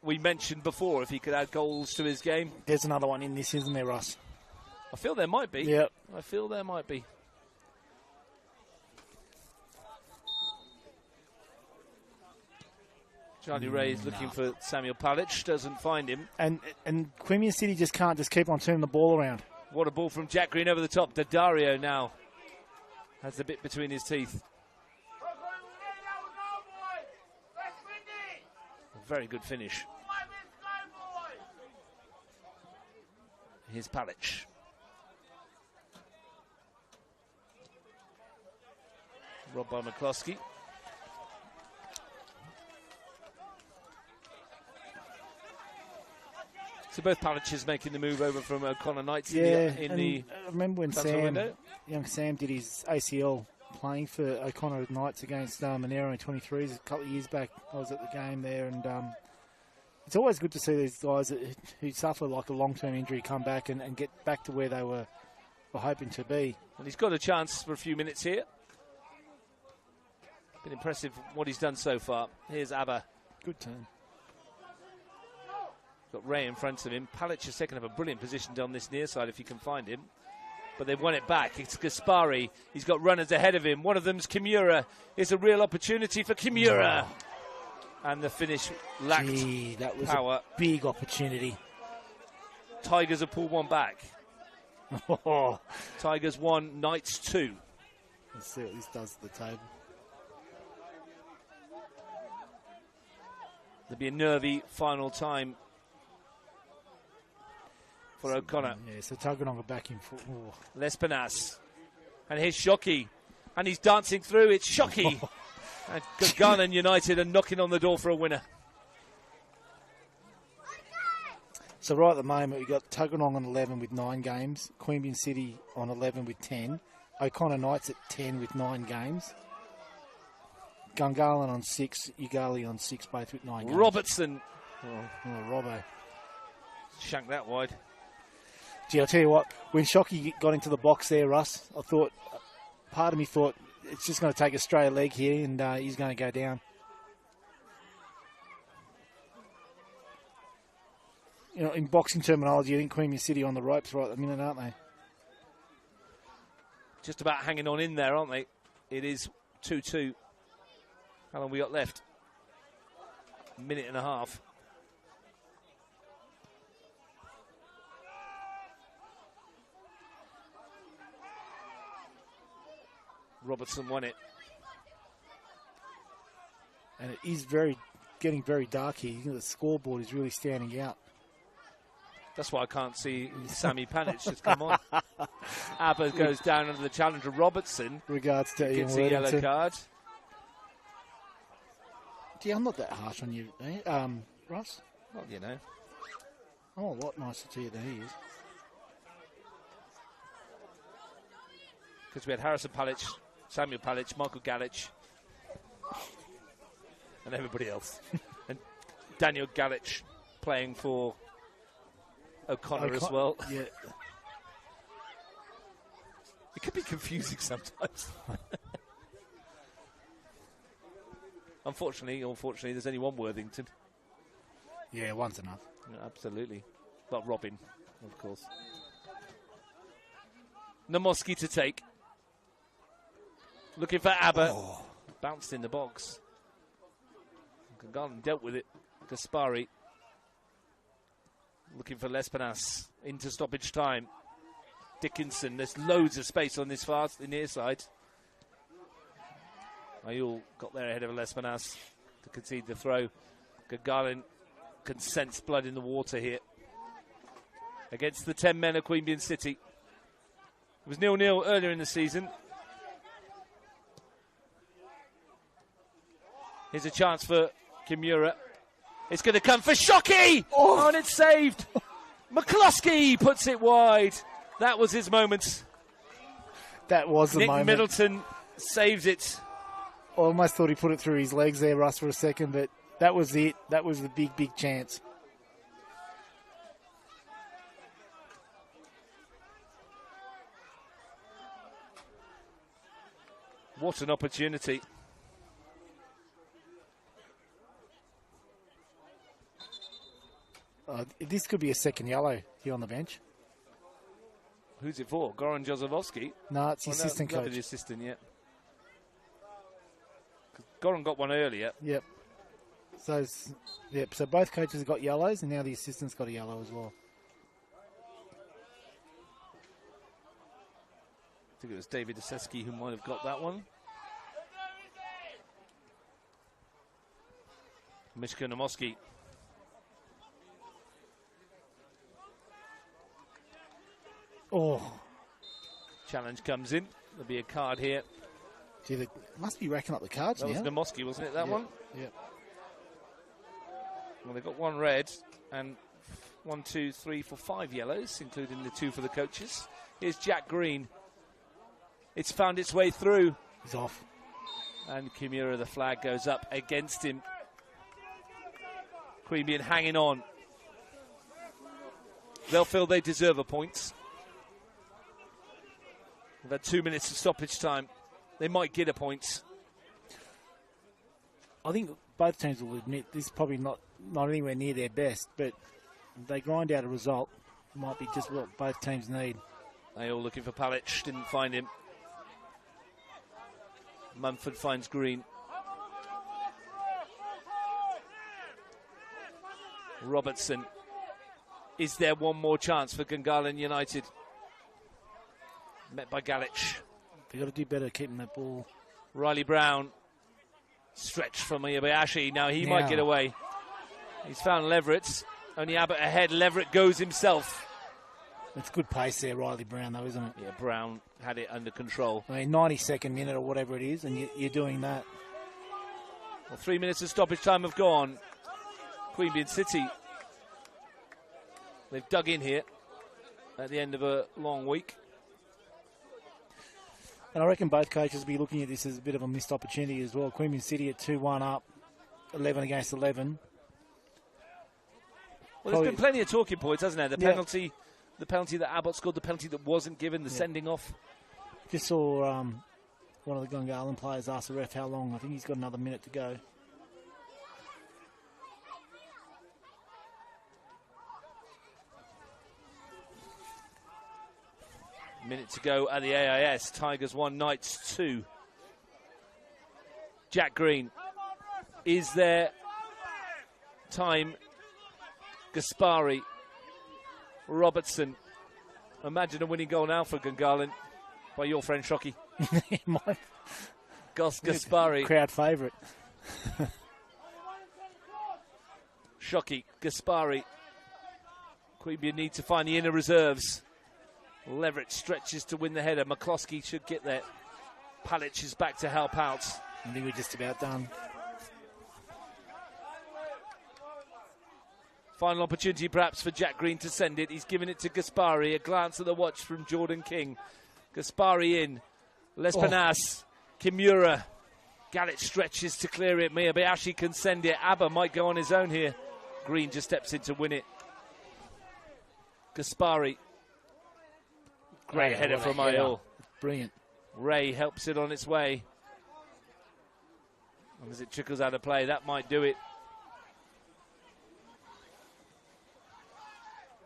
A: we mentioned before if he could add goals to his game.
B: There's another one in this, isn't there, Russ?
A: I feel there might be.
B: Yep.
A: I feel there might be. Charlie Ray's looking for Samuel Palic, doesn't find him.
B: And Queanbeyan City just can't keep on turning the ball around.
A: What a ball from Jack Green over the top. Daddario now has the bit between his teeth. A very good finish. Here's Palic. Robbed by McCloskey. So both Paliches making the move over from O'Connor Knights in the
B: I remember when young Sam did his ACL playing for O'Connor Knights against Monero in 23s a couple of years back. I was at the game there, and it's always good to see these guys who suffer like a long-term injury come back and get back to where they were hoping to be.
A: And he's got a chance for a few minutes here. Been impressive what he's done so far. Here's Abba.
B: Good turn.
A: Got Ray in front of him. Palic is second, have a brilliant position down this near side if you can find him. But they've won it back. It's Gaspari. He's got runners ahead of him. One of them's Kimura. It's a real opportunity for Kimura. And the finish lacked
B: that was
A: power.
B: A big opportunity.
A: Tigers have pulled one back. Tigers 1, Knights 2.
B: Let's see what this does to the table.
A: There'll be a nervy final time for O'Connor.
B: Yeah, so Tuggeranong are back in for
A: Lespinas. And here's Shoki. And he's dancing through. It's Shoki. And Gungahlin United are knocking on the door for a winner.
B: So right at the moment, we've got Tuggeranong on 11 with 9 games. Queanbeyan City on 11 with 10. O'Connor Knights at 10 with 9 games. Gungahlin on 6. Ugali on 6, both with 9 games.
A: Robertson.
B: Oh, Robbo.
A: Shanked that wide.
B: Gee, I'll tell you what, when Shoki got into the box there, Russ, I thought, part of me thought, it's just going to take a stray leg here and he's going to go down. You know, in boxing terminology, I think Queanbeyan City on the ropes right at the minute, aren't they?
A: Just about hanging on in there, aren't they? It is 2-2. How long we got left? A minute and a half. Robertson won it.
B: And it is getting very dark here. You know, the scoreboard is really standing out.
A: That's why I can't see Sammy Panic just come on. Abba goes down under the challenge of Robertson.
B: Regards to Ian
A: gets a yellow card.
B: Gee, I'm not that harsh on you, Russ.
A: Well, you know.
B: I'm a lot nicer to you than he is.
A: Because we had Harrison Palic, Samuel Palic, Michael Galich, and everybody else. And Daniel Galich playing for O'Connor as well.
B: Yeah.
A: It can be confusing sometimes. Unfortunately, there's only one Worthington.
B: Yeah, one's enough.
A: Yeah, absolutely. But Robin, of course. Namoski to take. Looking for Abba. Oh. Bounced in the box. Gungahlin dealt with it. Gaspari. Looking for Lespenas into stoppage time. Dickinson, there's loads of space on this near side. Ayul got there ahead of Lespenas to concede the throw. Gungahlin can sense blood in the water here against the 10 men of Queanbeyan City. It was 0-0 earlier in the season. Here's a chance for Kimura. It's going to come for Shockey! Oh, and it's saved! McCluskey puts it wide. That was his moment.
B: That was the
A: Nick
B: moment.
A: Middleton saves it.
B: I almost thought he put it through his legs there, Russ, for a second, but that was it. That was the big, big chance.
A: What an opportunity.
B: This could be a second yellow here on the bench.
A: Who's it for? Goran Jozovsky?
B: No, it's the assistant coach.
A: Not the assistant yet. Goran got one earlier.
B: Yep. So both coaches have got yellows, and now the assistant's got a yellow as well.
A: I think it was David Oseski who might have got that one. Mishka Namoski.
B: Oh.
A: Challenge comes in. There'll be a card here.
B: Gee, they must be racking up the cards
A: that
B: now.
A: That was Namoski, wasn't it, that one?
B: Yeah.
A: Well, they've got one red and 1, 2, 3, 4, 5 yellows, including the 2 for the coaches. Here's Jack Green. It's found its way through.
B: He's off.
A: And Kimura, the flag goes up against him. Queanbeyan hanging on. They'll feel they deserve a point. We've had 2 minutes of stoppage time. They might get a point.
B: I think both teams will admit this is probably not anywhere near their best, but they grind out a result. Might be just what both teams need.
A: They all looking for Palic, didn't find him. Mumford finds Green. Robertson. Is there one more chance for Gungahlin United? Met by Galich.
B: They've got to do better keeping that ball.
A: Riley Brown. Stretch from Iyabayashi. Now he might get away. He's found Leverett. Only Abbott ahead. Leverett goes himself.
B: It's good pace there, Riley Brown, though, isn't it?
A: Yeah, Brown had it under control.
B: I mean, 92nd minute or whatever it is, and you're doing that.
A: Well, 3 minutes of stoppage time have gone. Queanbeyan City. They've dug in here at the end of a long week.
B: And I reckon both coaches will be looking at this as a bit of a missed opportunity as well. Queanbeyan City at 2-1 up, 11 against 11.
A: Well, there's been plenty of talking points, hasn't there? The penalty that Abbott scored, the penalty that wasn't given, the sending off.
B: Just saw one of the Gungahlin players ask the ref how long. I think he's got another minute to go.
A: Minute to go at the AIS. Tigers 1, Knights 2. Jack Green. Is there time? Gaspari. Robertson. Imagine a winning goal now for Gungahlin by your friend Shockey. Gaspari.
B: Crowd favourite.
A: Shockey. Gaspari. Queanbeyan need to find the inner reserves. Leverett stretches to win the header. McCloskey should get there. Palic is back to help out.
B: I think we're just about done.
A: Final opportunity perhaps for Jack Green to send it. He's given it to Gaspari. A glance at the watch from Jordan King. Gaspari in. Lespenas. Kimura. Galich stretches to clear it. Miyabayashi can send it. Abba might go on his own here. Green just steps in to win it. Gaspari. Great header from Ayul.
B: Brilliant.
A: Ray helps it on its way. And as it trickles out of play, that might do it.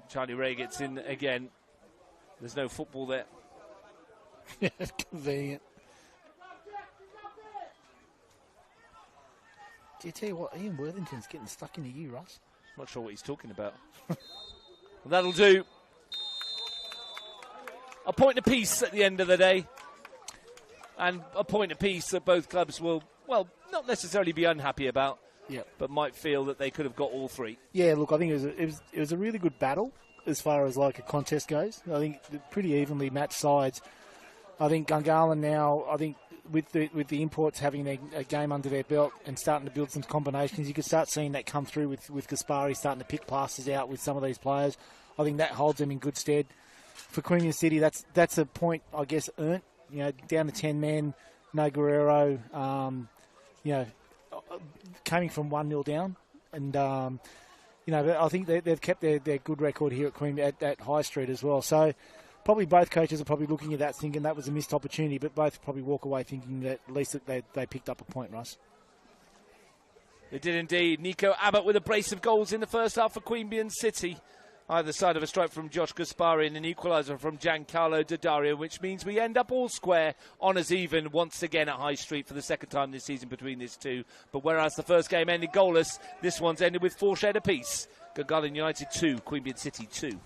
A: Charlie Ray gets in again. There's no football there.
B: Convenient. Do you tell you what, Ian Worthington's getting stuck into you, Russ?
A: Not sure what he's talking about. That'll do. A point apiece at the end of the day. And a point apiece that both clubs will, well, not necessarily be unhappy about, but might feel that they could have got all three.
B: Yeah, look, I think it was a really good battle as far as like a contest goes. I think pretty evenly matched sides. I think Gungahlin now, I think with the imports having a game under their belt and starting to build some combinations, you could start seeing that come through with Gaspari starting to pick passes out with some of these players. I think that holds them in good stead. For Queanbeyan City, that's a point, I guess, earned. You know, down to 10 men, no Guerrero, you know, coming from 1-0 down. And, you know, I think they've kept their good record here at Queanbeyan at High Street as well. So probably both coaches are probably looking at that thinking that was a missed opportunity, but both probably walk away thinking that at least that they picked up a point, Russ.
A: They did indeed. Nico Abbott with a brace of goals in the first half for Queanbeyan City. Either side of a strike from Josh Gaspari and an equaliser from Giancarlo Daddario, which means we end up all square, honours even once again at High Street for the second time this season between these two. But whereas the first game ended goalless, this one's ended with 4 shed apiece. Gungahlin United 2, Queanbeyan City 2.